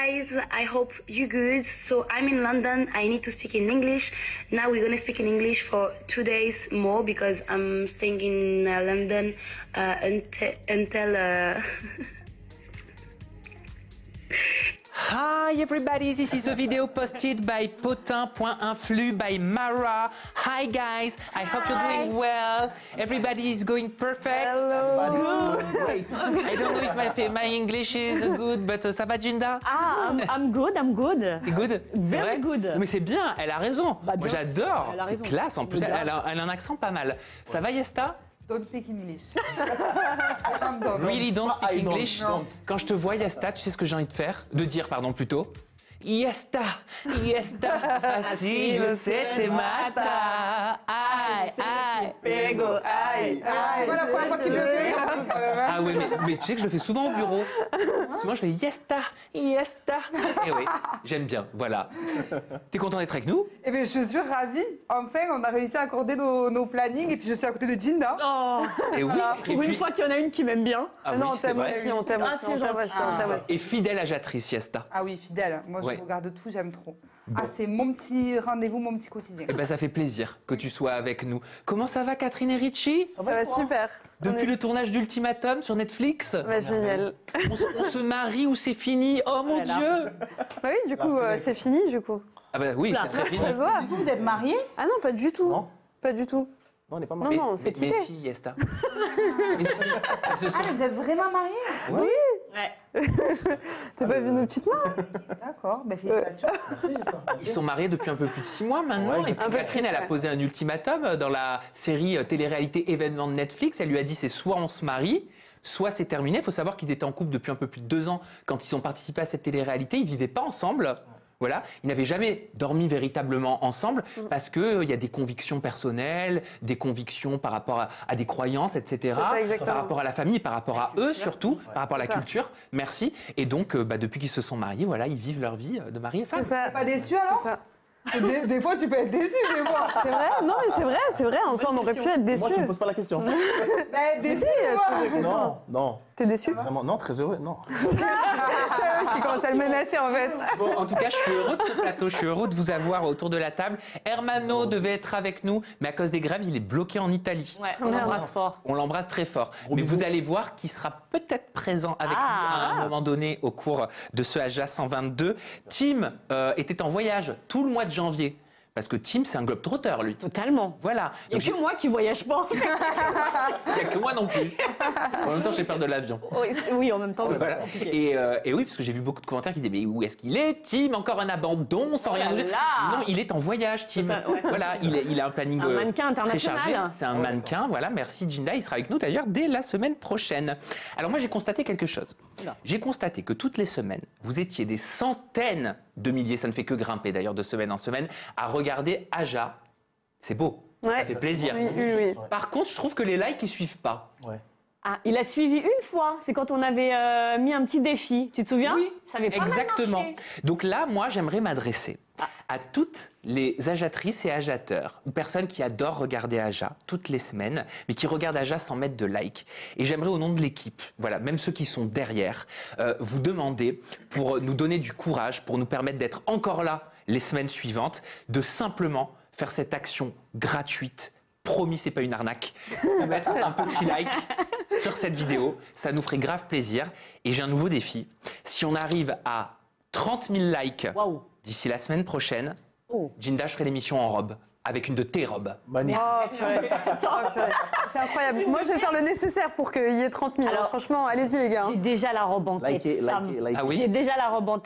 guys, I hope you're good. So I'm in London, I need to speak in English. Now we're gonna speak in English for 2 days more because I'm staying in London until Hi everybody, this is a video posted by Potin.influ by Mara. Hi guys, I hope you're doing well. Everybody is going perfect. Hello. Great. I don't know if my English is good, but ça va Jinda? I'm good. C'est good? Very good. Non, mais c'est bien, elle a raison. Bah, moi j'adore, elle a c'est raison. classe en plus, elle a un accent pas mal. Ça va Yesta? Don't speak English. Really don't speak I don't, English. don't. Quand je te vois Yesta, tu sais ce que j'ai envie de faire? De dire, pardon, plutôt. Yesta, assim você te mata. Ai, ai, Pego, aïe, aïe. Voilà, pour la fois que tu le fais. Ah oui, mais tu sais que je le fais souvent au bureau. Souvent, je fais Yesta. Et oui, j'aime bien, voilà. T'es content d'être avec nous? Eh bien, je suis ravie. Enfin, on a réussi à accorder nos plannings. Et puis, je suis à côté de Jinda. Oh. Et oui, et Pour puis... une fois qu'il y en a une qui m'aime bien. Ah oui, Non, on c'est t'aime vrai. aussi, on t'aime Ah, aussi, c'est on t'aime gentil. aussi, on t'aime aussi. Et fidèle ajatrice, Yesta. Ah oui, fidèle. Moi, je Ouais. regarde tout, j'aime trop. Ah, c'est mon petit rendez-vous, mon petit quotidien. Eh ben, ça fait plaisir que tu sois avec nous. Comment ça va, Catherine et Richie? Ça va super. Depuis le tournage d'Ultimatum sur Netflix, Bah, génial. on se marie ou c'est fini? Oh mon Oh là là. Dieu! Bah oui, du coup, c'est fini, du coup. Ah bah oui, Oula. c'est très fini. Ça se voit. Vous êtes mariés? Ah non, pas du tout. Non. Pas du tout. Non, on n'est pas Non, mariés. non, on s'est Mais quitté. si, Yesta. Mais si, ils se sont- Ah, mais vous êtes vraiment mariés? Ouais. T'as pas vu nos petites mains? D'accord, ben félicitations. ils sont mariés depuis un peu plus de 6 mois maintenant. Ouais, Et puis un peu Catherine, plus, elle a ouais. posé un ultimatum dans la série télé-réalité événement de Netflix. Elle lui a dit c'est soit on se marie, soit c'est terminé. Il faut savoir qu'ils étaient en couple depuis un peu plus de 2 ans quand ils ont participé à cette télé-réalité. Ils vivaient pas ensemble. Voilà, ils n'avaient jamais dormi véritablement ensemble parce qu'il y a des convictions personnelles, des convictions par rapport à des croyances, etc. C'est ça, exactement. Par rapport à la famille, par rapport à eux surtout, par rapport à la c'est ça. culture. Merci. Et donc, depuis qu'ils se sont mariés, voilà, ils vivent leur vie de mari et femme. C'est ça. Pas déçu alors? C'est ça. Des fois, tu peux être déçu, mais moi. C'est vrai? Non, mais c'est vrai. Ensemble, on aurait pu être déçus. Moi, tu me poses pas la question. Ben, Mais déçu, si, moi. pose la question. Non, non. T'es déçu? Vraiment, non, très heureux, non. Tu commences à le menacer, en fait. Bon, en tout cas, je suis heureux de ce plateau, je suis heureux de vous avoir autour de la table. Hermano devait être avec nous, mais à cause des grèves, il est bloqué en Italie. Ouais, on embrasse fort. On l'embrasse très fort. Mais bisous. vous allez voir qu'il sera peut-être présent avec nous à un moment donné au cours de ce AJA 122. Tim était en voyage tout le mois de janvier. Parce que Tim, c'est un globe-trotter, lui. Totalement. Voilà. Il n'y a que moi qui voyage pas. Il n'y a que moi non plus. En même temps, j'ai peur de l'avion. Oui, en même temps. c'est Voilà. compliqué. Et oui, parce que j'ai vu beaucoup de commentaires qui disaient mais où est-ce qu'il est, Tim? Encore un abandon sans Oh rien là nous dire. là. Non, il est en voyage, Tim. Ouais. Voilà, il a un planning C'est un mannequin très international. chargé. C'est un mannequin. Voilà, merci Jinda. Il sera avec nous d'ailleurs dès la semaine prochaine. Alors moi, j'ai constaté quelque chose. Oula. J'ai constaté que toutes les semaines, vous étiez des centaines de milliers, ça ne fait que grimper d'ailleurs de semaine en semaine, à regarder Aja. C'est beau. Ouais. Ça fait plaisir. Oui. Par contre, je trouve que les likes, ils suivent pas. Ouais. Ah, il a suivi une fois. C'est quand on avait mis un petit défi. Tu te souviens? Oui, Ça avait pas mal exactement. marché. Donc là, moi, j'aimerais m'adresser à toutes les ajatrices et ajateurs, ou personnes qui adorent regarder Aja toutes les semaines, mais qui regardent Aja sans mettre de like. Et j'aimerais, au nom de l'équipe, voilà, même ceux qui sont derrière, vous demander, pour nous donner du courage, pour nous permettre d'être encore là les semaines suivantes, de simplement faire cette action gratuite. Promis, c'est pas une arnaque. Mettre un petit like sur cette vidéo, ça nous ferait grave plaisir. Et j'ai un nouveau défi. Si on arrive à 30 000 likes Waouh. d'ici la semaine prochaine, Oh. Jinda, je ferai l'émission en robe, avec une de tes robes. Magnifique. Oh, purée. Oh, purée. C'est incroyable. Moi, je vais faire le nécessaire pour qu'il y ait 30 000. Alors, franchement, allez-y, les gars. J'ai déjà la robe en tête. Likez, Sam. likez, likez. Ah oui. J'ai déjà la robe en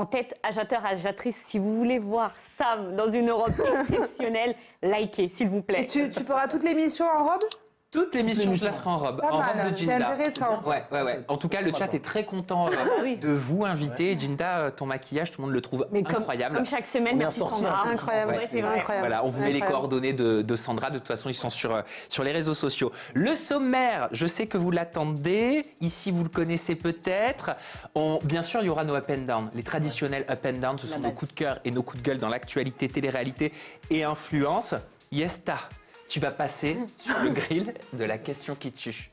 tête, ajateur, ajatrice. Si vous voulez voir Sam dans une robe exceptionnelle, likez, s'il vous plaît. Et tu feras toute l'émission en robe? Toute l'émission, je la ferai en robe, Pas en mal, robe de c'est Jinda. intéressant. Ouais. En tout cas, le chat est très content oui. de vous inviter. Jinda, ton maquillage, tout le monde le trouve Mais incroyable. comme chaque semaine, On est merci ressorti, Sandra. Incroyable. Ouais, c'est vrai. Incroyable. Voilà, on vous met les Incroyable. coordonnées de Sandra. De toute façon, ils sont sur les réseaux sociaux. Le sommaire, je sais que vous l'attendez. Ici, vous le connaissez peut-être. Bien sûr, il y aura nos up and down. Les traditionnels up and down, ce sont nos coups de cœur et nos coups de gueule dans l'actualité, télé-réalité et influence. Yesta, tu vas passer sur le grill de la question qui tue.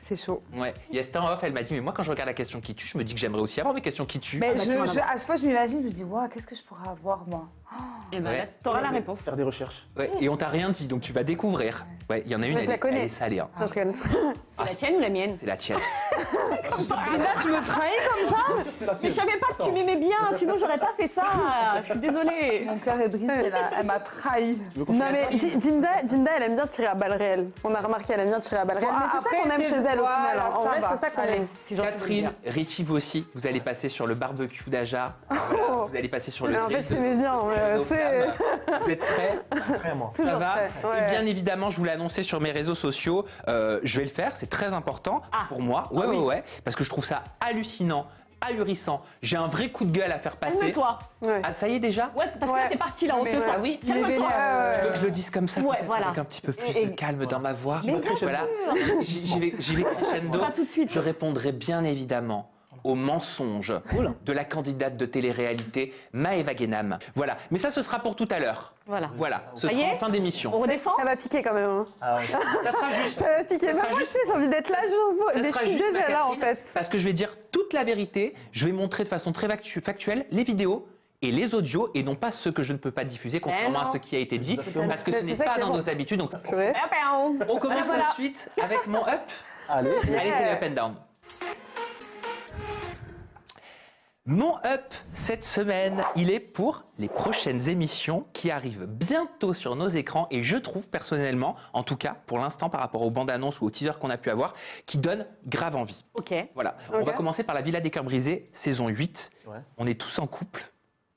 C'est chaud. Ouais. Yesta en off, elle m'a dit, mais moi quand je regarde la question qui tue, je me dis que j'aimerais aussi avoir mes questions qui tuent. Mais bah, tu m'en as à chaque fois, je m'imagine, je me dis, waouh, qu'est-ce que je pourrais avoir, moi? Et ben, Ouais. t'auras la réponse. Faire des recherches. Ouais, et on t'a rien dit, donc tu vas découvrir. Ouais, il y en a une, Moi, je la connais. elle est salée. Hein. Non, je connais. C'est la tienne ou la mienne? C'est la tienne. Tina, tu me trahis comme ça? Bien sûr, c'était la Mais sienne. je savais pas que tu m'aimais bien, sinon j'aurais pas fait ça. Je suis désolée. Mon cœur est brisé, elle m'a trahi. Non, mais Jinda, elle aime bien tirer à balles réelles. On a remarqué, elle aime bien tirer à balles réelles. Bon, Mais c'est après, ça qu'on aime c'est- chez elle au voilà, final. En ça vrai, va. c'est ça qu'on Allez, aime. c'est gentil de le Catherine, dire. Richie Vossi, vous allez passer sur le barbecue d'Aja. Voilà, vous allez passer sur le Mais en grill fait, de- je t'aimais bien. de nos Tu sais, femmes. Vous êtes prêts? Après, moi. Ça toujours va prêt. Ouais. Et bien évidemment, je vous l'ai annoncé sur mes réseaux sociaux. Je vais le faire, c'est très important pour moi. Ouais, ouais, parce que je trouve ça hallucinant, ahurissant. J'ai un vrai coup de gueule à faire passer. Calme-toi. Ouais. Ah, ça y est déjà? Ouais, parce que Ouais. là, t'es parti là, on Mais te ouais. sent. Ah oui, Il est Calme-toi. vénère. Tu veux que je le dise comme ça, Ouais, peut-être, voilà. avec un petit peu plus Et- de calme dans ma voix. Mais bien Voilà. sûr. J'y vais crescendo. Pas tout de suite. Je répondrai bien évidemment aux mensonges de la candidate de télé-réalité Maëva Guénam. Voilà, mais ça ce sera pour tout à l'heure. Voilà. Voilà, ce Ça y sera est en fin d'émission. On redescend? Ça va piquer quand même. Hein. Ah ouais. Ça sera juste. Ça va piquer. Ça Même sera moi, tu juste- sais, j'ai envie d'être là. Ça Mais je sera suis juste, déjà ma là, en Catherine, fait. Parce que je vais dire toute la vérité, je vais montrer de façon très factuelle les vidéos et les audios et non pas ceux que je ne peux pas diffuser, contrairement à non. ce qui a été dit, Exactement. parce que Mais ce c'est n'est ça pas qui est dans bon. nos habitudes. Donc, Purée. on commence Voilà. tout de suite avec mon up. Allez. Allez, c'est le up and down. Mon up cette semaine, il est pour les prochaines émissions qui arrivent bientôt sur nos écrans et je trouve personnellement, en tout cas pour l'instant par rapport aux bandes annonces ou aux teasers qu'on a pu avoir, qui donnent grave envie. Ok. Voilà, on va commencer par la Villa des Cœurs Brisés, saison 8. Ouais. On est tous en couple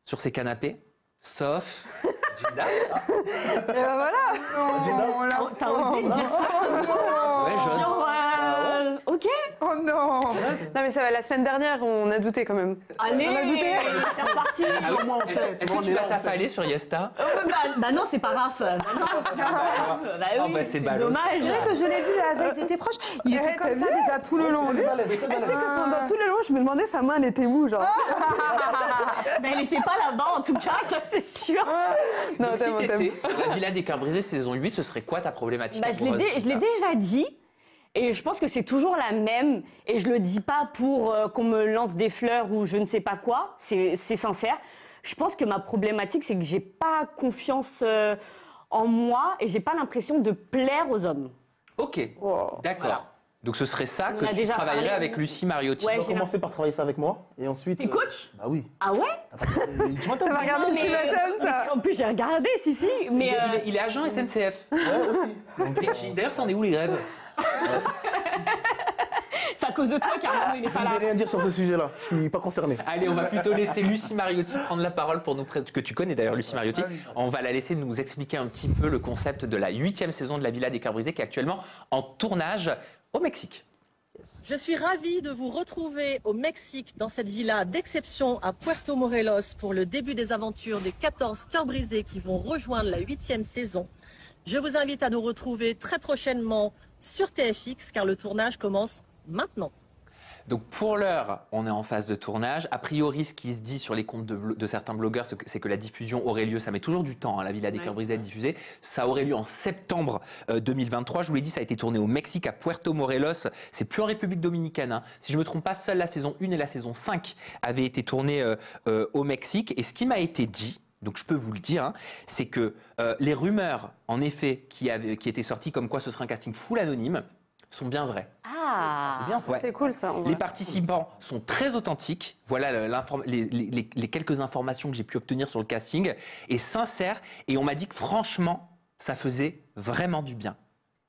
sur ces canapés, sauf Jinda. Et ben voilà. Non, là, Oh, t'as osé dire ça? Ouais, j'ose. Genre, ok. oh non. Non, mais ça va. La semaine dernière, on a douté quand même. Allez, On a douté. c'est reparti. Ah oui, moins on est-ce sait, est-ce tu vois, que on tu est vas là, on sait. t'affaler sur Yesta? Bah non, c'est pas Raph. Bah Oh, oui, bah, c'est ballot, dommage. c'est C'est vrai que je l'ai vu, Aja, ils étaient proches. Il était t'as comme ça vu déjà tout le long. Tu sais que pendant tout le long, je me demandais sa main, elle était où, genre. Mais elle était pas là-bas, en tout cas, ça c'est sûr. Non, Donc, si t'aimes, t'étais la Villa des Cœurs Brisés saison 8, ce serait quoi ta problématique Bah, je l'ai amoureuse, je l'ai Jinda déjà dit. Et je pense que c'est toujours la même. Et je le dis pas pour qu'on me lance des fleurs ou je ne sais pas quoi. C'est sincère. Je pense que ma problématique, c'est que j'ai pas confiance en moi et j'ai pas l'impression de plaire aux hommes. Ok, Wow. d'accord. Voilà. Donc ce serait ça On que en a tu déjà travaillerais parlé. avec Lucie Mariotti. Ouais, Tu vas j'ai commencer par travailler ça avec moi et ensuite. T'es coach? Bah oui. Ah ouais? Tu m'attends. T'as regardé Non, le mais- ultimatum, ça. mais En plus, j'ai regardé, si. Mais Il est agent SNCF. Ouais, aussi. Richie. D'ailleurs, c'en est où les grèves? c'est à cause de toi qu'Arnaud, il est Je pas ne là. vais rien dire sur ce sujet-là. Je suis pas concerné. Allez, on va plutôt laisser Lucie Mariotti prendre la parole pour nous que tu connais d'ailleurs Lucie Mariotti. On va la laisser nous expliquer un petit peu le concept de la 8e saison de la Villa des Cœurs Brisés qui est actuellement en tournage au Mexique. Je suis ravie de vous retrouver au Mexique dans cette villa d'exception à Puerto Morelos pour le début des aventures des 14 cœurs brisés qui vont rejoindre la 8e saison. Je vous invite à nous retrouver très prochainement sur TFX car le tournage commence maintenant. Donc pour l'heure, on est en phase de tournage. A priori, ce qui se dit sur les comptes de certains blogueurs, c'est que la diffusion aurait lieu, ça met toujours du temps, hein, la Villa des Cœurs Brisés à être diffusée. Ça aurait lieu en septembre 2023. Je vous l'ai dit, ça a été tourné au Mexique, à Puerto Morelos. C'est plus en République dominicaine. Hein. Si je ne me trompe pas, seule la saison 1 et la saison 5 avaient été tournées au Mexique. Et ce qui m'a été dit, donc je peux vous le dire, hein, c'est que les rumeurs, en effet, qui étaient sorties comme quoi ce serait un casting full anonyme, sont bien vraies. Ah, C'est bien, ouais. C'est cool, ça. en vrai. Les participants sont très authentiques. Voilà les quelques informations que j'ai pu obtenir sur le casting. Et sincères. Et on m'a dit que franchement, ça faisait vraiment du bien.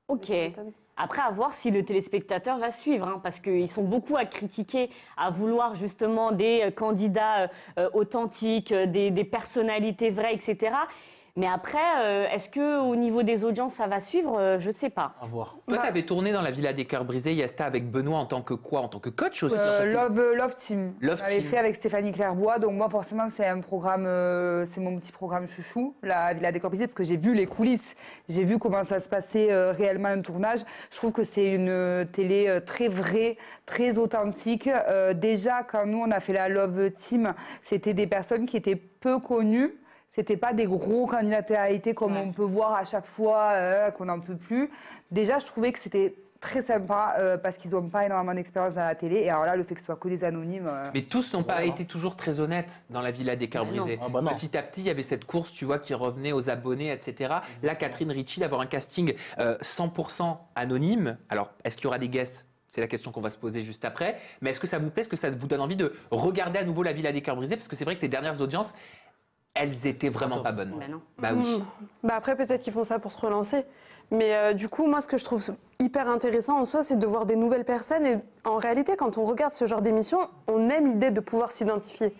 ok. Tu m'étonnes. Après, à voir si le téléspectateur va suivre, hein, parce qu'ils sont beaucoup à critiquer, à vouloir justement des candidats authentiques, des personnalités vraies, etc. Mais après, est-ce qu'au niveau des audiences, ça va suivre? Je ne sais pas. À voir. Toi, tu avais tourné dans la Villa des Cœurs Brisés, Yasta, avec Benoît en tant que quoi? En tant que coach aussi? Love Team. Love J'avais Team. fait avec Stéphanie Clairbois. Donc moi, forcément, c'est un programme, c'est mon petit programme chouchou, la Villa des Cœurs Brisés, parce que j'ai vu les coulisses. J'ai vu comment ça se passait réellement un tournage. Je trouve que c'est une télé très vraie, très authentique. Déjà, quand nous, on a fait la Love Team, c'était des personnes qui étaient peu connues. C'était pas des gros candidats de télé-réalité comme on peut voir à chaque fois qu'on n'en peut plus. Déjà, je trouvais que c'était très sympa parce qu'ils n'ont pas énormément d'expérience dans la télé. Et alors là, le fait que ce soit que des anonymes. Mais tous n'ont pas été toujours très honnêtes dans la Villa des Cœurs Brisés. Ah bah non. Petit à petit, il y avait cette course, tu vois, qui revenait aux abonnés, etc. Là, Catherine Ricci, d'avoir un casting 100% anonyme. Alors, est-ce qu'il y aura des guests ? C'est la question qu'on va se poser juste après. Mais est-ce que ça vous plaît ? Est-ce que ça vous donne envie de regarder à nouveau la Villa des Cœurs Brisés ? Parce que c'est vrai que les dernières audiences, elles étaient vraiment pas bonnes. Bah non. Bah oui. Bah après, peut-être qu'ils font ça pour se relancer. Mais du coup, moi, ce que je trouve hyper intéressant en soi, c'est de voir des nouvelles personnes. Et en réalité, quand on regarde ce genre d'émission, on aime l'idée de pouvoir s'identifier.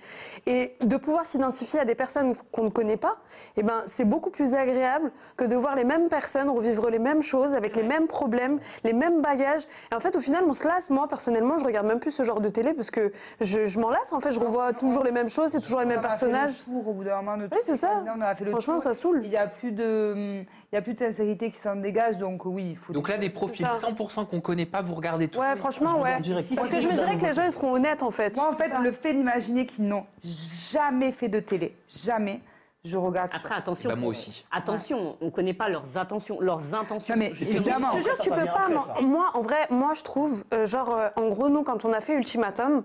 Et de pouvoir s'identifier à des personnes qu'on ne connaît pas, eh ben, c'est beaucoup plus agréable que de voir les mêmes personnes revivre les mêmes choses, avec les mêmes problèmes, les mêmes bagages. Et en fait, au final, on se lasse. Moi, personnellement, je regarde même plus ce genre de télé parce que je m'en lasse. En fait, je revois toujours les mêmes choses, c'est toujours les mêmes personnages. Au bout d'un moment, Oui, c'est ça. on a fait le Franchement, tour. ça saoule. Il n'y a plus de sincérité qui s'en dégage, donc oui, il faut. Donc là, des profils ça. 100% qu'on connaît pas, vous regardez tout. Ouais, franchement, ouais. direct. Parce que je me dirais que les gens, ils seront honnêtes, en fait. Moi, en fait, Ça. le fait d'imaginer qu'ils n'ont jamais fait de télé, jamais, je regarde. Après, attention. Bah, moi aussi. Attention, on ne connaît pas leurs intentions. Non, mais évidemment. Je te jure, tu peux pas. Moi, en vrai, moi, je trouve, en gros, nous, quand on a fait Ultimatum,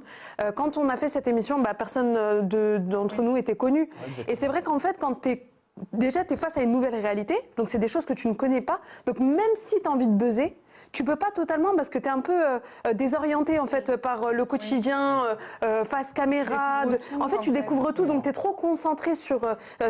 quand on a fait cette émission, bah, personne d'entre nous était connu. Et c'est vrai qu'en fait, quand déjà, tu es face à une nouvelle réalité, donc c'est des choses que tu ne connais pas. Donc même si tu as envie de buzzer, tu peux pas totalement parce que tu es un peu désorienté en fait par le quotidien, face caméra. En fait, tu découvres tout, donc tu es trop concentré sur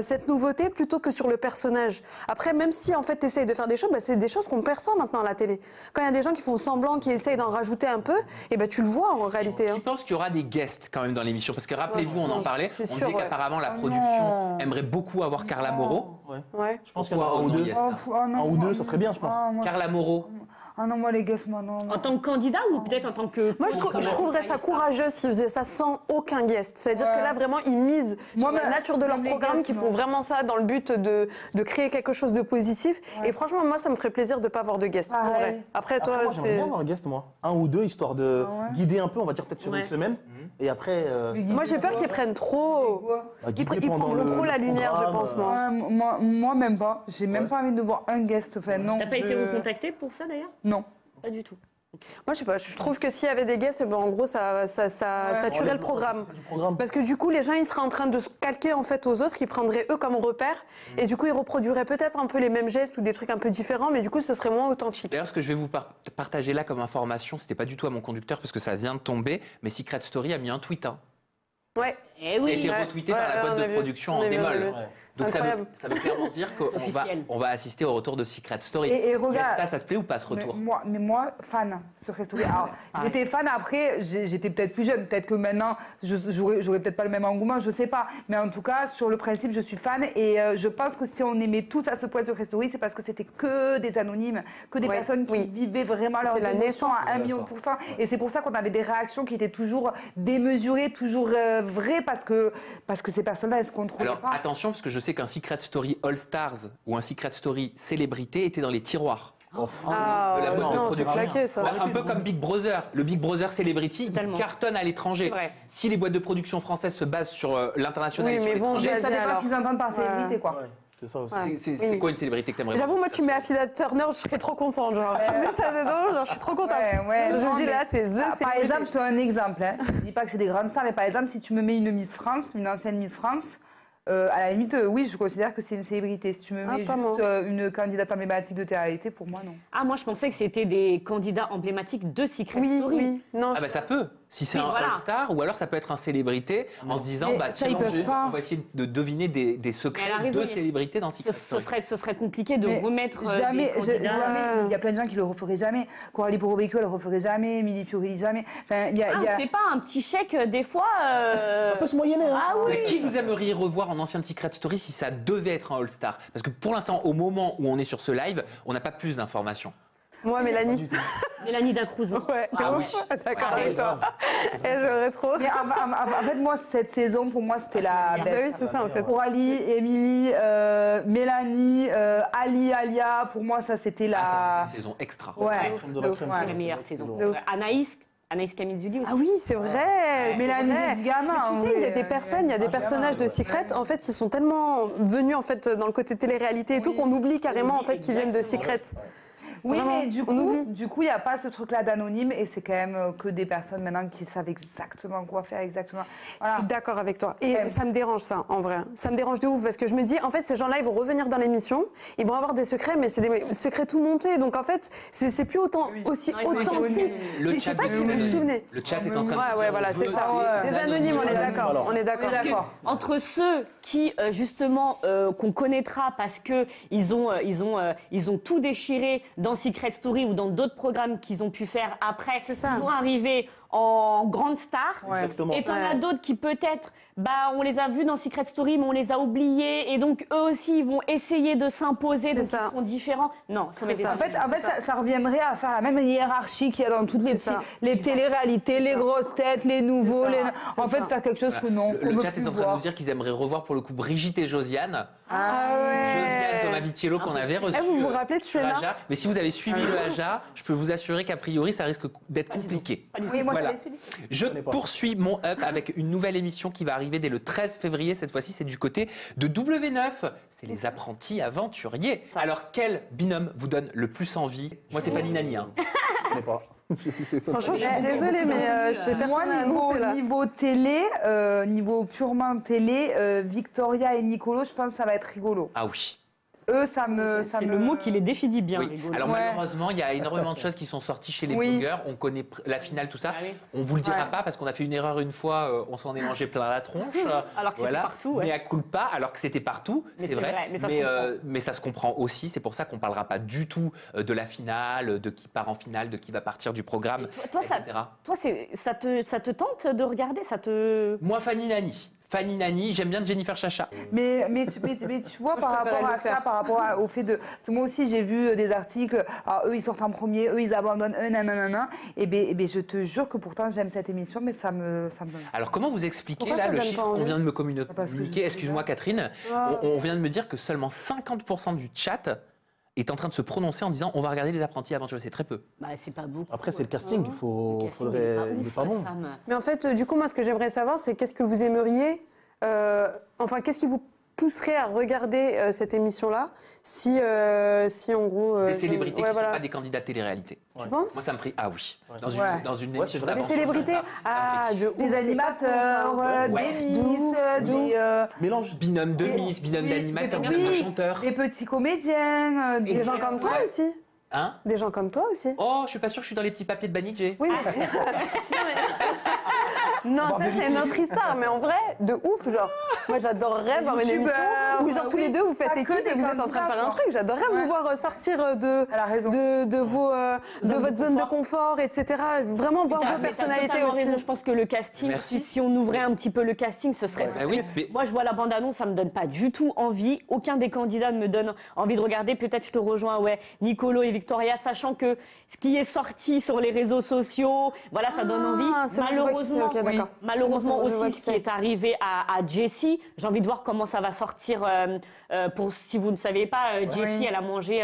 cette nouveauté plutôt que sur le personnage. Après, même si en fait tu essayes de faire des choses, bah, c'est des choses qu'on perçoit maintenant à la télé. Quand il y a des gens qui font semblant, qui essayent d'en rajouter un peu, et ben tu le vois en réalité. Je pense qu'il y aura des guests quand même dans l'émission. Parce que rappelez-vous, Ouais, on en je parlait. pense, On c'est disait sûr, ouais. qu'apparemment la Oh production non. aimerait beaucoup avoir Carla Moreau. Ouais. Je pense qu'il y en a Pourquoi un ou non, deux. Yes. Un ou deux, ça serait bien, je pense. Carla Moreau. Ah non, moi, les gars, moi, non. En tant que candidat ou peut-être en tant que... Moi, je trouverais ça courageux s'ils faisaient ça sans aucun guest. C'est-à-dire Ouais. que là, vraiment, ils misent Moi, sur la mais- nature de leur même les programme, guests, qu'ils font non. vraiment ça dans le but de créer quelque chose de positif. Et franchement, moi, ça me ferait plaisir de ne pas avoir de guest. En Pareil. vrai. Après, Après, toi, moi, j'aimerais c'est. bien avoir un guest, moi. Un ou deux, histoire de guider un peu, on va dire peut-être sur Ouais. une semaine. Et après, Moi, j'ai peur qu'ils prennent trop. guider Ils pendant prendront trop la lumière, je programme, pense, moi. Moi, même pas. J'ai même pas envie de voir un guest. Enfin, non. T'as pas été recontacté pour ça d'ailleurs? Non. Pas du tout. Moi, je sais pas. Je trouve que s'il y avait des guests, ben, en gros, ça tuerait le programme. du programme. Parce que du coup, les gens, ils seraient en train de se calquer en fait aux autres, ils prendraient eux comme repère, et du coup, ils reproduiraient peut-être un peu les mêmes gestes ou des trucs un peu différents, mais du coup, ce serait moins authentique. D'ailleurs, ce que je vais vous partager là comme information, c'était pas du tout à mon conducteur parce que ça vient de tomber, mais Secret Story a mis un tweet Ouais. Eh qui a oui. été Ouais. retweeté par la Ouais, boîte on a de vu. production On en a vu, on a démol. vu. Ouais. Donc C'est incroyable. ça veut clairement dire qu'on officiel. on va assister au retour de Secret Story. Et regarde- Resta, ça te plaît ou pas ce retour? Mais moi, fan, Secret Story. Alors, j'étais fan après, j'étais peut-être plus jeune, peut-être que maintenant, j'aurais peut-être pas le même engouement, je sais pas. Mais en tout cas, sur le principe, je suis fan et je pense que si on aimait tous à ce point Secret Story, c'est parce que c'était que des anonymes, que des Ouais, personnes qui oui. vivaient vraiment leurs C'est la émotions naissance. à 1 Ouais, million ça. de pourcents. Et c'est pour ça qu'on avait des réactions qui étaient toujours démesurées, toujours vraies, parce que ces personnes-là, elles se contrôlaient Alors pas. attention, parce que je sais qu'un Secret Story All Stars ou un Secret Story célébrité était dans les tiroirs. Ah, de la boîte de non, c'est production. claqué, ça. Un peu comme Big Brother. Le Big Brother Celebrity, il Totalement. cartonne à l'étranger. C'est vrai. Si les boîtes de production françaises se basent sur l'international Oui, et sur mais bon, l'étranger, Mais ça Vas-y, dépend alors. s'ils entendent par célébrité, quoi. Ouais, c'est ça aussi. Ouais. c'est quoi une célébrité que t'aimerais J'avoue, voir moi, tu mets Affida Turner, je serais trop contente. Genre, tu mets ça dedans, genre, je suis trop contente. Je me dis, là, c'est The Par célébrité. exemple, je te donne un exemple. Hein. Je dis pas que c'est des grandes stars, mais par exemple, si tu me mets une Miss France, une ancienne Miss France, à la limite, oui, je considère que c'est une célébrité. Si tu me Ah, mets pas moi. juste une candidate emblématique de télé-réalité, pour moi, non. Ah, moi je pensais que c'était des candidats emblématiques de Secret Oui, Story. oui, non. Ah bah ça peut, si c'est Oui, un voilà. All-Star, ou alors ça peut être un célébrité en se disant, Mais bah ça, tiens, ils peuvent pas. on va essayer de deviner des secrets Mais elle a raison, de il y a- célébrités dans Secret Ce Story. serait compliqué de Mais remettre jamais, des candidats. jamais, il y a plein de gens qui le referaient jamais. Coralie Borovécu, elle le referait jamais. Mili Fiorelli, jamais. Enfin, il y a, Ah, il y a- c'est pas un petit chèque des fois. Ça peut se moyenner, hein. Ah oui. Mais qui vous aimeriez revoir en ancienne Secret Story si ça devait être un All-Star? Parce que pour l'instant, au moment où on est sur ce live, on n'a pas plus d'informations. Moi, Mélanie. Mélanie Dacruz. hein. Ouais, de Ah ouf. oui. D'accord Ouais, avec toi. Et j'aurais trop. Mais en fait, moi, cette saison, pour moi, c'était la c'est Bah best. oui, c'est ça, en fait. Coralie, Émilie, Mélanie, Ali, Alia, pour moi, ça, c'était la... Ah, ça, c'était une saison extra. Ouais. Crème de la crème, Ouais. C'est la c'est meilleure bon, saison. c'est bon. Anaïs Camizuli aussi. Ah oui, c'est vrai. c'est Mélanie vrai. Desgama, Mais tu en sais, il y a vrai, des personnes, il y a des personnages de Secret, en fait, ils sont tellement venus en fait dans le côté télé-réalité et tout qu'on oublie carrément en fait qu'ils viennent de Secret. Oui, Vraiment, mais on oublie. du coup, il n'y a pas ce truc-là d'anonyme et c'est quand même que des personnes maintenant qui savent exactement quoi faire exactement. Je Voilà. suis d'accord avec toi. Et Ouais. ça me dérange, ça, en vrai. Ça me dérange de ouf parce que je me dis, en fait, ces gens-là, ils vont revenir dans l'émission, ils vont avoir des secrets, mais c'est des secrets tout montés. Donc, en fait, c'est plus aussi Non, ils sont authentique. Le Je chat sais pas de si vous vous souvenez. Le chat est en train de Ouais, dire, ouais, on voilà, veut c'est ça. des Des anonymes, on est d'accord. Alors. On est d'accord. On est d'accord. Entre ceux qui, justement, qu'on connaîtra parce qu'ils ont tout déchiré dans Secret Story ou dans d'autres programmes qu'ils ont pu faire après, C'est ça. ils vont arriver en grande star. Exactement. Et t'en as Ouais. d'autres qui peut-être, on les a vus dans Secret Story, mais on les a oubliés. Et donc, eux aussi, ils vont essayer de s'imposer, C'est donc ça. ils seront différents. Non, faut C'est mettre des ça. En fait, anonymes. ça reviendrait à faire la même hiérarchie qu'il y a dans toutes C'est ça. les téléréalités, les grosses têtes, les nouveaux. ça. Les... C'est En fait, ça. faire quelque chose que non. Le on veut chat est plus en train de voir. nous dire qu'ils aimeraient revoir pour le coup Brigitte et Josiane. Ah Josiane Thomas ouais. Vitiello qu'on avait reçu. vous vous rappelez de sur celle-là Aja. Mais si vous avez suivi le Aja, je peux vous assurer qu'a priori, ça risque d'être compliqué. Oui, moi, Voilà. je l'ai suivi. Je connais pas. poursuis mon up avec une nouvelle émission qui va arriver dès le 13 février. Cette fois-ci, c'est du côté de W9. C'est les apprentis aventuriers. Alors, quel binôme vous donne le plus envie? Moi, c'est Fanny Nani. Hein. Je connais pas. Franchement, je suis désolée, mais j'ai Moi, personne à annoncer là. niveau télé, niveau purement télé, Victoria et Nicolo, je pense que ça va être rigolo. Ah oui. Eux, C'est le mot qui les définit bien. Oui. rigolo. Alors Ouais. malheureusement, il y a énormément de choses qui sont sorties chez les Oui. blogueurs. On connaît la finale, tout ça. Ah oui. On vous le dira Ouais. pas parce qu'on a fait une erreur une fois. On s'en est mangé plein la tronche. Alors que c'était partout, ouais. Mais à culpa, alors que c'était partout, Mais c'est vrai. mais ça se comprend. mais ça se comprend aussi. C'est pour ça qu'on parlera pas du tout de la finale, de qui part en finale, de qui va partir du programme, Toi, ça, etc. toi ça te tente de regarder, ça te... Moi, Fanny Nani, j'aime bien Jennifer Chacha. Mais tu vois, par préférais rapport le à ça, faire. par rapport au fait de... Parce que moi aussi, j'ai vu des articles, alors, eux, ils sortent en premier, eux, ils abandonnent, eux, nanana. Et bien, je te jure que pourtant, j'aime cette émission, mais ça me donne. Alors, comment vous expliquez Pourquoi là ça le donne chiffre pas qu'on envie vient de me Parce que je communiquer? suis Excuse-moi, là. Catherine. On vient de me dire que seulement 50% du chat est en train de se prononcer en disant on va regarder les apprentis aventuriers. C'est très peu. Bah, c'est pas beaucoup. Après, c'est le casting. Le casting, Faudrait. Il est pas bon. Sam. Mais en fait, du coup, moi, ce que j'aimerais savoir, c'est qu'est-ce que vous aimeriez, enfin, qu'est-ce qui vous pousserait à regarder cette émission-là, si en gros... Des célébrités ouais, qui ne voilà. sont pas des candidats télé-réalité. Tu penses? Moi, ça me ferait. Ah oui. Dans une, Ouais. dans une Ouais, émission c'est vrai. Des d'aventure célébrités? comme ça, Ah, ça me ferait de ouf, Des c'est animateurs, pas con, ça. Ouais. des Miss, Mélange. binôme de Miss, binôme d'animateurs, binôme de chanteurs. des petits comédiens. Des gens comme toi Ouais. aussi. Hein? Des gens comme toi aussi. Oh, je suis pas sûr que je suis dans les petits papiers de Banijé. Oui, mais... non, ça c'est notre histoire, mais en vrai, de ouf, genre, moi j'adorerais voir une émission où genre tous les deux vous faites pas que équipe des et vous êtes en train de faire un truc. J'adorerais vous voir sortir de Elle a raison. de votre zone de confort, etc. Vraiment voir vos personnalités totalement aussi. raison. Je pense que le casting, Merci. si on ouvrait un petit peu le casting, ce serait... Ah oui, mais- Moi, je vois la bande-annonce, ça me donne pas du tout envie. Aucun des candidats ne me donne envie de regarder. Peut-être je te rejoins, ouais, Nicolo et Victoria, sachant que ce qui est sorti sur les réseaux sociaux, voilà, ça donne envie. Ah, c'est bon, je vois qui c'est, ok, d'accord. Malheureusement C'est bon, je vois aussi, qui ce qui est arrivé à Jessie, j'ai envie de voir comment ça va sortir. Pour si vous ne savez pas, Jessie, Oui. elle a mangé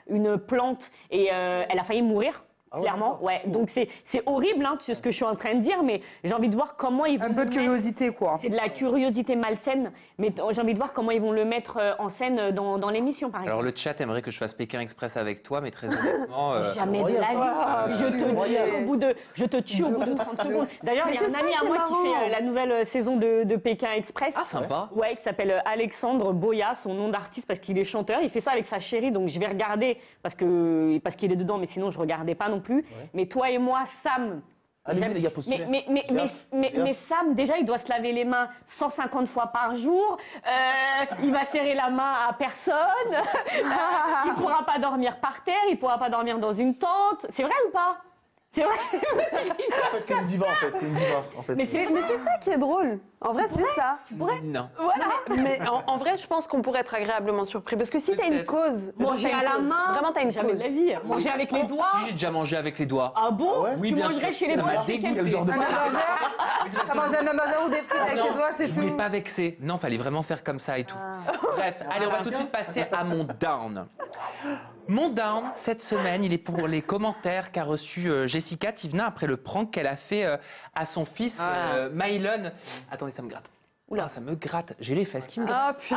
une plante et elle a failli mourir. Ah ouais, Clairement, d'accord. ouais. Donc c'est horrible, hein, tu sais ce que je suis en train de dire, mais j'ai envie de voir comment ils vont. Un peu de le mettre. curiosité, quoi. C'est de la curiosité malsaine, mais j'ai envie de voir comment ils vont le mettre en scène dans l'émission, par Alors exemple. le chat aimerait que je fasse Pékin Express avec toi, mais très honnêtement. Jamais de incroyable, la ça. vie. C'est Je te tue au bout de 30 secondes. D'ailleurs, il y a Mais un c'est ami ça à qui est moi qui marrant. fait la nouvelle saison de Pékin Express. Ah, sympa. Ouais, qui s'appelle Alexandre Boya, son nom d'artiste parce qu'il est chanteur. Il fait ça avec sa chérie, donc je vais regarder parce qu'il est dedans, mais sinon je regardais pas non plus. Mais toi et moi, Sam. Allez-y, j'aime- les gars, postulez. mais Sam, déjà, il doit se laver les mains 150 fois par jour. Il va serrer la main à personne. Il pourra pas dormir par terre. Il pourra pas dormir dans une tente. C'est vrai ou pas? C'est vrai. En fait, c'est une diva, en fait. C'est une diva, en fait. Mais c'est ça qui est drôle. En vrai, c'est ça. Non. Voilà. Mais en vrai, je pense qu'on pourrait être agréablement surpris. Parce que si t'as une Peut-être. cause, Manger genre, à t'as une la cause. main. Vraiment, t'as une Jamais cause. de la vie. Manger avec les doigts. Si j'ai déjà mangé avec les doigts. Ah bon? Ah ouais Oui, Tu bien mangerais sûr. chez les Ça doigts m'a chez dégoûté. Quel genre de Un hamburger. Ça mange un hamburger ou des frites avec les doigts, c'est Je tout. voulais pas vexer. Non, fallait vraiment faire comme ça et tout. Bref, allez, on va tout de suite passer à mon down. Mon down, cette semaine, il est pour les commentaires qu'a reçu Jessica Tivna après le prank qu'elle a fait à son fils, Mylon. Attendez, ça me gratte. Oula, ça me gratte. J'ai les fesses qui me grattent. Ah putain.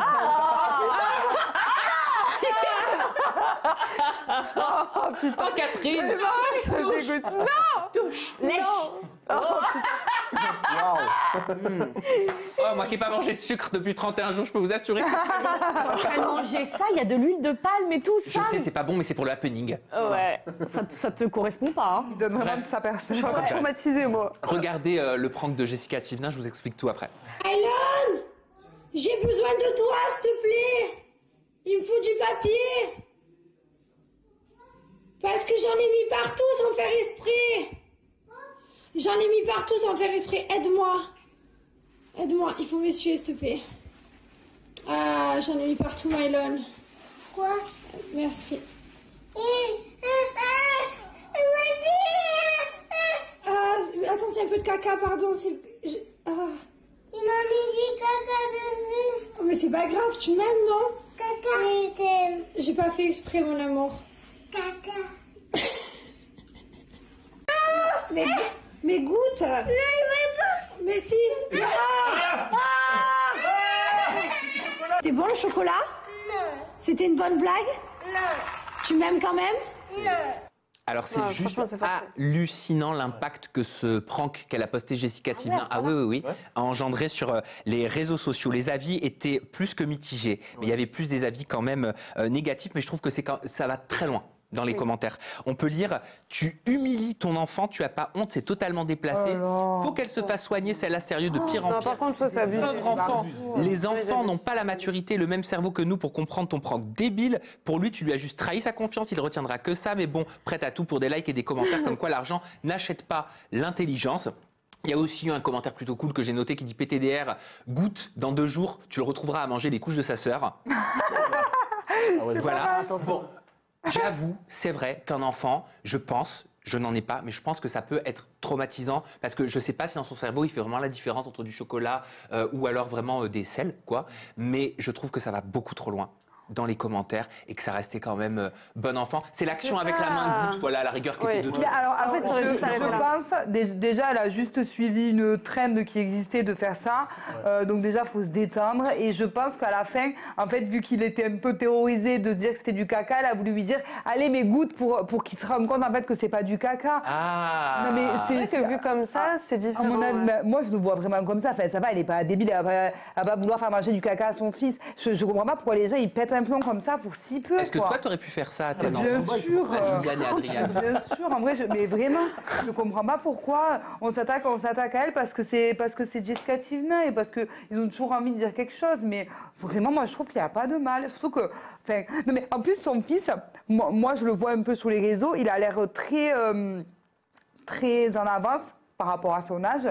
Oh Oh, Catherine! Touche! Touche! Lèche. Oh, moi qui n'ai pas mangé de sucre depuis 31 jours, je peux vous assurer que c'est très bon. T'es en train de manger ça, il y a de l'huile de palme et tout Je ça. sais, c'est pas bon, mais c'est pour le happening. Ouais, ça te correspond pas. Hein. Il donne vraiment Bref. de sa personne. Je suis encore traumatisée, moi. Regardez le prank de Jessica Thivenin, je vous explique tout après. Aylon, j'ai besoin de toi, s'il te plaît. Il me faut du papier. Parce que j'en ai mis partout sans faire exprès. J'en ai mis partout sans faire exprès. Aide-moi. Aide-moi, il faut m'essuyer, s'il te plaît. Ah, j'en ai mis partout, Mylon. Quoi? Merci. Ah, attends, c'est un peu de caca, pardon. Ah. Il m'a mis du caca dessus. Oh, mais c'est pas grave, tu m'aimes, non? Caca. Je t'aime. J'ai pas fait exprès, mon amour. Caca. Mais goûte. Non, il veut pas. Mais si. Ah. T'es bon le chocolat? Non. C'était une bonne blague? Non. Tu m'aimes quand même? Non. Alors c'est Ah, juste franchement, c'est parfait. hallucinant l'impact que ce prank qu'elle a posté Jessica Thivenin a engendré sur les réseaux sociaux. Les avis étaient plus que mitigés, mais il y avait plus des avis quand même négatifs, mais je trouve que ça va très loin. Dans les commentaires, on peut lire « Tu humilies ton enfant, tu as pas honte, c'est totalement déplacé. Faut qu'elle se fasse soigner, celle-là sérieux de pire en Non, pire. par contre, ça, c'est abusé. Pauvre enfant, les enfants n'ont pas la maturité, le même cerveau que nous pour comprendre ton prank débile. Pour lui, tu lui as juste trahi sa confiance, il retiendra que ça. Mais bon, prête à tout pour des likes et des commentaires comme quoi l'argent n'achète pas l'intelligence. » Il y a aussi eu un commentaire plutôt cool que j'ai noté qui dit PTDR, goûte, dans 2 jours, tu le retrouveras à manger les couches de sa sœur. Voilà. Bon, j'avoue, c'est vrai qu'un enfant, je pense, je n'en ai pas, mais je pense que ça peut être traumatisant parce que je ne sais pas si dans son cerveau il fait vraiment la différence entre du chocolat ou alors vraiment des sels, quoi. Mais je trouve que ça va beaucoup trop loin dans les commentaires et que ça restait quand même bon enfant. C'est l'action avec la main goûte, voilà, à la rigueur qui était de tout. Alors, En fait, ça aurait dû s'arrêter je là. pense, déjà, elle a juste suivi une trend qui existait de faire ça. Donc déjà, il faut se détendre. Et je pense qu'à la fin, en fait, vu qu'il était un peu terrorisé de se dire que c'était du caca, elle a voulu lui dire « Allez, mais goûte pour qu'il se rende compte en fait que c'est pas du caca. Ah. Non, mais C'est vrai que vu comme ça, c'est À différent. mon avis, ouais. moi, je le vois vraiment comme ça. Enfin, ça va, elle est pas débile, elle va pas vouloir faire manger du caca à son fils. Je comprends pas pourquoi les gens ils pètent un plomb comme ça pour si peu. Est-ce que quoi. toi, tu aurais pu faire ça à tes enfants? Bien sûr. Juliane et Adrien. Bien sûr, en vrai, mais vraiment, je comprends pas pourquoi on s'attaque à elle parce que c'est Jessica Thivenin et parce qu'ils ont toujours envie de dire quelque chose. Mais vraiment, moi, je trouve qu'il n'y a pas de mal. Surtout que, enfin, non mais en plus, son fils, moi, je le vois un peu sur les réseaux, il a l'air très en avance par rapport à son âge.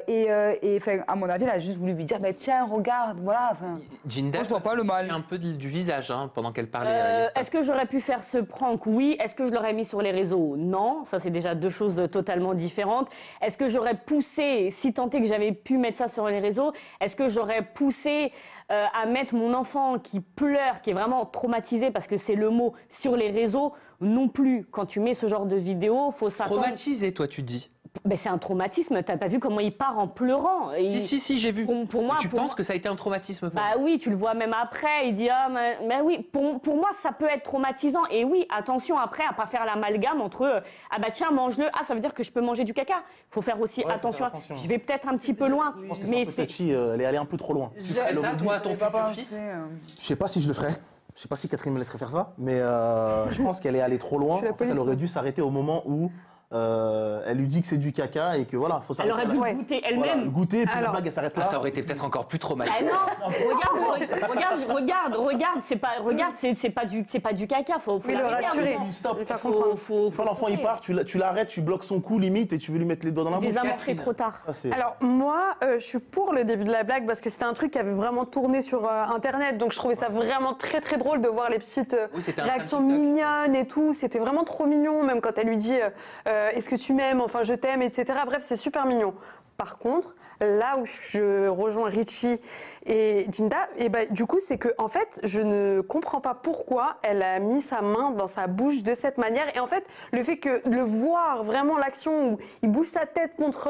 Et enfin, à mon avis, elle a juste voulu lui dire, mais tiens, regarde, voilà. Enfin, Ginda, moi, je vois pas le mal. un peu du visage pendant qu'elle parlait. Yesta. Est-ce que j'aurais pu faire ce prank? Oui. Est-ce que je l'aurais mis sur les réseaux? Non. Ça, c'est déjà 2 choses totalement différentes. Est-ce que j'aurais poussé, si tant est que j'avais pu mettre ça sur les réseaux, est-ce que j'aurais poussé à mettre mon enfant qui pleure, qui est vraiment traumatisé, parce que c'est le mot, sur les réseaux? Non plus. Quand tu mets ce genre de vidéo, faut s'attendre... Traumatisé, toi, tu dis. Ben, c'est un traumatisme. T'as pas vu comment il part en pleurant? Si, j'ai vu. Pour moi, tu penses que ça a été un traumatisme pour Bah oui, tu le vois même après. Il dit ah mais oui. Pour moi, ça peut être traumatisant. Et oui, attention après à pas faire l'amalgame entre ah bah tiens mange-le. Ah ça veut dire que je peux manger du caca. Faut faire aussi attention. Je vais peut-être un petit peu loin. Je pense que Mais c'est un peu touchy, elle est allée un peu trop loin. Tu ferais ça, toi, à ton futur fils? Je sais pas si je le ferais. Je sais pas si Catherine me laisserait faire ça, mais je pense qu'elle est allée trop loin. En fait, elle aurait dû s'arrêter au moment où elle lui dit que c'est du caca et que voilà, faut elle s'arrêter. aurait dû le goûter elle-même. Voilà, le goûter, et puis la blague, elle s'arrête là. Ça aurait été peut-être encore plus Ah traumatisant. non, regarde, c'est pas du caca, faut Oui, le l'arrêter. rassurer. Stop. Lui faire comprendre. Quand l'enfant il part, tu l'arrêtes, tu bloques son cou limite et tu veux lui mettre les doigts dans la bouche. Désamorcer trop tard. Ça, c'est- Alors moi, je suis pour le début de la blague parce que c'était un truc qui avait vraiment tourné sur Internet, donc je trouvais ça vraiment très très drôle de voir les petites Oui, c'était un réactions fan TikTok. mignonnes et tout. C'était vraiment trop mignon, même quand elle lui dit est-ce que tu m'aimes, enfin je t'aime, etc. Bref, c'est super mignon. Par contre, là où je rejoins Richie et Jinda, et ben, du coup, c'est que en fait, je ne comprends pas pourquoi elle a mis sa main dans sa bouche de cette manière. Et en fait, le fait que le voir vraiment l'action où il bouge sa tête contre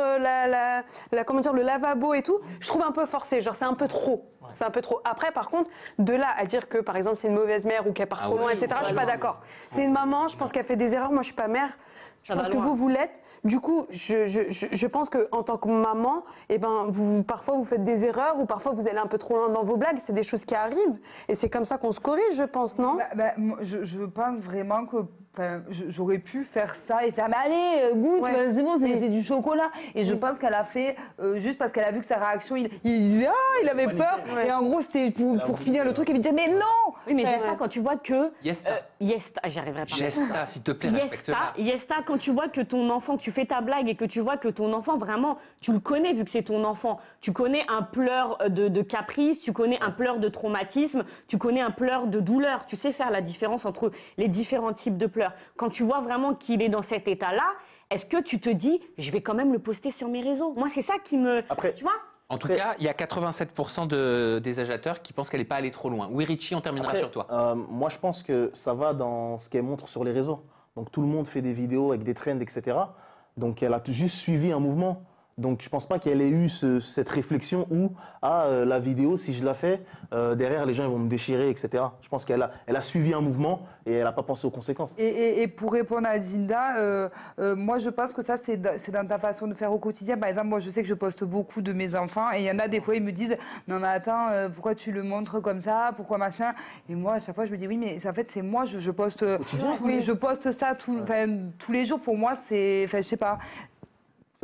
comment dire, le lavabo et tout, je trouve un peu forcé. Genre, c'est un peu trop. C'est un peu trop. Après, par contre, de là à dire que, par exemple, c'est une mauvaise mère ou qu'elle part trop loin, etc., je suis pas d'accord. C'est une maman, je pense qu'elle fait des erreurs. Moi, je suis pas mère. Je pense que vous l'êtes. Du coup, je pense qu'en tant que maman, eh ben, parfois vous faites des erreurs ou parfois vous allez un peu trop loin dans vos blagues. C'est des choses qui arrivent. Et c'est comme ça qu'on se corrige, je pense, non? Je pense vraiment que j'aurais pu faire ça et faire mais allez, goûte, c'est bon, c'est du chocolat. Et je pense qu'elle a fait juste parce qu'elle a vu que sa réaction, il disait il avait peur. Et en gros, c'était pour finir le truc, il me disait mais non. Oui, mais Yesta, quand tu vois que Yesta, j'y arriverai pas. Yesta, s'il te plaît, respecte-la. Yesta, quand tu vois que ton enfant, tu fais ta blague et que tu vois que ton enfant, vraiment, tu le connais vu que c'est ton enfant. Tu connais un pleur de caprice, tu connais un pleur de traumatisme, tu connais un pleur de douleur. Tu sais faire la différence entre les différents types de pleurs. Quand tu vois vraiment qu'il est dans cet état-là, est-ce que tu te dis, je vais quand même le poster sur mes réseaux? Moi, c'est ça qui me... Après, tu vois? En tout cas, il y a 87% des agitateurs qui pensent qu'elle n'est pas allée trop loin. Oui, Richie, on terminera sur toi. Moi, je pense que ça va dans ce qu'elle montre sur les réseaux. Donc, tout le monde fait des vidéos avec des trends, etc. Donc, elle a juste suivi un mouvement. Donc, je ne pense pas qu'elle ait eu cette réflexion où, la vidéo, si je la fais, derrière, les gens ils vont me déchirer, etc. Je pense qu'elle a suivi un mouvement et elle n'a pas pensé aux conséquences. Et pour répondre à Jinda, moi, je pense que ça, c'est dans ta façon de faire au quotidien. Par exemple, moi, je sais que je poste beaucoup de mes enfants et il y en a des fois, ils me disent « Non, mais attends, pourquoi tu le montres comme ça? Pourquoi machin ?» Et moi, à chaque fois, je me dis « Oui, mais en fait, c'est moi, je poste, je poste ça tous les jours. Pour moi, c'est... Enfin, je sais pas. »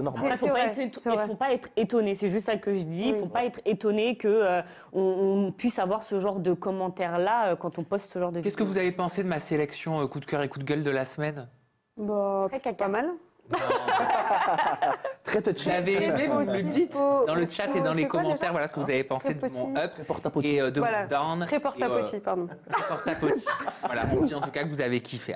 Il ne faut pas être étonné, c'est juste ça que je dis. Il ne faut pas être étonné qu'on puisse avoir ce genre de commentaires-là quand on poste ce genre de vidéos. Qu'est-ce que vous avez pensé de ma sélection coup de cœur et coup de gueule de la semaine? Pas mal. Très touché. J'avais aimé, vous me le dites dans le chat et dans les commentaires, voilà ce que vous avez pensé de mon up et de mon down. Très porte-à-poty, pardon. Très porte-à-poty. Voilà, on dit en tout cas que vous avez kiffé.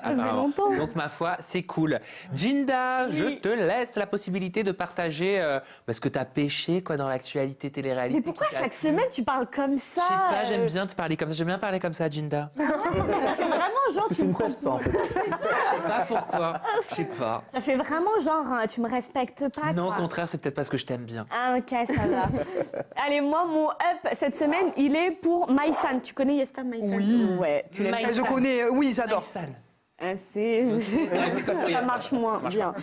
Donc ma foi, c'est cool. Jinda, je te laisse la possibilité de partager ce que tu as pêché dans l'actualité télé-réalité. Mais pourquoi chaque semaine tu parles comme ça? Je sais pas, j'aime bien te parler comme ça. J'aime bien parler comme ça, Jinda. C'est vraiment genre. Parce que c'est une peste, ça, en fait. Je sais pas pourquoi. Je sais pas. Ça fait vraiment genre, tu me respectes pas. Non, au contraire, c'est peut-être parce que je t'aime bien. Ah, ok, ça va. Allez, moi, mon up cette semaine, il est pour Maïsan. Tu connais Yesta Maïsan? Oui. Ouais, tu l'aimes. Je connais, oui, j'adore. Maïsan. Ça marche moins bien.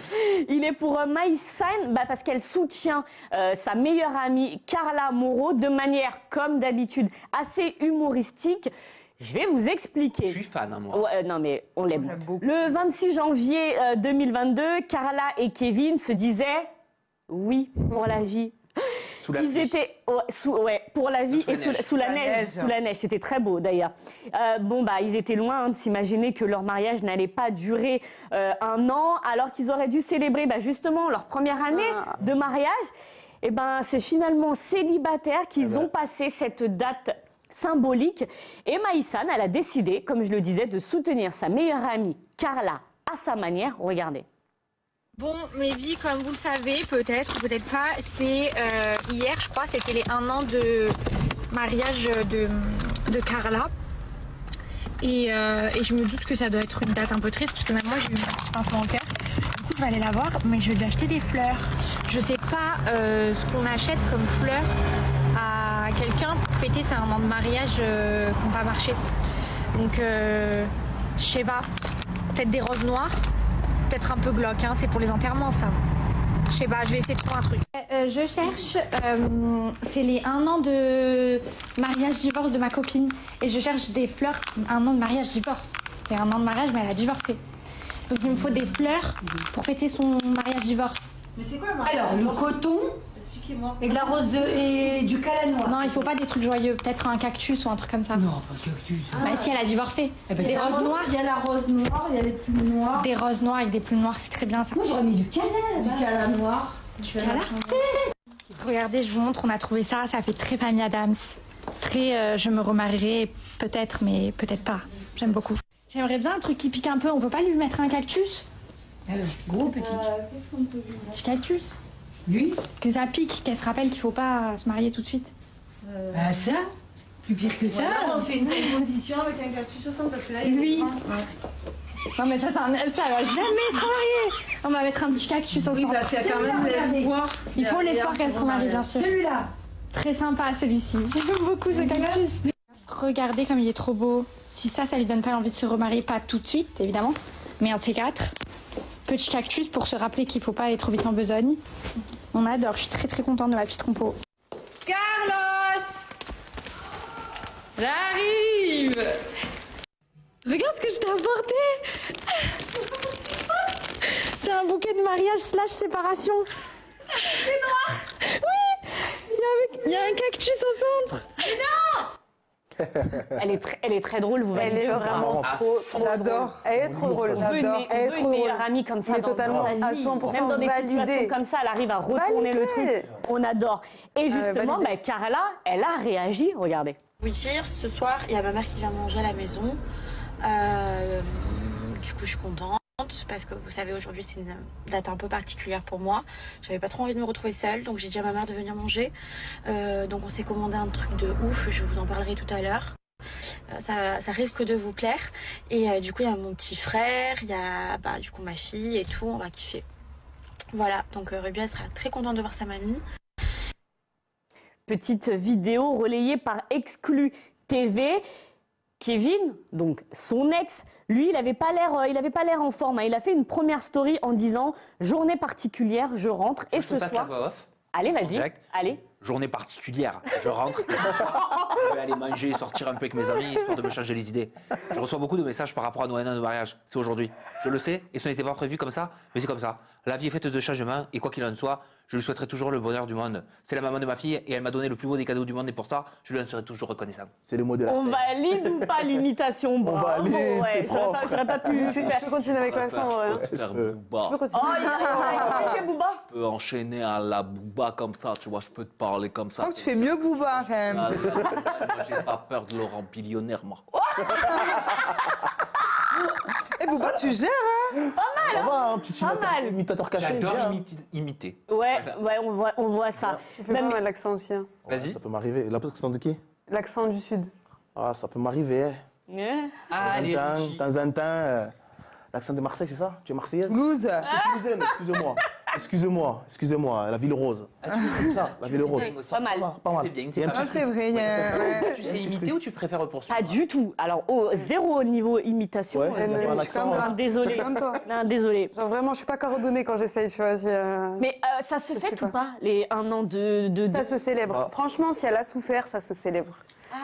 Il est pour Maïsan parce qu'elle soutient sa meilleure amie Carla Moreau de manière, comme d'habitude, assez humoristique. Je vais vous expliquer. Je suis fan, moi. Ouais, non, mais on l'aime. Le 26 janvier 2022, Carla et Kevin se disaient oui pour la vie. Sous la Ils étaient pour la vie et sous la neige. Sous la neige, c'était très beau d'ailleurs. Ils étaient loin de s'imaginer que leur mariage n'allait pas durer 1 an, alors qu'ils auraient dû célébrer justement leur première année de mariage. Et c'est finalement célibataires qu'ils ont passé cette date symbolique. Et Maïsan, elle a décidé, comme je le disais, de soutenir sa meilleure amie Carla à sa manière. Regardez. Bon, mes vies, comme vous le savez, peut-être, peut-être pas, c'est hier, je crois, c'était les 1 an de mariage de Carla. Et je me doute que ça doit être une date un peu triste, parce que même moi, j'ai eu un petit pincement au cœur. Du coup, je vais aller la voir, mais je vais lui acheter des fleurs. Je sais pas ce qu'on achète comme fleurs à quelqu'un pour fêter ses 1 an de mariage qui n'ont pas marché. Donc, je sais pas, peut-être des roses noires. Peut-être un peu glauque, c'est pour les enterrements ça. Je sais pas, je vais essayer de trouver un truc. Je cherche, c'est les 1 an de mariage-divorce de ma copine. Et je cherche des fleurs, 1 an de mariage-divorce. C'est 1 an de mariage, mais elle a divorcé. Donc il me faut des fleurs pour fêter son mariage-divorce. Mais c'est quoi, Marie? Alors, le coton, expliquez-moi. Et de la rose et du calanois. Non, il faut pas des trucs joyeux, peut-être un cactus ou un truc comme ça. Non, pas de cactus. Si elle a divorcé. Des roses noires. Il y a la rose noire, il y a les plumes noires. Des roses noires avec des plumes noires, c'est très bien ça. Moi j'aurais mis du cannelle. Du cannelle noir. Regardez, je vous montre, on a trouvé ça, ça fait très famille Adams. Très, je me remarierai peut-être, mais peut-être pas. J'aime beaucoup. J'aimerais bien un truc qui pique un peu, on peut pas lui mettre un cactus? Alors, gros petit. Qu'est-ce qu'on peut lui mettre? Petit cactus. Lui? Que ça pique, qu'elle se rappelle qu'il faut pas se marier tout de suite. Bah ça, plus pire que ça. On fait une composition avec un cactus au centre parce que là, il Lui. est Non mais ça va jamais se remarier. On va mettre un petit cactus au Oui, centre. parce qu'il y a quand même l'espoir. Il faut l'espoir qu'elle se remarie, bien sûr. Celui-là. Très sympa celui-ci. J'aime beaucoup ce cactus. Regardez comme il est trop beau. Si ça lui donne pas l'envie de se remarier, pas tout de suite, évidemment. Mais un de ces quatre. Petit cactus pour se rappeler qu'il faut pas aller trop vite en besogne. On adore, je suis très très contente de ma petite trompeau. Carlos! J'arrive! Regarde ce que je t'ai apporté! C'est un bouquet de mariage / séparation. C'est noir! Oui! Il y a un cactus au centre! Elle est très drôle, vous Elle validez est ou pas vraiment trop J'adore. Elle est trop drôle. On veut Elle est une trop drôle. meilleure amie comme ça. Mais dans totalement, sa à vie. 100% Même dans des situations validé. comme ça, elle arrive à retourner le truc. Validé. On adore. Et justement, validé. Carla, elle a réagi. Regardez. Oui, ce soir, il y a ma mère qui vient manger à la maison. Du coup, je suis contente parce que vous savez, aujourd'hui, c'est une date un peu particulière pour moi. J'avais pas trop envie de me retrouver seule, donc j'ai dit à ma mère de venir manger. Donc on s'est commandé un truc de ouf, je vous en parlerai tout à l'heure. Ça risque de vous plaire. Et du coup, il y a mon petit frère, il y a du coup ma fille et tout, on va kiffer. Voilà, donc Ruby, elle sera très contente de voir sa mamie. Petite vidéo relayée par Exclu TV. Kevin, donc son ex, lui, il n'avait pas l'air en forme. Il a fait une première story en disant « Journée particulière, je rentre et ce soir… » Allez, vas-y, allez. Journée particulière, je rentre, je vais aller manger, sortir un peu avec mes amis, histoire de me changer les idées. Je reçois beaucoup de messages par rapport à nos haines de mariage, c'est aujourd'hui. Je le sais, et ce n'était pas prévu comme ça, mais c'est comme ça. La vie est faite de changements, et quoi qu'il en soit, je lui souhaiterai toujours le bonheur du monde. C'est la maman de ma fille, et elle m'a donné le plus beau des cadeaux du monde, et pour ça, je lui en serai toujours reconnaissant. C'est le mot de la On valide ou pas l'imitation? On valide, c'est propre. J'aurais pas pu le faire. Je peux continuer avec l'accent. Je peux te faire Booba. Je peux continuer. Oh, il a fait Booba. Je peux enchaîner à la Booba comme ça, tu vois, je peux te parler comme ça. Je crois que tu fais mieux Booba, quand même. Moi, j'ai pas peur de Laurent Billionnaire, moi. Eh, Booba, tu gères, hein? Ça va, un petit imitateur caché. J'adore bien. imiter. Ouais, on voit ça. Tu fais pas mal l'accent aussi. Hein. Vas-y. Ça peut m'arriver. L'accent de qui? L'accent du Sud. Ah, ça peut m'arriver. Allez, De temps en temps. L'accent de Marseille, c'est ça? Tu es marseillaise? Toulouse. Tu es toulousaine, excusez-moi. La ville rose. C'est ça, La ville rose. Pas mal. Pas mal. bien, Il y a un Ah, petit c'est vrai. Tu sais imiter ou tu préfères poursuivre? Pas du tout. Alors, zéro niveau imitation. Ouais, Elle il y a ne- un je suis accent. comme toi. Désolé. Comme toi. Non, désolé. Genre, vraiment, je suis pas coordonnée quand j'essaye, tu vois. Mais ça se Je fait suis ou pas, les 1 an de... Ça se célèbre. Ah. Franchement, si elle a souffert, ça se célèbre.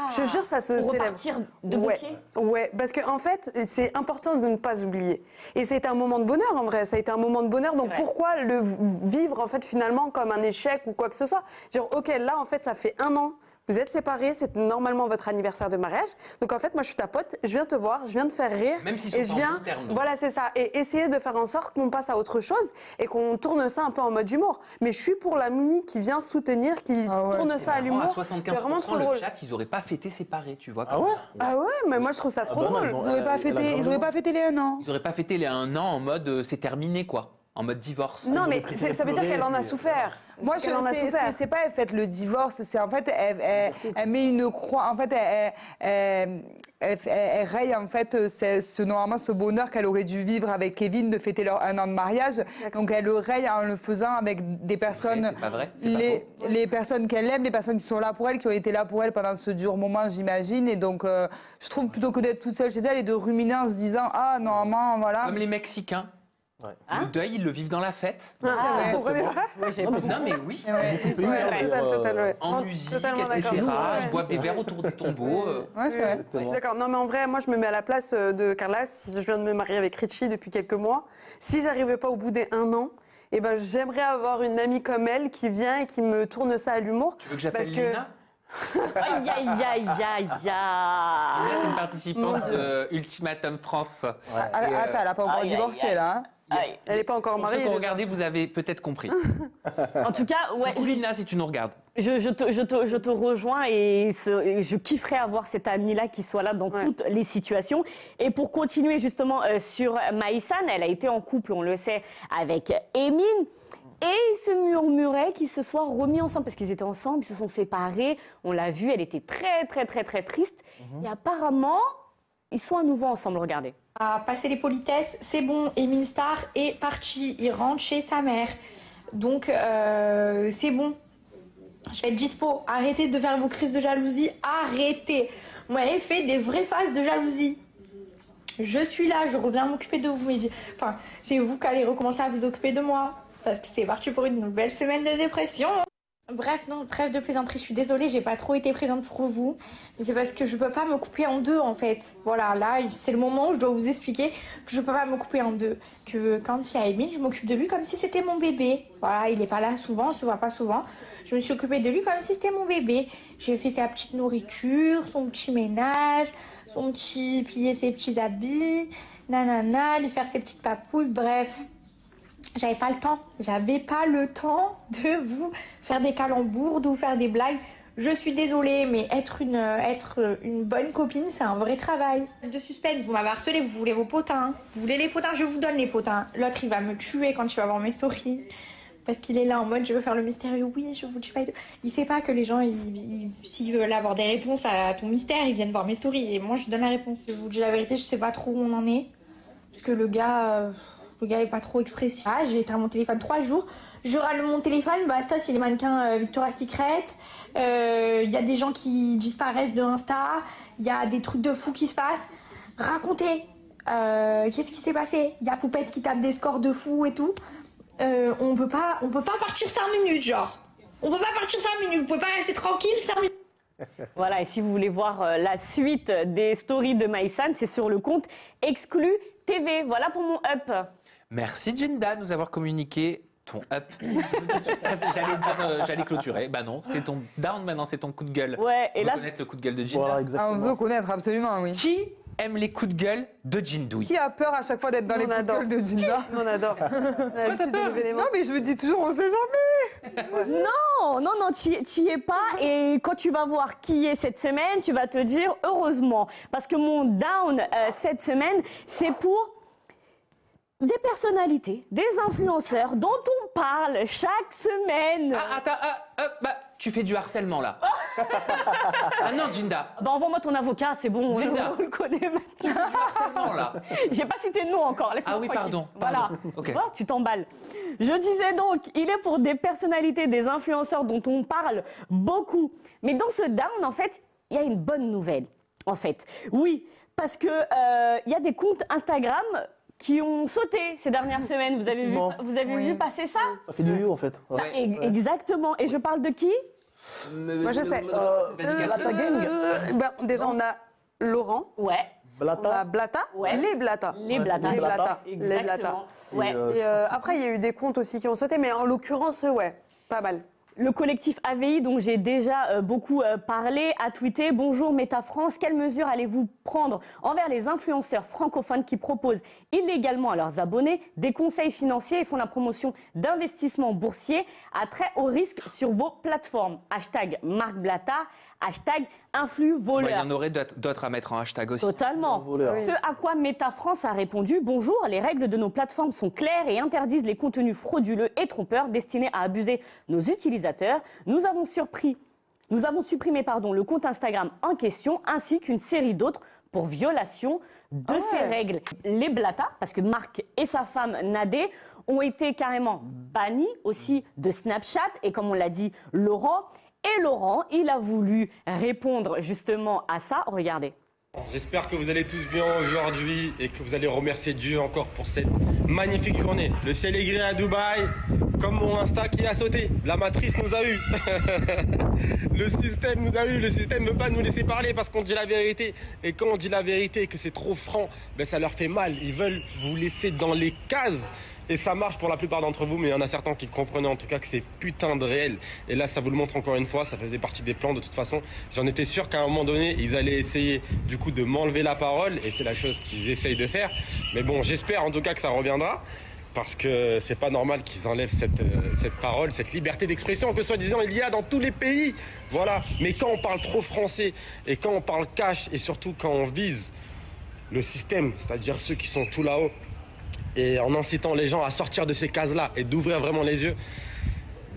Je te jure, ça se Pour célèbre. repartir de bon Ouais. pied? Ouais, parce qu'en fait, c'est important de ne pas oublier. Et ça a été un moment de bonheur, en vrai. Ça a été un moment de bonheur. Donc vrai. pourquoi le vivre, en fait, finalement, comme un échec ou quoi que ce soit? Genre, OK, là, en fait, ça fait 1 an. Vous êtes séparés, c'est normalement votre anniversaire de mariage. Donc en fait, moi je suis ta pote, je viens te voir, je viens te faire rire. Même s'ils et sont je en viens, bon terme. voilà, c'est ça. Et essayer de faire en sorte qu'on passe à autre chose et qu'on tourne ça un peu en mode humour. Mais je suis pour l'ami qui vient soutenir, qui tourne ça à À l'humour. 75%, C'est vraiment trop le drôle. chat, ils auraient pas fêté séparés, tu vois. Ah comme ouais? ça. Ah ouais, mais moi je trouve ça trop bah non, drôle. ils ont- Ils auraient pas fêté les 1 an. Ils auraient pas fêté les 1 an en mode c'est terminé, quoi. En mode divorce. Non, mais préféré ça veut dire pleurer, qu'elle en a puis, souffert. Moi, C'est qu'elle en a souffert. c'est pas elle fait le divorce, c'est en fait elle met une croix, en fait elle raye en fait normalement ce bonheur qu'elle aurait dû vivre avec Kevin de fêter leur 1 an de mariage. Donc elle le raye en le faisant avec des personnes, c'est pas vrai, c'est pas les personnes qu'elle aime, les personnes qui sont là pour elle, qui ont été là pour elle pendant ce dur moment, j'imagine. Et donc je trouve plutôt que d'être toute seule chez elle et de ruminer en se disant ah normalement voilà. Comme les Mexicains. Ouais. Le deuil, ils le vivent dans la fête. Ah, vous comprenez pas Non, mais oui. En musique, totalement etc. d'accord. Ils boivent des verres autour du tombeau. Ouais, c'est vrai. Je suis d'accord. Non, mais en vrai, moi, je me mets à la place de Carla. Si je viens de me marier avec Richie depuis quelques mois, si j'arrivais pas au bout des 1 an, eh ben, j'aimerais avoir une amie comme elle qui vient et qui me tourne ça à l'humour. Tu veux que j'appelle Parce que- Lina? Aïe, aïe, aïe, aïe, Lina, aïe. c'est une participante de Ultimatum France. Attends, elle a pas encore aïe, divorcé aïe, là. Hein. Aïe. Elle n'est pas encore Pour ceux mariée. qui ont déjà. regardé, vous avez peut-être compris. En tout cas, ouais, Coucou Lina, si tu nous regardes. je te rejoins et je kifferais avoir cette amie-là qui soit là dans toutes les situations. Et pour continuer justement sur Maïsan, elle a été en couple, on le sait, avec Emin. Et ils se murmuraient qu'ils se soient remis ensemble parce qu'ils étaient ensemble, ils se sont séparés. On l'a vu, elle était très triste. Et apparemment, ils sont à nouveau ensemble, regardez. À passer les politesses, c'est bon, Emile Star est parti, il rentre chez sa mère. Donc c'est bon, je vais être dispo. Arrêtez de faire vos crises de jalousie, arrêtez. Vous m'avez fait des vraies phases de jalousie. Je suis là, je reviens m'occuper de vous. Enfin, c'est vous qui allez recommencer à vous occuper de moi. Parce que c'est parti pour une nouvelle semaine de dépression. Bref, non, trêve de plaisanterie, je suis désolée, j'ai pas trop été présente pour vous. Mais c'est parce que je peux pas me couper en deux, en fait. Voilà, là, c'est le moment où je dois vous expliquer que je peux pas me couper en deux. Que quand il y a Emile, je m'occupe de lui comme si c'était mon bébé. Voilà, il est pas là souvent, on se voit pas souvent. Je me suis occupée de lui comme si c'était mon bébé. J'ai fait sa petite nourriture, son petit ménage, plier ses petits habits, nanana, lui faire ses petites papouilles, bref. J'avais pas le temps de vous faire des calembours, de vous faire des blagues. Je suis désolée, mais être une bonne copine, c'est un vrai travail. De suspense, vous m'avez harcelé, vous voulez vos potins. Vous voulez les potins, je vous donne les potins. L'autre, il va me tuer quand il va voir mes stories. Parce qu'il est là en mode, je veux faire le mystérieux, oui, je vous tue pas. Il sait pas que les gens, s'ils veulent avoir des réponses à ton mystère, ils viennent voir mes stories. Et moi, je donne la réponse. Je vous dis la vérité, je sais pas trop où on en est. Parce que le gars est pas trop expressif. Ah, j'ai éteint mon téléphone 3 jours. Je rallume mon téléphone, basta, c'est les mannequins Victoria's Secret. Il y a des gens qui disparaissent de Insta. Il y a des trucs de fous qui se passent. Racontez. Qu'est-ce qui s'est passé? Il y a Poupette qui tape des scores de fous et tout. On peut pas partir 5 minutes, genre. On peut pas partir 5 minutes. Vous pouvez pas rester tranquille 5 minutes. Voilà, et si vous voulez voir la suite des stories de Maïsan, c'est sur le compte Exclu TV. Voilà pour mon up. Merci Jinda de nous avoir communiqué ton up. J'allais clôturer. Bah non, c'est ton down maintenant, c'est ton coup de gueule. Ouais, et on là, veut connaître le coup de gueule de Jinda. Voilà, exactement. On veut connaître, absolument, oui. Qui aime les coups de gueule de Jindouille? Qui a peur à chaque fois d'être dans les coups de gueule de Jinda? On adore. Non, mais je me dis toujours, on sait jamais. Non, t'y es pas. Et quand tu vas voir qui est cette semaine, tu vas te dire heureusement. Parce que mon down cette semaine, c'est pour des personnalités, des influenceurs dont on parle chaque semaine. Tu fais du harcèlement là. Ah non, Jinda. Bah envoie-moi ton avocat, c'est bon. Jinda. On le connaît maintenant. Tu fais du harcèlement là. J'ai pas cité de nom encore. Ah oui, pardon. Voilà. Okay. Tu vois, tu t'emballes. Je disais donc, il est pour des personnalités, des influenceurs dont on parle beaucoup. Mais dans ce down, en fait, il y a une bonne nouvelle. En fait, oui, parce que il y a des comptes Instagram qui ont sauté ces dernières semaines. Vous avez vu passer ça? Ça fait du mieux en fait. Ouais. Exactement. Et je parle de qui? Moi je sais. Blata Gang. Déjà on a Laurent. Ouais. Blata. On a Blata. Ouais. Les Blata. Les Blata. Les Blata. Exactement. Les Blata. Ouais. Et après il y a eu des comptes aussi qui ont sauté, mais en l'occurrence ouais, pas mal. Le collectif AVI, dont j'ai déjà beaucoup parlé, a tweeté « Bonjour Meta France, quelles mesures allez-vous prendre envers les influenceurs francophones qui proposent illégalement à leurs abonnés des conseils financiers et font la promotion d'investissements boursiers à très haut risque sur vos plateformes ?» Hashtag Marc Blata, hashtag influvoleur. Il y en aurait d'autres à mettre en hashtag aussi. Totalement. Ce à quoi Meta France a répondu « Bonjour, les règles de nos plateformes sont claires et interdisent les contenus frauduleux et trompeurs destinés à abuser nos utilisateurs. Nous avons supprimé le compte Instagram en question ainsi qu'une série d'autres pour violation de ces règles. » Les Blata, parce que Marc et sa femme Nadé ont été carrément bannis aussi de Snapchat et comme on l'a dit, Laurent. Et Laurent, il a voulu répondre justement à ça. Regardez. J'espère que vous allez tous bien aujourd'hui et que vous allez remercier Dieu encore pour cette magnifique journée. Le ciel est gris à Dubaï, comme mon Insta qui a sauté. La matrice nous a eu. Le système nous a eu. Le système ne veut pas nous laisser parler parce qu'on dit la vérité. Et quand on dit la vérité et que c'est trop franc, ben ça leur fait mal. Ils veulent vous laisser dans les cases. Et ça marche pour la plupart d'entre vous, mais il y en a certains qui comprenaient en tout cas que c'est putain de réel. Et là, ça vous le montre encore une fois, ça faisait partie des plans de toute façon. J'en étais sûr qu'à un moment donné, ils allaient essayer du coup de m'enlever la parole, et c'est la chose qu'ils essayent de faire. Mais bon, j'espère en tout cas que ça reviendra, parce que c'est pas normal qu'ils enlèvent cette parole, cette liberté d'expression que soi-disant il y a dans tous les pays. Voilà. Mais quand on parle trop français, et quand on parle cash, et surtout quand on vise le système, c'est-à-dire ceux qui sont tout là-haut, et en incitant les gens à sortir de ces cases-là et d'ouvrir vraiment les yeux,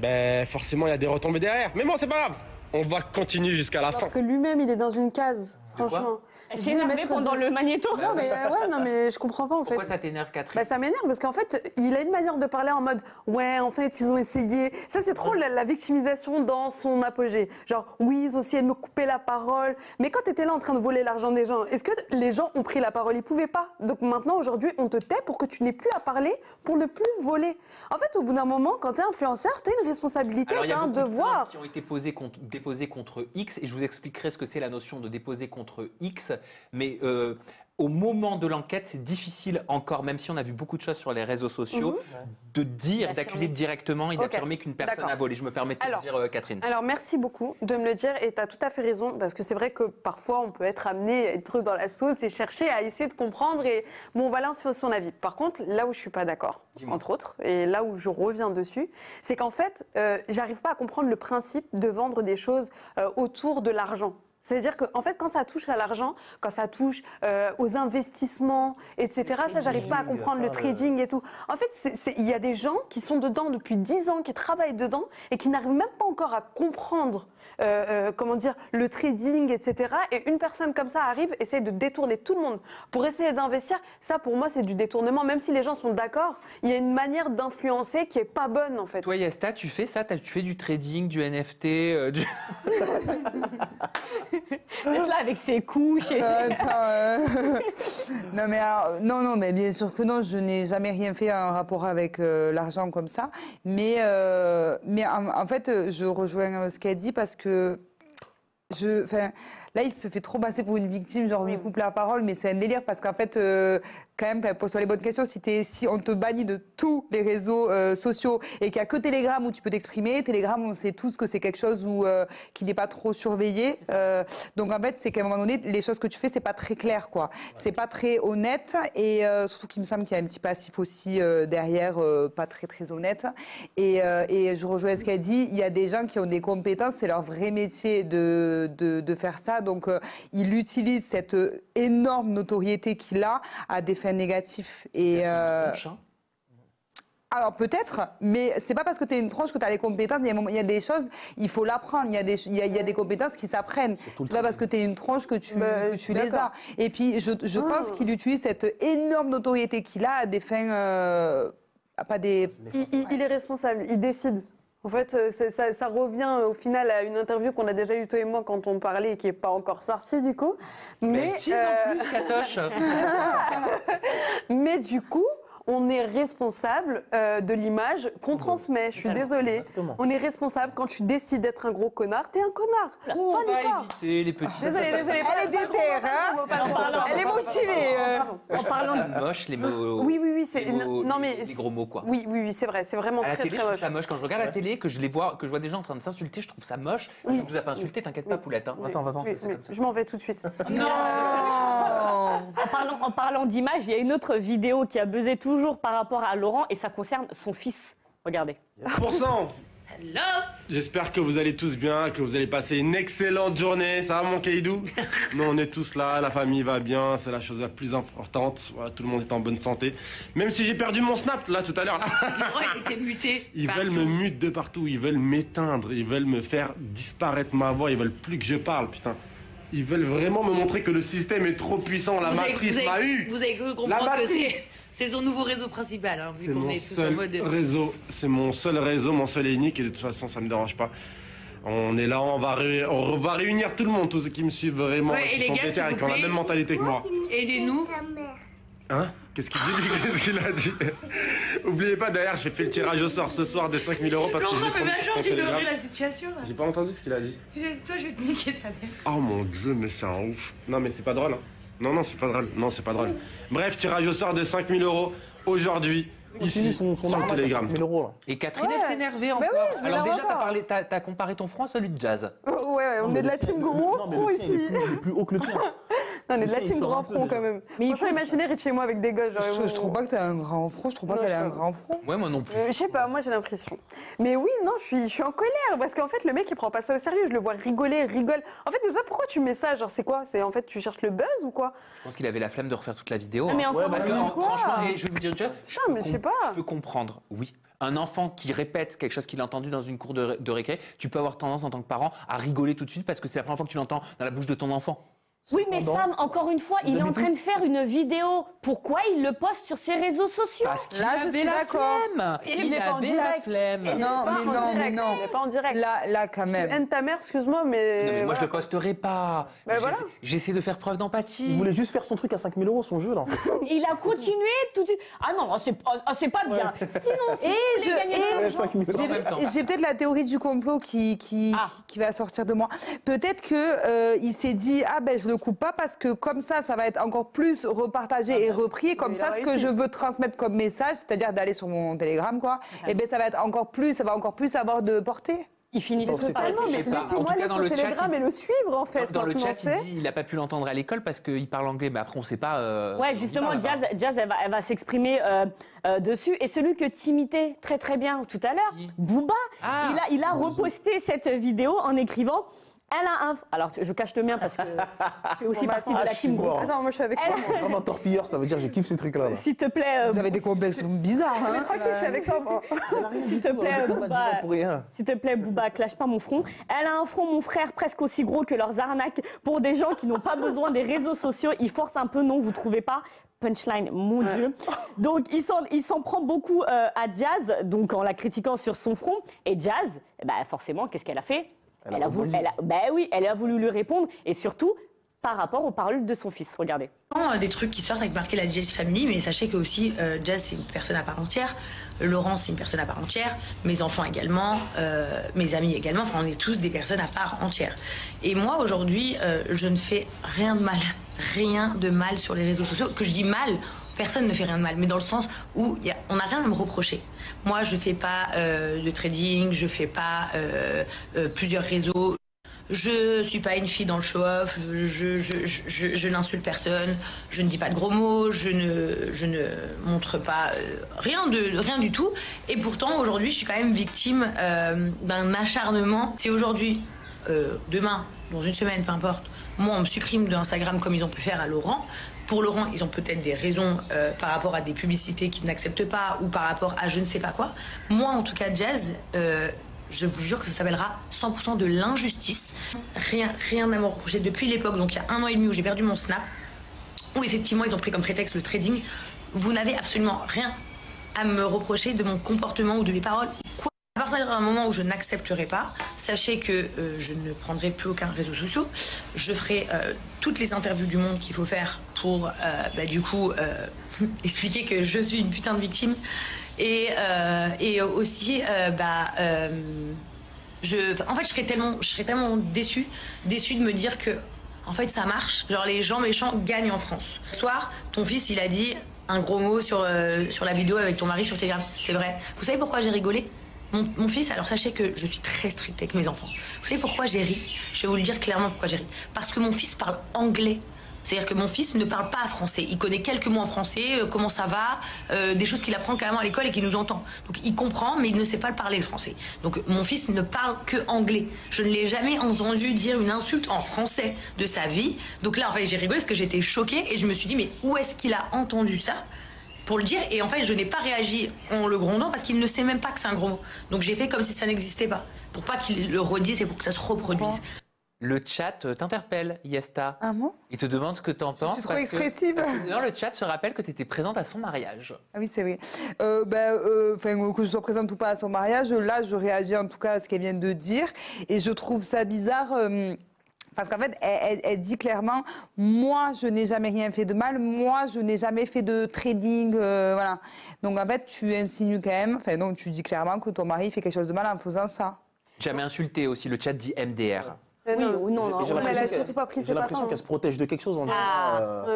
ben forcément il y a des retombées derrière. Mais bon, c'est pas grave, on va continuer jusqu'à la fin. Alors que lui-même, il est dans une case, franchement. Elle s'est énervée pendant le magnéto. Non, mais non, mais je comprends pas en fait. Pourquoi ça t'énerve, Catherine? Bah, ça m'énerve parce qu'en fait, il a une manière de parler en mode ouais, en fait, ils ont essayé. Ça, c'est trop la victimisation dans son apogée. Genre, oui, ils ont essayé de me couper la parole. Mais quand tu étais là en train de voler l'argent des gens, est-ce que les gens ont pris la parole? Ils pouvaient pas. Donc maintenant, aujourd'hui, on te tait pour que tu n'aies plus à parler, pour ne plus voler. En fait, au bout d'un moment, quand tu es influenceur, tu as une responsabilité, tu as un devoir. Qui ont été déposés contre X, et je vous expliquerai ce que c'est la notion de déposer contre X, mais au moment de l'enquête, c'est difficile encore, même si on a vu beaucoup de choses sur les réseaux sociaux, de dire, d'accuser directement et d'affirmer qu'une personne a volé. Je me permets de te le dire, Catherine. Alors, merci beaucoup de me le dire, et tu as tout à fait raison, parce que c'est vrai que parfois, on peut être amené à être dans la sauce et chercher à essayer de comprendre, et bon, voilà son avis. Par contre, là où je suis pas d'accord, entre autres, et là où je reviens dessus, c'est qu'en fait, j'arrive pas à comprendre le principe de vendre des choses autour de l'argent. C'est-à-dire qu'en fait, quand ça touche à l'argent, quand ça touche aux investissements, etc., ça, j'arrive pas à comprendre, le trading et tout. En fait, il y a des gens qui sont dedans depuis 10 ans, qui travaillent dedans et qui n'arrivent même pas encore à comprendre comment dire, le trading, etc. Et une personne comme ça arrive, essaye de détourner tout le monde pour essayer d'investir. Ça, pour moi, c'est du détournement. Même si les gens sont d'accord, il y a une manière d'influencer qui est pas bonne, en fait. Toi, Yasta, tu fais ça? Tu fais du trading, du NFT, du... Laisse-la avec ses couches et Non, mais alors, non, mais bien sûr que non, je n'ai jamais rien fait en rapport avec l'argent comme ça. Mais en fait, je rejoins ce qu'elle dit parce que là, il se fait trop passer pour une victime, genre lui coupe la parole, mais c'est un délire parce qu'en fait, quand même, pose-toi les bonnes questions. Si on te bannit de tous les réseaux sociaux et qu'il n'y a que Telegram où tu peux t'exprimer, Telegram, on sait tous que c'est quelque chose qui n'est pas trop surveillé. Donc en fait, c'est qu'à un moment donné, les choses que tu fais, c'est pas très clair, quoi. C'est pas très honnête et surtout qu'il me semble qu'il y a un petit passif aussi derrière, pas très très honnête. Et je rejoins ce qu'elle dit. Il y a des gens qui ont des compétences, c'est leur vrai métier de faire ça. Donc, il utilise cette énorme notoriété qu'il a à des fins négatifs. Et alors peut-être, mais c'est pas parce que tu es une tronche que tu as les compétences. Il y a des choses, il faut l'apprendre. Il y a des compétences qui s'apprennent. C'est pas parce que tu es une tronche que tu les as. Et puis, je pense qu'il utilise cette énorme notoriété qu'il a à des fins... pas des... Il est responsable, il décide. En fait, ça revient au final à une interview qu'on a déjà eue toi et moi quand on parlait et qui n'est pas encore sortie du coup. Mais en plus, Katoche. Mais du coup, on est responsable de l'image qu'on transmet. Je suis désolée. Exactement. On est responsable quand tu décides d'être un gros connard, t'es un connard. On va éviter les petits. Désolée. Elle est déterre, hein. Elle est motivée. En parlant de moche, les mots. Oui, c'est les gros mots, quoi. Oui, c'est vrai, c'est vraiment à la très télé, très je moche. trouve ça moche. Quand je regarde la télé, que je vois des gens en train de s'insulter, je trouve ça moche. Je ne vous ai pas insulté, t'inquiète pas, Poulette. Hein. Attends. Je m'en vais tout de suite. Non. En parlant d'image, il y a une autre vidéo qui a buzzé toujours par rapport à Laurent et ça concerne son fils. Regardez. 100%. Hello. J'espère que vous allez tous bien, que vous allez passer une excellente journée. Ça va, mon Kaïdou? Nous, on est tous là, la famille va bien, c'est la chose la plus importante. Voilà, tout le monde est en bonne santé. Même si j'ai perdu mon snap, là, tout à l'heure. Laurent, il était muté. Ils veulent me mute de partout, ils veulent m'éteindre, ils veulent me faire disparaître ma voix, ils veulent plus que je parle, putain. Ils veulent vraiment me montrer que le système est trop puissant, la matrice m'a eu. Vous avez cru comprendre que c'est son nouveau réseau principal, hein, vu qu'on est tous en mode... C'est mon seul réseau, mon seul et unique, et de toute façon, ça me dérange pas. On est là, on va réunir tout le monde, tous ceux qui me suivent vraiment, ouais, et qui sont déter et qui ont la même mentalité que moi. Aidez-nous. Hein? Qu'est-ce qu'il dit, lui? Qu'est-ce qu'il a dit? Oubliez pas, d'ailleurs, j'ai fait le tirage au sort ce soir des 5 000 € parce que j'ai fait promis vachement ignorer la situation. J'ai pas entendu ce qu'il a dit. Toi, je vais te niquer ta mère. Oh mon Dieu, mais c'est un ouf. Non, mais c'est pas drôle, hein. Non, c'est pas drôle. Non, c'est pas drôle. Bref, tirage au sort de 5 000 € aujourd'hui. Ici, son Telegram. 5 000 € là. Et Catherine, elle s'est énervée encore. Oui, alors déjà, t'as comparé ton front à celui de Jazz. Ouais, on est de la team gros non, mais pro le ici. sien, il est plus haut que le tien. On est de la team grand front quand même. Mais franchement, imaginez Rich et moi avec des gosses. Je trouve pas que t'as un grand front, je trouve pas qu'elle a un grand front. Ouais, moi non plus. Je sais pas, moi j'ai l'impression. Mais oui, non, je suis en colère parce qu'en fait, le mec il prend pas ça au sérieux. Je le vois rigoler, rigole. En fait, déjà, pourquoi tu mets ça? Genre, c'est quoi? C'est en fait, tu cherches le buzz ou quoi? Je pense qu'il avait la flemme de refaire toute la vidéo. Ah, mais encore, parce que quoi franchement, je vais vous dire une chose. mais je sais pas. Je peux comprendre, oui. Un enfant qui répète quelque chose qu'il a entendu dans une cour de récré, tu peux avoir tendance en tant que parent à rigoler tout de suite parce que c'est la première fois que tu l'entends dans la bouche de ton enfant. Oui, mais Sam, encore une fois, il est en train de faire une vidéo. Pourquoi il le poste sur ses réseaux sociaux? Parce qu'il avait la flemme. Il est pas en direct. Non, mais non. Il est pas en direct. Là, quand même. Tu haines ta mère, excuse-moi, mais. Non, mais moi, je le posterai pas. J'essaie de faire preuve d'empathie. Il voulait juste faire son truc à 5 000 €, son jeu, là. Il a continué tout de suite. Ah non, c'est pas bien. Sinon, j'ai peut-être la théorie du complot qui va sortir de moi. Peut-être que il s'est dit je le coupe pas parce que comme ça va être encore plus repartagé et repris. Comme ça, ce que je veux transmettre comme message, c'est-à-dire d'aller sur mon Telegram, quoi, et ça va encore plus avoir de portée. Il finit totalement, mais laissez-moi aller sur Telegram et le suivre, en fait. Dans le chat, il dit qu'il n'a pas pu l'entendre à l'école parce qu'il parle anglais. Mais après, on ne sait pas. Ouais, justement, Jazz, elle va s'exprimer dessus. Et celui que tu imitais très très bien tout à l'heure, Booba, il a reposté cette vidéo en écrivant... Elle a un... Alors, je cache le mien parce que je fais aussi partie de la team groupe. Attends, moi, je suis avec toi. Vraiment torpilleur, ça veut dire je kiffe ces trucs-là. S'il te plaît... Vous avez des complexes bizarres. Mais tranquille, je suis avec toi. S'il te plaît, Booba, clash pas mon front. Elle a un front, mon frère, presque aussi gros que leurs arnaques pour des gens qui n'ont pas besoin des réseaux sociaux. Il force un peu, non, vous trouvez pas? Punchline, mon Dieu. Donc, il s'en prend beaucoup à Jazz, donc en la critiquant sur son front. Et Jazz, forcément, qu'est-ce qu'elle a fait? Elle a voulu lui répondre, et surtout par rapport aux paroles de son fils. Regardez. Des trucs qui sortent avec marqué la Jazz Family, mais sachez que aussi Jazz c'est une personne à part entière, Laurent c'est une personne à part entière, mes enfants également, mes amis également, enfin on est tous des personnes à part entière. Et moi aujourd'hui je ne fais rien de mal sur les réseaux sociaux. Que je dis mal, personne ne fait rien de mal, mais dans le sens où on n'a rien à me reprocher. Moi je fais pas de trading, je fais pas plusieurs réseaux. Je suis pas une fille dans le show-off, je n'insulte personne, je ne dis pas de gros mots, je ne montre pas rien du tout. Et pourtant, aujourd'hui, je suis quand même victime d'un acharnement. Si aujourd'hui, demain, dans une semaine, peu importe, moi, on me supprime de Instagram comme ils ont pu faire à Laurent. Pour Laurent, ils ont peut-être des raisons par rapport à des publicités qu'ils n'acceptent pas ou par rapport à je ne sais pas quoi. Moi, en tout cas, Jazz... je vous jure que ça s'appellera 100% de l'injustice. Rien à me reprocher depuis l'époque, donc il y a 1 an et demi où j'ai perdu mon Snap, où effectivement ils ont pris comme prétexte le trading. Vous n'avez absolument rien à me reprocher de mon comportement ou de mes paroles. À partir d'un moment où je n'accepterai pas, sachez que je ne prendrai plus aucun réseau social. Je ferai toutes les interviews du monde qu'il faut faire pour du coup expliquer que je suis une putain de victime. Et aussi, en fait, je serais tellement déçue de me dire que, en fait, ça marche. Genre, les gens méchants gagnent en France. Ce soir, ton fils, il a dit un gros mot sur la vidéo avec ton mari sur Telegram. C'est vrai. Vous savez pourquoi j'ai rigolé ? Mon fils, alors sachez que je suis très stricte avec mes enfants. Vous savez pourquoi j'ai ri ? Je vais vous le dire clairement pourquoi j'ai ri. Parce que mon fils parle anglais. C'est-à-dire que mon fils ne parle pas français. Il connaît quelques mots en français, comment ça va, des choses qu'il apprend carrément à l'école et qu'il nous entend. Donc il comprend, mais il ne sait pas le parler, le français. Donc mon fils ne parle que anglais. Je ne l'ai jamais entendu dire une insulte en français de sa vie. Donc là, en fait, j'ai rigolé parce que j'étais choquée et je me suis dit, mais où est-ce qu'il a entendu ça pour le dire? Et en fait, je n'ai pas réagi en le grondant parce qu'il ne sait même pas que c'est un gros mot. Donc j'ai fait comme si ça n'existait pas. Pour pas qu'il le redise et pour que ça se reproduise. Le chat t'interpelle, Yesta. Ah bon? Il te demande ce que t'en penses. C'est trop expressive. Non, le chat se rappelle que tu étais présente à son mariage. Ah oui, c'est vrai. Que je sois présente ou pas à son mariage, là, je réagis en tout cas à ce qu'elle vient de dire. Et je trouve ça bizarre... parce qu'en fait, elle dit clairement, moi, je n'ai jamais rien fait de mal, moi, je n'ai jamais fait de trading, voilà. Donc en fait, tu insinues quand même, tu dis clairement que ton mari fait quelque chose de mal en faisant ça. Jamais insulté aussi, le chat dit MDR. Oui, ou non. J'ai elle a surtout pas pris ses l'impression qu'elle se protège de quelque chose en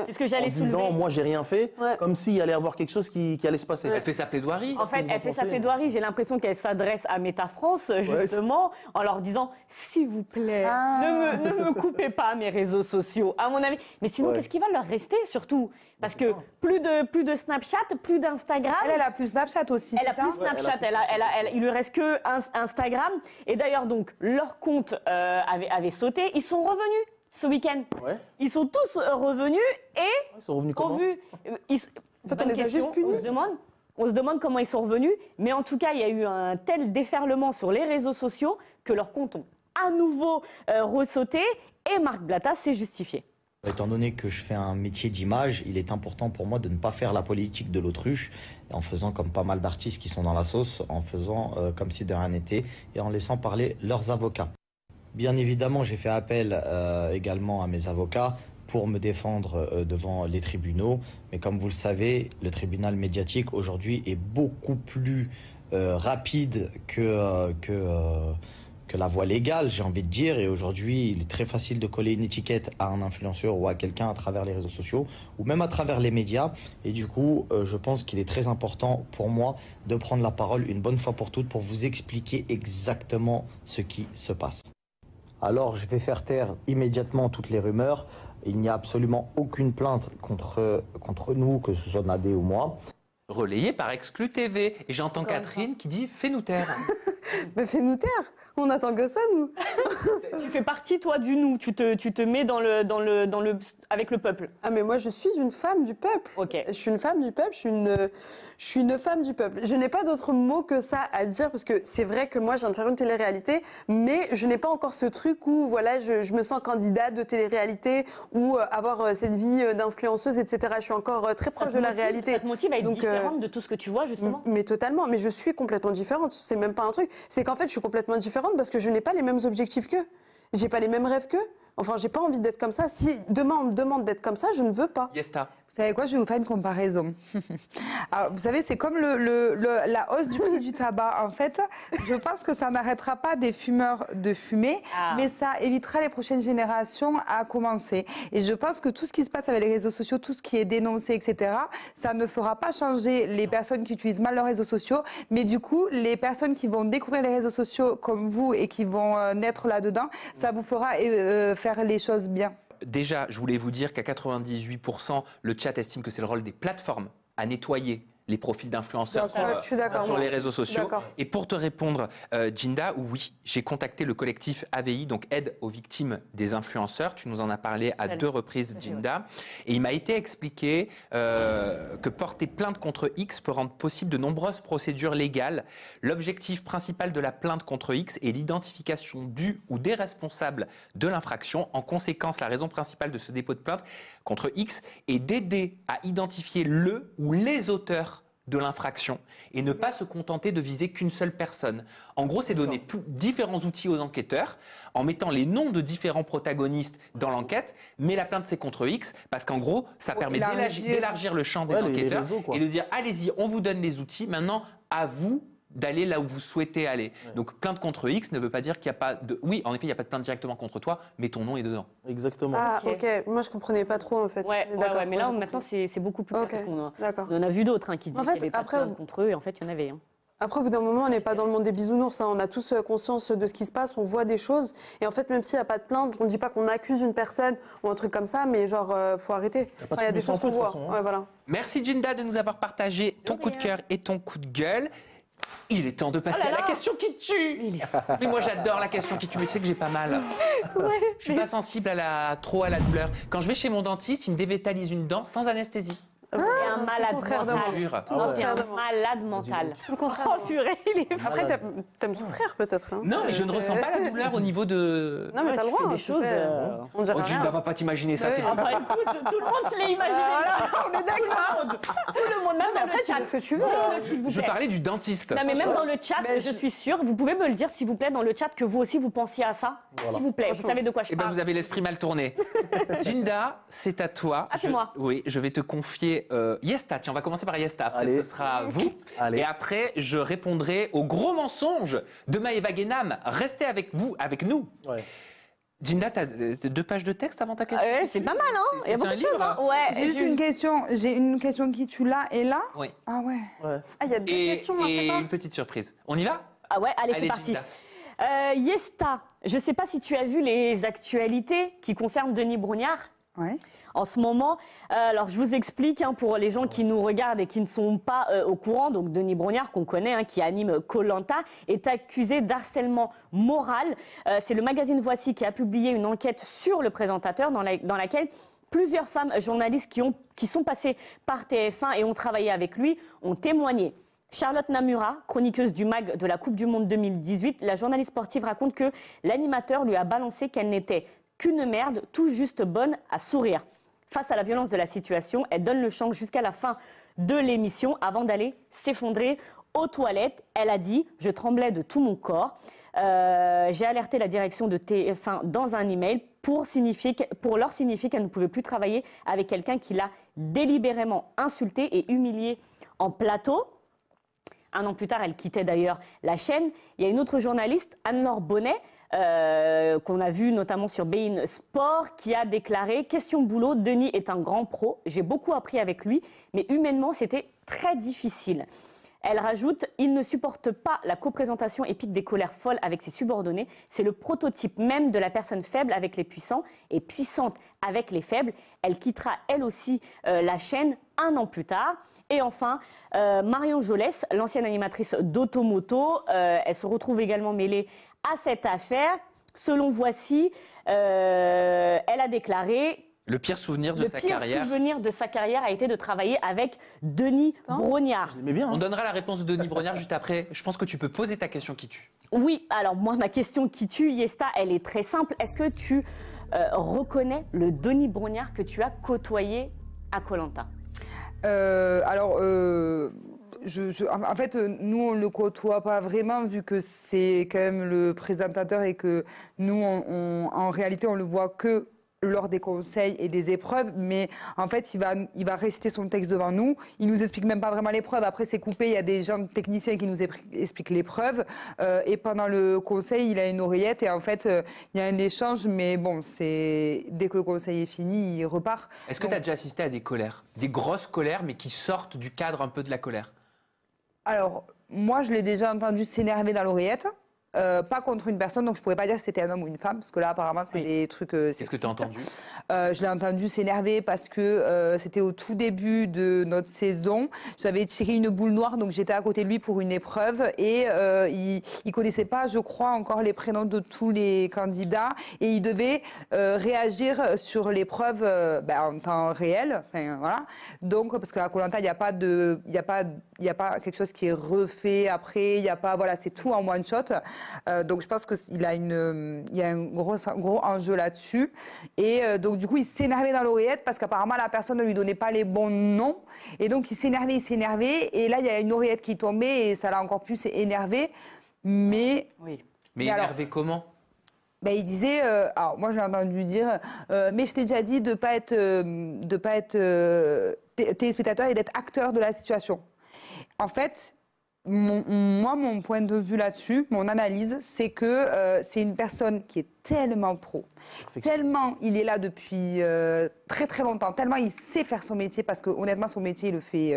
c'est ce que j'allais soulever. disant, moi, j'ai rien fait, comme s'il allait y avoir quelque chose qui allait se passer. Elle fait sa plaidoirie. En fait, elle fait sa plaidoirie. J'ai l'impression qu'elle s'adresse à Meta France, justement, en leur disant, s'il vous plaît, ne me coupez pas mes réseaux sociaux, à mon avis. Mais sinon, qu'est-ce qui va leur rester, surtout? Parce que plus de Snapchat, plus d'Instagram. Elle a plus Snapchat aussi. Elle a plus Snapchat. Il lui reste que Instagram. Et d'ailleurs, donc, leur compte avait sauté. Ils sont revenus ce week-end. Ouais. Ils sont tous revenus et ils sont revenus comment? On les a juste punis. On se demande comment ils sont revenus. Mais en tout cas, il y a eu un tel déferlement sur les réseaux sociaux que leurs comptes ont à nouveau ressauté. Et Marc Blatta s'est justifié. Étant donné que je fais un métier d'image, il est important pour moi de ne pas faire la politique de l'autruche, en faisant comme pas mal d'artistes qui sont dans la sauce, en faisant comme si de rien n'était et en laissant parler leurs avocats. Bien évidemment, j'ai fait appel également à mes avocats pour me défendre devant les tribunaux. Mais comme vous le savez, le tribunal médiatique aujourd'hui est beaucoup plus rapide que la voie légale, j'ai envie de dire. Et aujourd'hui, il est très facile de coller une étiquette à un influenceur ou à quelqu'un à travers les réseaux sociaux ou même à travers les médias. Et du coup, je pense qu'il est très important pour moi de prendre la parole une bonne fois pour toutes pour vous expliquer exactement ce qui se passe. Alors, je vais faire taire immédiatement toutes les rumeurs. Il n'y a absolument aucune plainte contre nous, que ce soit Nadé ou moi. Relayé par Exclu TV. Et j'entends Catherine qui dit « fais-nous taire ». Mais fais-nous taire. On attend que ça, nous. Tu fais partie, toi, du nous. Tu te mets avec le peuple. Ah, mais moi, je suis une femme du peuple. Ok. Je suis une femme du peuple. Je suis une femme du peuple. Je n'ai pas d'autre mot que ça à dire parce que c'est vrai que moi, je viens de faire une télé-réalité, mais je n'ai pas encore ce truc où, voilà, je me sens candidate de télé-réalité ou avoir cette vie d'influenceuse, etc. Je suis encore très proche de la réalité. Ça te motive à être différente de tout ce que tu vois, justement? Mais totalement. Mais je suis complètement différente. C'est même pas un truc. C'est qu'en fait, je suis complètement différente parce que je n'ai pas les mêmes objectifs qu'eux. J'ai pas les mêmes rêves qu'eux. Enfin, j'ai pas envie d'être comme ça. Si demain on me demande d'être comme ça, je ne veux pas. Yesta. Vous savez quoi, je vais vous faire une comparaison. Alors, vous savez, c'est comme la hausse du prix du tabac. En fait, je pense que ça n'arrêtera pas des fumeurs de fumer, mais ça évitera les prochaines générations à commencer. Et je pense que tout ce qui se passe avec les réseaux sociaux, tout ce qui est dénoncé, etc., ça ne fera pas changer les personnes qui utilisent mal leurs réseaux sociaux, mais du coup, les personnes qui vont découvrir les réseaux sociaux comme vous et qui vont naître là-dedans, ça vous fera faire les choses bien. Déjà, je voulais vous dire qu'à 98%, le chat estime que c'est le rôle des plateformes à nettoyer les profils d'influenceurs sur les réseaux sociaux. Et pour te répondre, Djinda, oui, j'ai contacté le collectif AVI, donc Aide aux victimes des influenceurs. Tu nous en as parlé à 2 reprises, Djinda. Et il m'a été expliqué que porter plainte contre X peut rendre possible de nombreuses procédures légales. L'objectif principal de la plainte contre X est l'identification du ou des responsables de l'infraction. En conséquence, la raison principale de ce dépôt de plainte contre X est d'aider à identifier le ou les auteurs de l'infraction et ne pas se contenter de viser qu'une seule personne. En gros, c'est donner différents outils aux enquêteurs en mettant les noms de différents protagonistes dans l'enquête, mais la plainte c'est contre X parce qu'en gros, ça permet d'élargir le champ des enquêteurs et de dire allez-y, on vous donne les outils, maintenant à vous d'aller là où vous souhaitez aller. Donc plainte contre X ne veut pas dire qu'il n'y a pas de... Oui, en effet, il n'y a pas de plainte directement contre toi, mais ton nom est dedans. Exactement. Ah, ok. Moi, je ne comprenais pas trop, en fait. D'accord, mais là, maintenant, c'est beaucoup plus clair. Parce qu'on en a vu d'autres qui disaient qu'il n'y avait pas de plainte contre eux, et en fait, il y en avait. Après, au bout d'un moment, on n'est pas dans le monde des bisounours. On a tous conscience de ce qui se passe, on voit des choses. Et en fait, même s'il n'y a pas de plainte, on ne dit pas qu'on accuse une personne ou un truc comme ça, mais genre, faut arrêter. Il y a des choses qu'on voit. Voilà. Merci, Djinda, de nous avoir partagé ton coup de cœur et ton coup de gueule. Il est temps de passer à la question qui tue. Mais moi j'adore la question qui tue, mais tu sais que j'ai pas mal. Je suis pas sensible trop à la douleur. Quand je vais chez mon dentiste, il me dévétalise une dent sans anesthésie. T'es un malade mental. T'es un malade mental. Oh purée, il est vrai. Après, t'aimes souffrir peut-être. Non, mais je ne ressens pas la douleur au niveau de... Non, mais t'as le droit. Des choses... On dirait rien. Tu ne vas pas t'imaginer ça. Ah bah écoute, tout le monde se l'est imaginé. On est d'accord. Tout le monde, même dans le chat. Ce que tu veux. Je parlais du dentiste. Non, mais même dans le chat, je suis sûre, vous pouvez me le dire s'il vous plaît dans le chat que vous aussi vous pensiez à ça. S'il vous plaît, vous savez de quoi je parle. Vous avez l'esprit mal tourné. Djinda, c'est à toi. Ah, c'est moi. Oui, je vais te confier Yesta. Tiens, on va commencer par Yesta. Après, ce sera vous. Et après, je répondrai au gros mensonge de Maëva Guénam. Restez avec nous. Ginda, tu as 2 pages de texte avant ta question? C'est pas mal, hein. Il y a beaucoup de choses. Hein. Ouais, j'ai juste une question. J'ai une question qui tue là et là. Oui. Ah ouais. Ah, il y a 2 questions. Et une petite surprise. On y va? Ah ouais, allez c'est parti. Yesta, je ne sais pas si tu as vu les actualités qui concernent Denis Brognard. Ouais. En ce moment, alors je vous explique hein, pour les gens qui nous regardent et qui ne sont pas au courant. Donc Denis Brognard, qu'on connaît, hein, qui anime Koh-Lanta, est accusé d'harcèlement moral. C'est le magazine Voici qui a publié une enquête sur le présentateur dans laquelle plusieurs femmes journalistes qui sont passées par TF1 et ont travaillé avec lui ont témoigné. Charlotte Namura, chroniqueuse du MAG de la Coupe du Monde 2018, la journaliste sportive raconte que l'animateur lui a balancé qu'elle n'était qu'une merde, tout juste bonne à sourire. Face à la violence de la situation, elle donne le champ jusqu'à la fin de l'émission avant d'aller s'effondrer aux toilettes. Elle a dit « Je tremblais de tout mon corps. J'ai alerté la direction de TF1 dans un email pour leur signifier qu'elle ne pouvait plus travailler avec quelqu'un qui l'a délibérément insultée et humiliée en plateau. » Un an plus tard, elle quittait d'ailleurs la chaîne. Il y a une autre journaliste, Anne-Laure Bonnet, qu'on a vu notamment sur beIN Sport, qui a déclaré « Question boulot, Denis est un grand pro. J'ai beaucoup appris avec lui, mais humainement, c'était très difficile. » Elle rajoute « Il ne supporte pas la coprésentation épique des colères folles avec ses subordonnés. C'est le prototype même de la personne faible avec les puissants et puissante avec les faibles. » Elle quittera elle aussi la chaîne un an plus tard. Et enfin, Marion Jolès, l'ancienne animatrice d'Automoto, elle se retrouve également mêlée à cette affaire. Selon Voici, elle a déclaré... Le pire souvenir de sa carrière. Le pire souvenir de sa carrière a été de travailler avec Denis Brognard. Mais bien, On donnera la réponse de Denis Brognard juste après. Je pense que tu peux poser ta question qui tue. Oui, alors moi, ma question qui tue, Yesta, elle est très simple. Est-ce que tu reconnais le Denis Brognard que tu as côtoyé à Koh-Lanta? En fait, nous, on ne le côtoie pas vraiment vu que c'est quand même le présentateur et que nous, en réalité, on le voit que lors des conseils et des épreuves, mais en fait, il va réciter son texte devant nous. Il nous explique même pas vraiment l'épreuve. Après, c'est coupé. Il y a des gens techniciens qui nous expliquent l'épreuve. Et pendant le conseil, il a une oreillette et en fait, il y a un échange. Mais bon, dès que le conseil est fini, il repart. Est-ce que tu as déjà assisté à des colères, des grosses colères, mais qui sortent du cadre un peu de la colère? Alors, moi, je l'ai déjà entendu s'énerver dans l'oreillette. Pas contre une personne, donc je pourrais pas dire si c'était un homme ou une femme, parce que là apparemment c'est des trucs sexistes. Qu'est-ce que tu as entendu? Je l'ai entendu s'énerver parce que c'était au tout début de notre saison. J'avais tiré une boule noire, donc j'étais à côté de lui pour une épreuve et il connaissait pas, je crois, encore les prénoms de tous les candidats et il devait réagir sur l'épreuve en temps réel. Enfin, voilà. Donc parce qu'à Koh-Lanta, il n'y a pas quelque chose qui est refait après, il y a pas, voilà, c'est tout en one shot. Donc je pense qu'il y a un gros enjeu là-dessus. Et donc du coup, il s'énervait dans l'oreillette parce qu'apparemment la personne ne lui donnait pas les bons noms. Et donc il s'énervait. Et là, il y a une oreillette qui tombait et ça l'a encore plus énervé. Mais énervé comment? Il disait, alors moi j'ai entendu dire, mais je t'ai déjà dit de pas être téléspectateur et d'être acteur de la situation. En fait, mon point de vue là-dessus, mon analyse, c'est que c'est une personne qui est tellement pro, tellement il est là depuis très très longtemps, tellement il sait faire son métier, parce que honnêtement son métier il le fait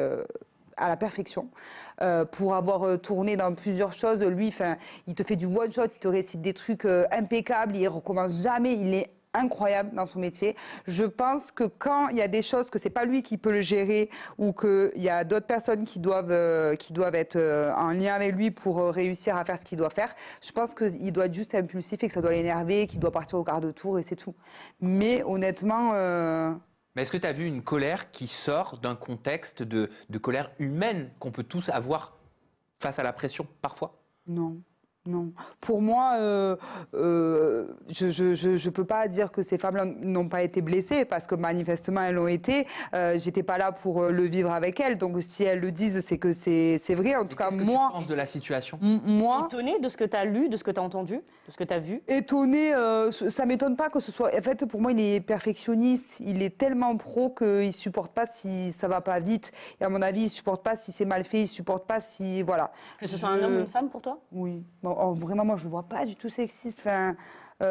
à la perfection. Pour avoir tourné dans plusieurs choses, lui, il te fait du one shot, il te récite des trucs impeccables, il recommence jamais, il est incroyable dans son métier. Je pense que quand il y a des choses que c'est pas lui qui peut le gérer ou qu'il y a d'autres personnes qui doivent être en lien avec lui pour réussir à faire ce qu'il doit faire, je pense qu'il doit être juste impulsif et que ça doit l'énerver, qu'il doit partir au quart de tour et c'est tout. Mais honnêtement... Mais est-ce que tu as vu une colère qui sort d'un contexte de colère humaine qu'on peut tous avoir face à la pression parfois? Non. Non. Pour moi, je peux pas dire que ces femmes-là n'ont pas été blessées parce que manifestement elles l'ont été. J'étais pas là pour le vivre avec elles, donc si elles le disent, c'est que c'est vrai. En tout cas, moi. Qu'est-ce que tu penses de la situation? Moi. Étonnée de ce que tu as lu, de ce que tu as entendu, de ce que tu as vu? Étonnée, ça m'étonne pas que ce soit. En fait, pour moi, il est perfectionniste. Il est tellement pro qu'il supporte pas si ça va pas vite. Et à mon avis, il supporte pas si c'est mal fait. Il supporte pas si voilà. Que ce soit un homme ou une femme pour toi? Oui. Bon, vraiment, moi, je ne vois pas du tout sexiste. Enfin, On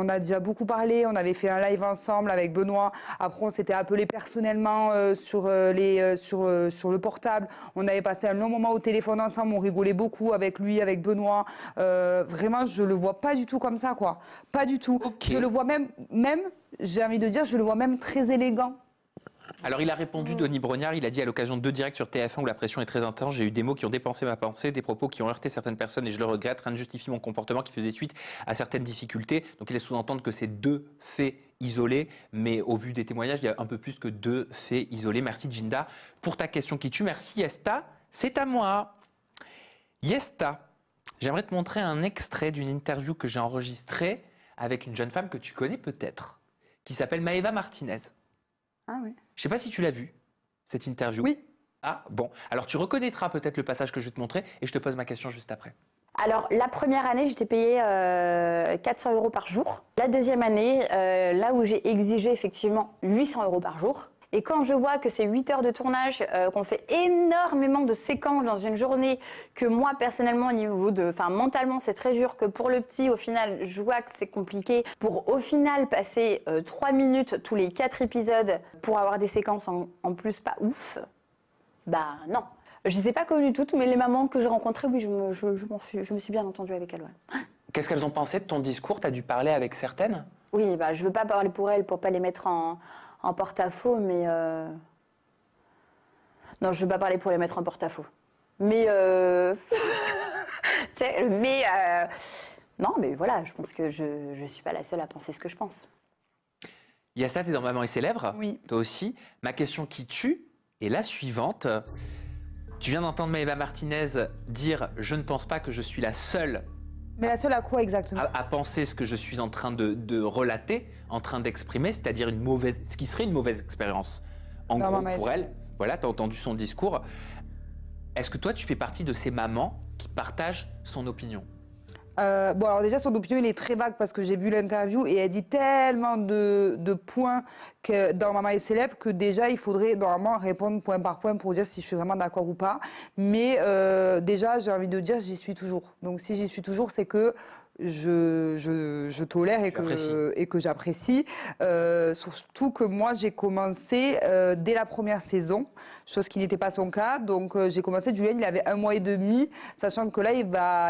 a déjà beaucoup parlé. On avait fait un live ensemble avec Benoît. Après, on s'était appelé personnellement sur le portable. On avait passé un long moment au téléphone ensemble. On rigolait beaucoup avec lui, avec Benoît. Vraiment, je le vois pas du tout comme ça, quoi. Pas du tout. Okay. Je le vois même, j'ai envie de dire, je le vois même très élégant. Alors il a répondu, Denis Brognard, il a dit à l'occasion de 2 directs sur TF1 où la pression est très intense, j'ai eu des mots qui ont dépensé ma pensée, des propos qui ont heurté certaines personnes et je le regrette, rien ne justifie mon comportement qui faisait suite à certaines difficultés. Donc il laisse sous-entendre que c'est 2 faits isolés, mais au vu des témoignages, il y a un peu plus que 2 faits isolés. Merci Jinda pour ta question qui tue. Merci Yesta, c'est à moi. Yesta, j'aimerais te montrer un extrait d'une interview que j'ai enregistrée avec une jeune femme que tu connais peut-être, qui s'appelle Maëva Martinez. Ah oui. Je ne sais pas si tu l'as vue, cette interview. Oui. Ah, bon. Alors, tu reconnaîtras peut-être le passage que je vais te montrer et je te pose ma question juste après. Alors, la première année, j'étais payée 400 € par jour. La deuxième année, là où j'ai exigé effectivement 800 € par jour. Et quand je vois que c'est 8 heures de tournage, qu'on fait énormément de séquences dans une journée, que moi, personnellement, au niveau de... Enfin, mentalement, c'est très dur, que pour le petit, au final, je vois que c'est compliqué. Pour, au final, passer 3 minutes tous les 4 épisodes pour avoir des séquences en plus pas ouf, bah non. Je ne les ai pas connues toutes, mais les mamans que j'ai rencontrées, oui, je me suis bien entendue avec elles. Ouais. Qu'est-ce qu'elles ont pensé de ton discours? Tu as dû parler avec certaines? Oui, bah, je ne veux pas parler pour elles, pour ne pas les mettre en porte-à-faux, mais... Non, je ne veux pas parler pour les mettre en porte-à-faux. Mais... Non, mais voilà, je pense que je ne suis pas la seule à penser ce que je pense. Yasta, t'es dans Maman est célèbre? Oui. Toi aussi. Ma question qui tue est la suivante. Tu viens d'entendre Maëva Martinez dire « Je ne pense pas que je suis la seule » Mais la seule à quoi exactement? à penser ce que je suis en train de relater, en train d'exprimer, c'est-à-dire ce qui serait une mauvaise expérience. En gros, pour elle, voilà, tu as entendu son discours. Est-ce que toi, tu fais partie de ces mamans qui partagent son opinion? Bon, alors déjà, son opinion, il est très vague parce que j'ai vu l'interview et elle dit tellement de points que dans Maman est célèbre que déjà, il faudrait normalement répondre point par point pour dire si je suis vraiment d'accord ou pas. Mais déjà, j'ai envie de dire, j'y suis toujours. Donc si j'y suis toujours, c'est que je tolère et que j'apprécie. Surtout que moi, j'ai commencé dès la première saison, chose qui n'était pas son cas. Donc, j'ai commencé, Julien, il avait 1 mois et demi, sachant que là,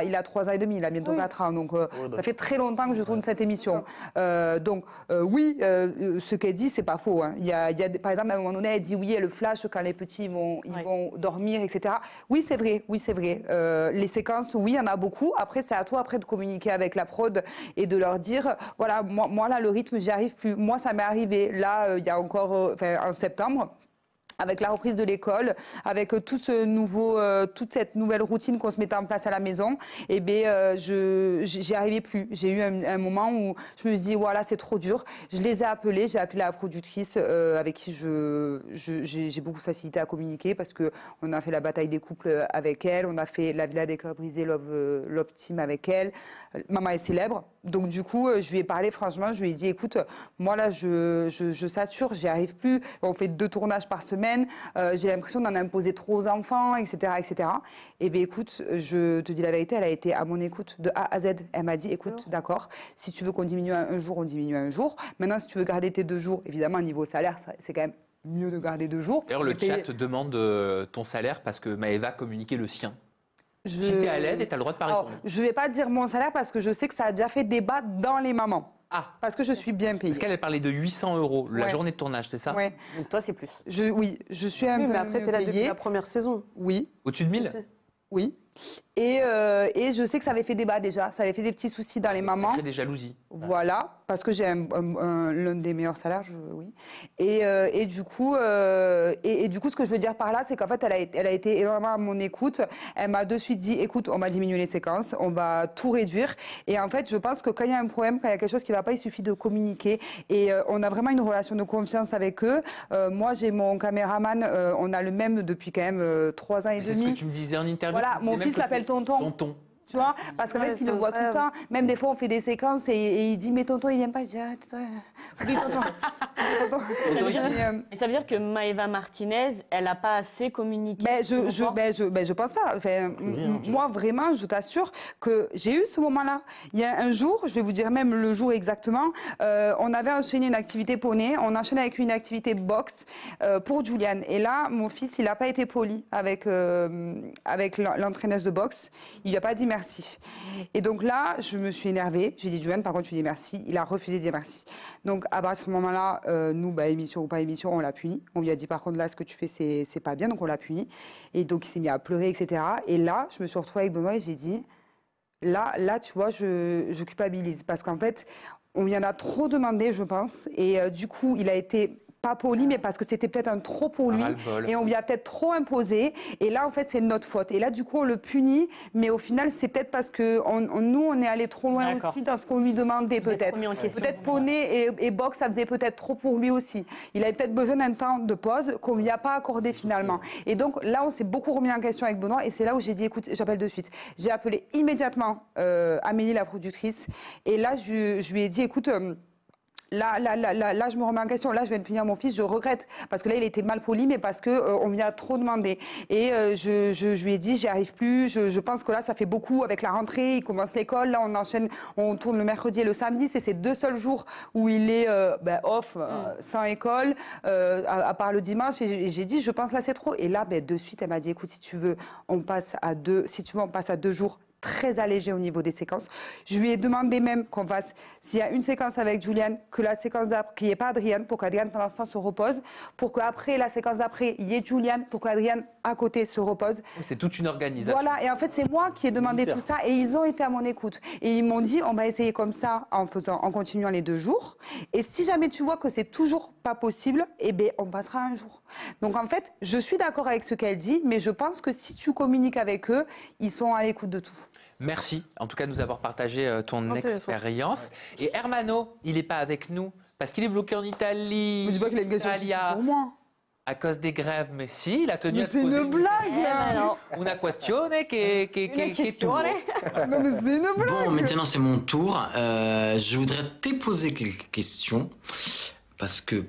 il a 3 ans et demi, il a bientôt 4 ans. Donc, ça fait très longtemps que je tourne cette émission. Oui, ce qu'elle dit, c'est pas faux. Hein. Par exemple, à un moment donné, elle dit oui, elle le flash quand les petits ils vont dormir, etc. Oui, c'est vrai. Les séquences, oui, il y en a beaucoup. Après, c'est à toi de communiquer avec la prod et de leur dire, voilà, moi là, le rythme, j'y arrive plus. Moi, ça m'est arrivé, là, il y a encore, en septembre, avec la reprise de l'école, avec toute cette nouvelle routine qu'on se mettait en place à la maison, et bien, j'y arrivais plus. J'ai eu un moment où je me suis dit, voilà, c'est trop dur. Je les ai appelés, j'ai appelé la productrice avec qui j'ai beaucoup de facilité à communiquer parce qu'on a fait la bataille des couples avec elle, on a fait la Villa des Cœurs Brisés Love Team avec elle, Maman est célèbre. Donc du coup, je lui ai parlé franchement, je lui ai dit, écoute, moi là, je sature, j'y arrive plus. On fait 2 tournages par semaine. J'ai l'impression d'en imposer trop aux enfants, etc., etc. Et bien, écoute, je te dis la vérité, elle a été à mon écoute de A à Z. Elle m'a dit, écoute, d'accord, si tu veux qu'on diminue un jour, on diminue un jour. Maintenant, si tu veux garder tes 2 jours, évidemment, niveau salaire, c'est quand même mieux de garder 2 jours. D'ailleurs, le chat te demande ton salaire parce que Maëva communiquait le sien. Si tu es à l'aise et tu as le droit de pas répondre. Je ne vais pas dire mon salaire parce que je sais que ça a déjà fait débat dans les mamans. Ah. Parce que je suis bien payée. Parce qu'elle parlait de 800 € la journée de tournage, c'est ça? Oui. Donc toi, c'est plus. Oui, je suis un peu mais après, tu es là depuis la première saison. Oui. Au-dessus de 1000? Oui. Et je sais que ça avait fait débat déjà. Ça avait fait des petits soucis dans les mamans. Ça crée des jalousies. Voilà, parce que j'ai l'un des meilleurs salaires, oui. Et du coup, ce que je veux dire par là, c'est qu'en fait, elle a été énormément à mon écoute. Elle m'a de suite dit, écoute, on va diminuer les séquences, on va tout réduire. Et en fait, je pense que quand il y a un problème, quand il y a quelque chose qui ne va pas, il suffit de communiquer. Et on a vraiment une relation de confiance avec eux. Moi, j'ai mon caméraman, on a le même depuis quand même 3 ans et demi. C'est ce que tu me disais en interview. Voilà, mon fils l'appelle Tonton. Tonton. Tu vois, parce qu'en fait, il le voit tout le temps. Même des fois, on fait des séquences et il dit, mais tonton, il vient pas. Je dis, ah, oui, tonton. Et ça veut dire que Maëva Martinez, elle n'a pas assez communiqué. Je pense pas. Enfin, moi, vraiment, je t'assure que j'ai eu ce moment-là. Il y a un jour, je vais vous dire même le jour exactement, on avait enchaîné une activité poney, on enchaînait avec une activité boxe pour Juliane. Et là, mon fils, il n'a pas été poli avec l'entraîneuse de boxe. Il lui a pas dit merci. Et donc là, je me suis énervée. J'ai dit, Juliane, par contre, tu dis merci. Il a refusé de dire merci. Donc, à ce moment-là, nous, émission ou pas émission, on l'a puni. On lui a dit, par contre, là, ce que tu fais, c'est pas bien. Donc, on l'a puni. Et donc, il s'est mis à pleurer, etc. Et là, je me suis retrouvée avec Benoît et j'ai dit, là, tu vois, je culpabilise. Parce qu'en fait, on lui en a trop demandé, je pense. Et du coup, il a été pas poli, mais parce que c'était peut-être un trop pour lui. Et on lui a peut-être trop imposé. Et là, en fait, c'est notre faute. Et là, du coup, on le punit. Mais au final, c'est peut-être parce que nous, on est allé trop loin aussi dans ce qu'on lui demandait, peut-être. Peut-être poney et boxe, ça faisait peut-être trop pour lui aussi. Il avait peut-être besoin d'un temps de pause qu'on lui a pas accordé finalement. Et donc, là, on s'est beaucoup remis en question avec Benoît. Et c'est là où j'ai dit, écoute, j'appelle de suite. J'ai appelé immédiatement Amélie, la productrice. Et là, je lui ai dit, écoute... Là, je me remets en question. Là, je viens de punir mon fils. Je regrette parce que là, il était mal poli, mais parce que on lui a trop demandé. Et je lui ai dit, j'y arrive plus. Je pense que là, ça fait beaucoup avec la rentrée. Il commence l'école. Là, on enchaîne. On tourne le mercredi et le samedi. C'est ces 2 seuls jours où il est off, sans école, à part le dimanche. Et j'ai dit, je pense là, c'est trop. Et là, de suite, elle m'a dit, écoute, si tu veux, on passe à 2 jours très allégé au niveau des séquences. Je lui ai demandé même qu'on fasse, s'il y a une séquence avec Juliane, que la séquence d'après, qu'il n'y ait pas Adrienne, pour qu'Adrienne pendant ce temps se repose, pour qu'après la séquence d'après, il y ait Juliane, pour qu'Adrienne à côté se repose. C'est toute une organisation. Voilà, et en fait, c'est moi qui ai demandé tout ça, et ils ont été à mon écoute. Et ils m'ont dit, on va essayer comme ça, en continuant les 2 jours. Et si jamais tu vois que c'est toujours pas possible, on passera un jour. Donc en fait, je suis d'accord avec ce qu'elle dit, mais je pense que si tu communiques avec eux, ils sont à l'écoute de tout. Merci, en tout cas, de nous avoir partagé ton expérience. Et Hermano, il n'est pas avec nous parce qu'il est bloqué en Italie. Mais dis pas qu'il a une question pour moi. À cause des grèves, mais si, il a tenu à se poser. C'est une blague. Una questione che tu. Non, mais c'est une blague. Bon, maintenant c'est mon tour. Je voudrais te poser quelques questions parce que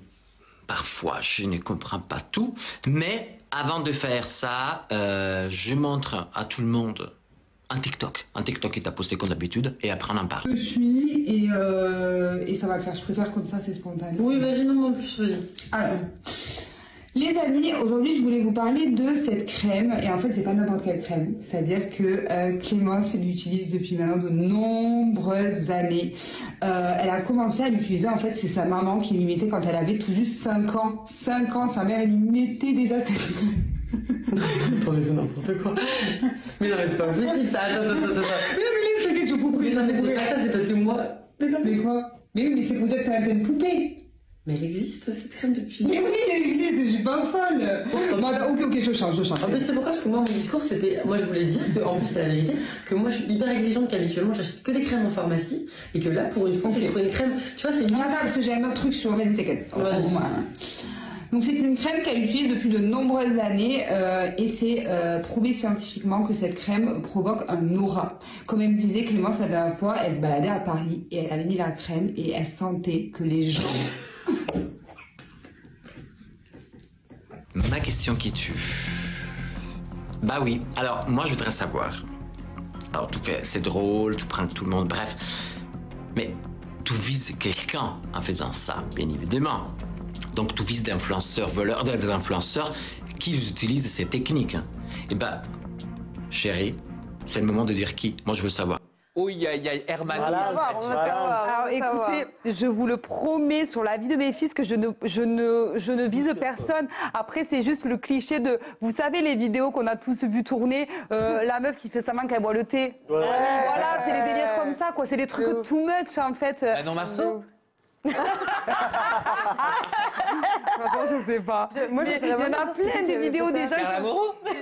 parfois je ne comprends pas tout. Mais avant de faire ça, je montre à tout le monde un TikTok qui t'a posté comme d'habitude et après on en parle. Je suis et ça va le faire. Je préfère comme ça, c'est spontané. Oui, vas-y, non, en plus, vas-y. Alors, les amis, aujourd'hui, je voulais vous parler de cette crème. Et en fait, c'est pas n'importe quelle crème. C'est-à-dire que Clémence l'utilise depuis maintenant de nombreuses années. Elle a commencé à l'utiliser, en fait, c'est sa maman qui lui mettait quand elle avait tout juste 5 ans. 5 ans, sa mère, elle lui mettait déjà cette crème. Attends, mais c'est n'importe quoi. Mais non, mais c'est pas possible ça. Attends. Mais non, mais laisse que tu poupes. Mais non, mais c'est pas ça, c'est parce que moi. Mais non, mais quoi? Mais oui, mais c'est pour dire que t'as fait une poupée. Mais elle existe cette crème depuis. Mais oui, elle existe, je suis pas folle. Ok, je change. En fait, c'est pourquoi, parce que moi, mon discours, c'était. Moi, je voulais dire que, en plus, c'est la vérité, que moi, je suis hyper exigeante qu'habituellement, j'achète que des crèmes en pharmacie. Et que là, pour une fois, j'ai trouvé une crème. Tu vois, c'est une. Attends, parce que j'ai un autre truc sur mes étiquettes. Donc c'est une crème qu'elle utilise depuis de nombreuses années et c'est prouvé scientifiquement que cette crème provoque un aura. Comme elle me disait, Clémence, la dernière fois, elle se baladait à Paris et elle avait mis la crème et elle sentait que les gens... Ma question qui tue. Bah oui, alors moi je voudrais savoir. Alors c'est drôle, tu prends tout le monde, bref. Mais tu vises quelqu'un en faisant ça, bien évidemment. Donc tu vises des influenceurs, voleurs, des influenceurs qui utilisent ces techniques. Eh ben, chérie, c'est le moment de dire qui. Moi, je veux savoir. Oui, Hermano. On va savoir. Alors écoutez, je vous le promets sur la vie de mes fils que je ne vise personne. Après, c'est juste le cliché de, vous savez, les vidéos qu'on a tous vu tourner, la meuf qui fait sa main qu'elle boit le thé. Ouais. Voilà, c'est les délires comme ça, quoi. C'est des trucs too much, en fait. Manon Marceau. Franchement, je sais pas. Il y en a plein de vidéos déjà. Carla Moreau. Il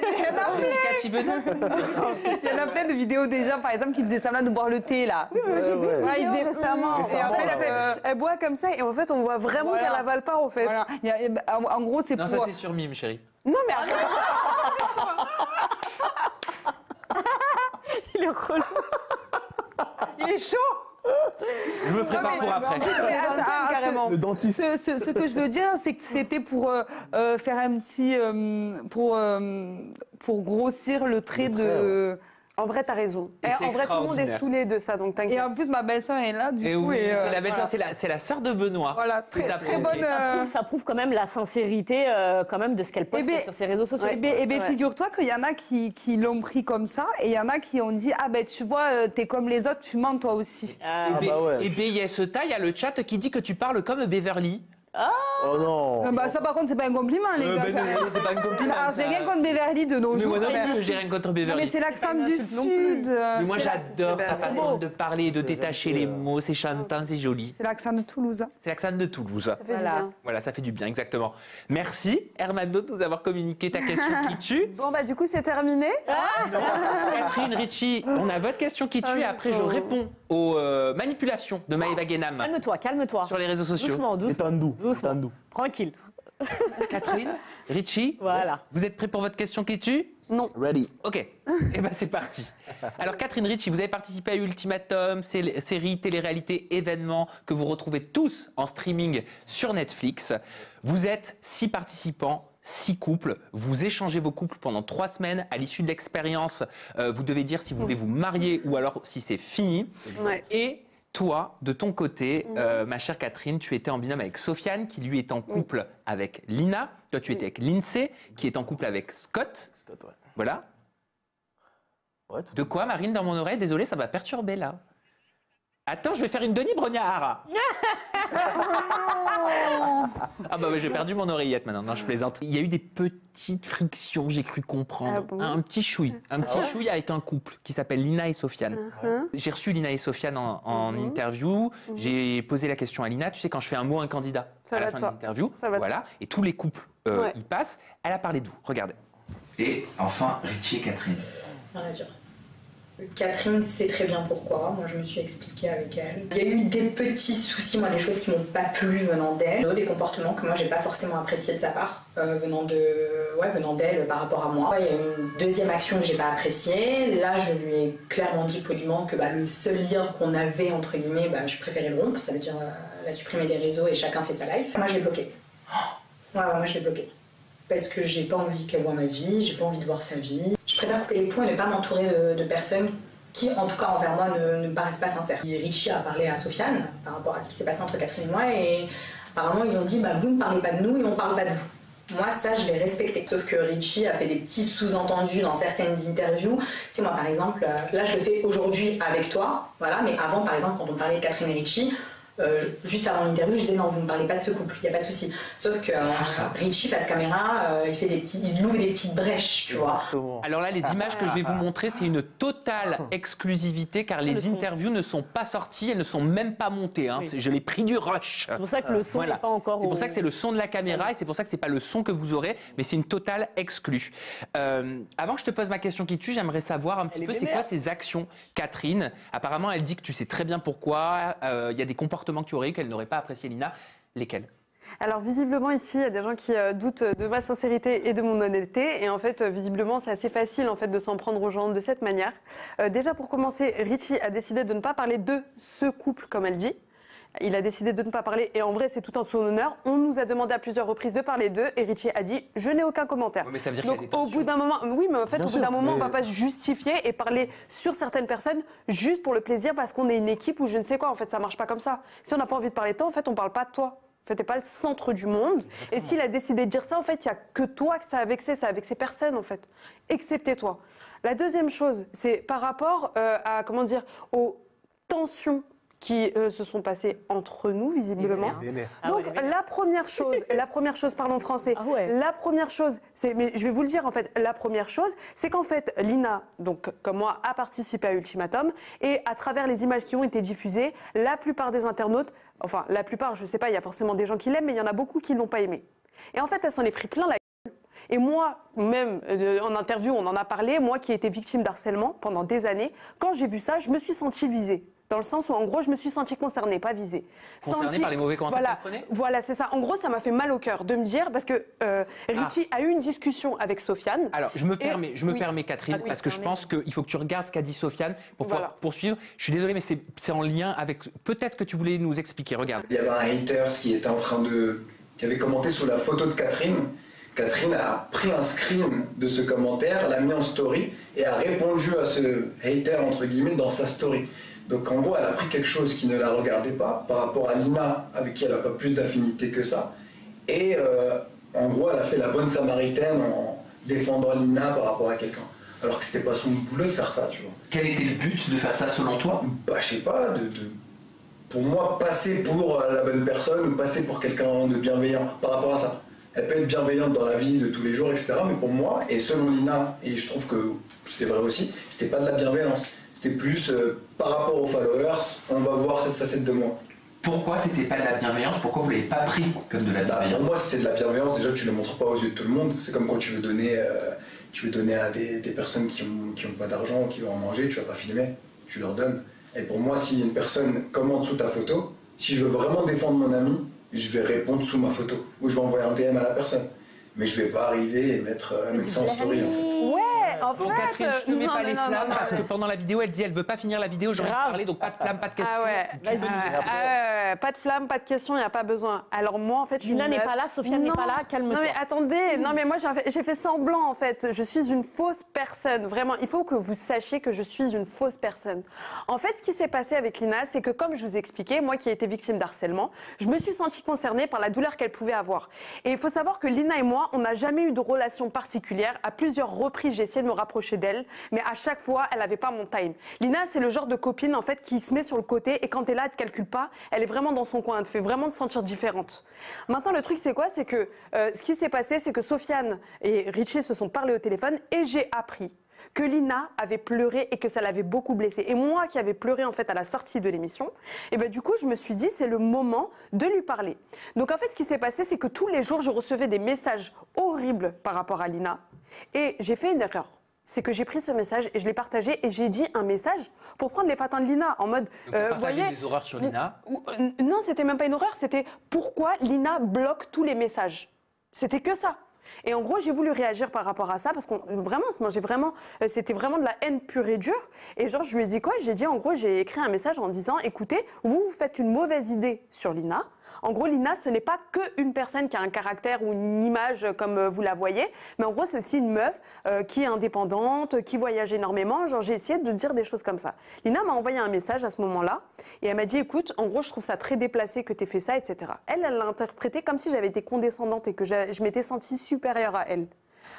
y en a plein de vidéos déjà, par exemple, qui faisaient semblant de boire le thé là. Oui, mais j'ai vu récemment. Et en fait, elle boit comme ça et en fait, on voit vraiment qu'elle avale pas en fait. Voilà. En gros, c'est pour. Non, ça c'est sur mime, chérie. Non, mais Il est relou. Il est chaud. Je me prépare pour après. Le dentiste. Ce que je veux dire, c'est que c'était pour faire un petit... pour grossir le trait de... En vrai, t'as raison. Et En vrai, tout le monde est saoulé de ça, donc t'inquiète. Et en plus, ma belle-sœur est là, du coup. Oui, et, la belle-sœur, voilà. c'est la sœur de Benoît. Voilà, très bonne... Ça prouve quand même la sincérité quand même de ce qu'elle poste sur ses réseaux sociaux. Eh bien, figure-toi qu'il y en a qui l'ont pris comme ça, et il y en a qui ont dit, ah ben tu vois, t'es comme les autres, tu mens toi aussi. Et bien, il y a ce tas, il y a le chat qui dit que tu parles comme Beverly. Oh non. Bah, ça, par contre, c'est pas un compliment, les gars. C'est pas un compliment. Alors, j'ai rien contre Beverly de nos jours. Mais moi non plus, j'ai rien contre Beverly. Non, mais c'est l'accent du Sud. Mais moi, j'adore sa façon de parler et de détacher les mots. C'est chantant, c'est joli. C'est l'accent de Toulouse. C'est l'accent de Toulouse. Ça fait du bien. Voilà, ça fait du bien, exactement. Merci, Hermano, de nous avoir communiqué ta question qui tue. Bon, bah, du coup, c'est terminé. Catherine, Richie, on a votre question qui tue et après, je réponds aux manipulations de Maëva Guénam. Calme-toi, calme-toi. Sur les réseaux sociaux. Doucement, doucement. Doucement. Tranquille. Catherine, Richie, voilà. Vous êtes prêts pour votre question qui tue? Non. Ready. Ok, et ben c'est parti. Alors Catherine Richie, vous avez participé à Ultimatum, série, télé-réalité, événement que vous retrouvez tous en streaming sur Netflix. Vous êtes 6 participants, 6 couples. Vous échangez vos couples pendant 3 semaines. À l'issue de l'expérience, vous devez dire si vous voulez vous marier ou alors si c'est fini. Ouais. Et toi, de ton côté, ma chère Catherine, tu étais en binôme avec Sofiane, qui lui est en couple avec Lina. Toi, tu étais avec Lindsay, qui est en couple avec Scott. Scott, ouais. Voilà. Ouais, De quoi, Marine, dans mon oreille? Désolé, ça va perturber là. Attends, je vais faire une Denis Brognard. Ah bah j'ai perdu mon oreillette maintenant. Non, je plaisante. Il y a eu des petites frictions, j'ai cru comprendre. Ah bon Un petit chouille. Un petit chouille avec un couple qui s'appelle Lina et Sofiane. J'ai reçu Lina et Sofiane en interview. J'ai posé la question à Lina. Tu sais, quand je fais un mot, un candidat Ça à va la de fin soi. de l'interview. Ça va de Voilà. Et tous les couples y passent. Elle a parlé de vous. Regardez. Et enfin, Richie et Catherine. Rien à dire. Catherine sait très bien pourquoi, moi je me suis expliquée avec elle. Il y a eu des petits soucis, moi des choses qui m'ont pas plu venant d'elle, des comportements que moi j'ai pas forcément appréciés de sa part, venant d'elle par rapport à moi. Il y a une deuxième action que j'ai pas appréciée, là je lui ai clairement dit poliment que le seul lien qu'on avait entre guillemets, je préférais le rompre, ça veut dire la supprimer des réseaux et chacun fait sa life. Moi je l'ai bloqué. Moi je l'ai bloqué. Parce que j'ai pas envie qu'elle voie ma vie, j'ai pas envie de voir sa vie. Je préfère couper les ponts et ne pas m'entourer de personnes qui, en tout cas envers moi, ne me paraissent pas sincères. Et Richie a parlé à Sofiane par rapport à ce qui s'est passé entre Catherine et moi, et apparemment ils ont dit vous ne parlez pas de nous et on parle pas de vous. Moi, ça, je l'ai respecté. Sauf que Richie a fait des petits sous-entendus dans certaines interviews. Tu sais, moi, par exemple, là, je le fais aujourd'hui avec toi, voilà, mais avant, par exemple, quand on parlait de Catherine et Richie, juste avant l'interview, je disais non, vous ne parlez pas de ce couple, il n'y a pas de souci. Sauf que Richie, face caméra, il ouvre des petites brèches, tu vois. Alors là, les images que je vais vous montrer, c'est une totale exclusivité car les interviews ne sont pas sorties, elles ne sont même pas montées. Hein. Je l'ai pris du rush. C'est pour ça que le son n'est pas encore... C'est pour ça que c'est le son de la caméra et c'est pour ça que c'est pas le son que vous aurez, mais c'est une totale exclue. Avant que je te pose ma question qui tue, j'aimerais savoir un petit peu c'est quoi ces actions, Catherine. Apparemment, elle dit que tu sais très bien pourquoi. Il y a des comportements que tu aurais eu qu'elle n'aurait pas apprécié, Lina. Lesquels? Alors visiblement ici, il y a des gens qui doutent de ma sincérité et de mon honnêteté. Et en fait, visiblement, c'est assez facile en fait de s'en prendre aux gens de cette manière. Déjà pour commencer, Richie a décidé de ne pas parler de ce couple comme elle dit. Il a décidé de ne pas parler et en vrai c'est tout en son honneur. On nous a demandé à plusieurs reprises de parler d'eux et Richie a dit je n'ai aucun commentaire. Mais ça veut dire donc au bout d'un moment, oui mais en fait bout d'un moment on va pas justifier et parler sur certaines personnes juste pour le plaisir parce qu'on est une équipe ou je ne sais quoi. En fait ça marche pas comme ça. Si on n'a pas envie de parler de toi en fait on parle pas de toi. En fait t'es pas le centre du monde. Exactement. Et s'il a décidé de dire ça en fait il y a que toi que ça a vexé, ça a vexé personne en fait, excepté toi. La deuxième chose c'est par rapport à comment dire aux tensions qui se sont passées entre nous, visiblement. Donc, la première chose, parlons français, la première chose, mais je vais vous le dire, en fait, la première chose, c'est qu'en fait, Lina, donc, comme moi, a participé à Ultimatum, et à travers les images qui ont été diffusées, la plupart des internautes, enfin, la plupart, je sais pas, il y a forcément des gens qui l'aiment, mais il y en a beaucoup qui ne l'ont pas aimé. Et en fait, elle s'en est pris plein la gueule. Et moi, même en interview, on en a parlé, moi qui ai été victime d'harcèlement pendant des années, quand j'ai vu ça, je me suis sentie visée. Dans le sens où, en gros, je me suis sentie concernée, pas visée. Concernée par les mauvais commentaires voilà, qu'elle prenait ? Voilà, c'est ça. En gros, ça m'a fait mal au cœur de me dire, parce que Richie a eu une discussion avec Sofiane. Alors, je me permets, Catherine, parce que je pense qu'il faut que tu regardes ce qu'a dit Sofiane pour pouvoir poursuivre. Je suis désolé, mais c'est en lien avec... Peut-être que tu voulais nous expliquer, regarde. Il y avait un hater qui avait commenté sous la photo de Catherine. Catherine a pris un screen de ce commentaire, l'a mis en story et a répondu à ce hater, entre guillemets, dans sa story. Donc en gros, elle a pris quelque chose qui ne la regardait pas par rapport à Lina, avec qui elle n'a pas plus d'affinité que ça. Et en gros, elle a fait la bonne samaritaine en défendant Lina par rapport à quelqu'un. Alors que c'était pas son boulot de faire ça, tu vois. Quel était le but de faire ça selon toi ? Bah, je sais pas, pour moi, passer pour la bonne personne ou passer pour quelqu'un de bienveillant par rapport à ça. Elle peut être bienveillante dans la vie de tous les jours, etc. Mais pour moi, et selon Lina, et je trouve que c'est vrai aussi, c'était pas de la bienveillance. C'était plus par rapport aux followers, on va voir cette facette de moi. Pourquoi c'était pas de la bienveillance ? Pourquoi vous l'avez pas pris comme de la bienveillance ? Pour moi, si c'est de la bienveillance, déjà tu ne le montres pas aux yeux de tout le monde. C'est comme quand tu veux donner à des personnes qui ont pas d'argent, qui veulent en manger, tu vas pas filmer, tu leur donnes. Et pour moi, si une personne commente sous ta photo, si je veux vraiment défendre mon ami, je vais répondre sous ma photo ou je vais envoyer un DM à la personne. Mais je vais pas arriver et mettre ça en story. En fait. Ouais, en bon, fait. Catherine, je te mets pas les flammes parce que pendant la vidéo, elle dit elle veut pas finir la vidéo, j'en ai parlé, donc pas de flammes, pas de questions. Ah ouais, pas de flammes, pas de questions, il n'y a pas besoin. Alors moi, en fait, Lina n'est pas là, Sofiane n'est pas là, calme-toi. Non mais attendez, non mais moi j'ai fait semblant en fait. Je suis une fausse personne, vraiment. Il faut que vous sachiez que je suis une fausse personne. En fait, ce qui s'est passé avec Lina, c'est que comme je vous ai expliqué, moi qui ai été victime d'harcèlement, je me suis sentie concernée par la douleur qu'elle pouvait avoir. Et il faut savoir que Lina et moi, on n'a jamais eu de relation particulière. À plusieurs reprises, j'ai essayé de me rapprocher d'elle, mais à chaque fois, elle n'avait pas mon time. Lina, c'est le genre de copine en fait qui se met sur le côté et quand elle est là, elle ne te calcule pas. Elle est vraiment dans son coin, elle te fait vraiment te sentir différente. Maintenant, le truc, c'est quoi ? C'est que ce qui s'est passé, c'est que Sofiane et Richie se sont parlé au téléphone et j'ai appris que Lina avait pleuré et que ça l'avait beaucoup blessée. Et moi qui avais pleuré en fait à la sortie de l'émission, et ben du coup je me suis dit c'est le moment de lui parler. Donc en fait ce qui s'est passé c'est que tous les jours je recevais des messages horribles par rapport à Lina et j'ai fait une erreur. C'est que j'ai pris ce message et je l'ai partagé et j'ai dit un message pour prendre les patins de Lina en mode... Partager des horreurs sur Lina ? Non, c'était même pas une horreur, c'était pourquoi Lina bloque tous les messages. C'était que ça. Et en gros, j'ai voulu réagir par rapport à ça parce qu'on vraiment, c'était vraiment de la haine pure et dure. Et genre, je lui ai dit quoi ? J'ai dit, en gros, j'ai écrit un message en disant, écoutez, vous faites une mauvaise idée sur Lina. En gros, Lina, ce n'est pas qu'une personne qui a un caractère ou une image comme vous la voyez, mais en gros, c'est aussi une meuf qui est indépendante, qui voyage énormément. Genre, j'ai essayé de dire des choses comme ça. Lina m'a envoyé un message à ce moment-là et elle m'a dit, écoute, en gros, je trouve ça très déplacé que tu aies fait ça, etc. Elle l'a interprété comme si j'avais été condescendante et que je m'étais sentie supérieure à elle.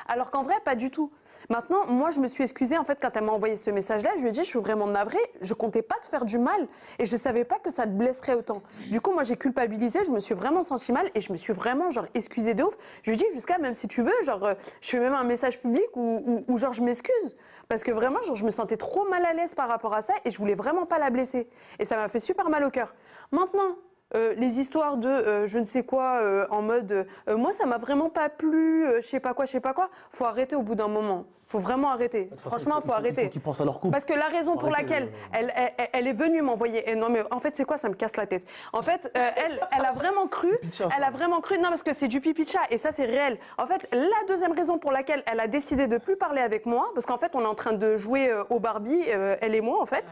Alors qu'en vrai, pas du tout. Maintenant, moi, je me suis excusée, en fait, quand elle m'a envoyé ce message-là, je lui ai dit, je suis vraiment navrée, je comptais pas te faire du mal et je savais pas que ça te blesserait autant. Du coup, moi, j'ai culpabilisé, je me suis vraiment sentie mal et je me suis vraiment, genre, excusée de ouf. Je lui ai dit, jusqu'à, même si tu veux, genre, je fais même un message public où genre, je m'excuse. Parce que vraiment, genre, je me sentais trop mal à l'aise par rapport à ça et je voulais vraiment pas la blesser. Et ça m'a fait super mal au cœur. Maintenant, les histoires de je ne sais quoi en mode moi ça m'a vraiment pas plu, je sais pas quoi, faut arrêter au bout d'un moment. Faut vraiment arrêter. Franchement, faut arrêter. Il faut qu'ils pensent à leur couple. Parce que la raison pour laquelle elle est venue m'envoyer... Non, mais en fait, c'est quoi ? Ça me casse la tête. En fait, elle a vraiment cru... Non, parce que c'est du pipi de chat. Et ça, c'est réel. En fait, la deuxième raison pour laquelle elle a décidé de plus parler avec moi, parce qu'en fait, on est en train de jouer au Barbie, elle et moi, en fait.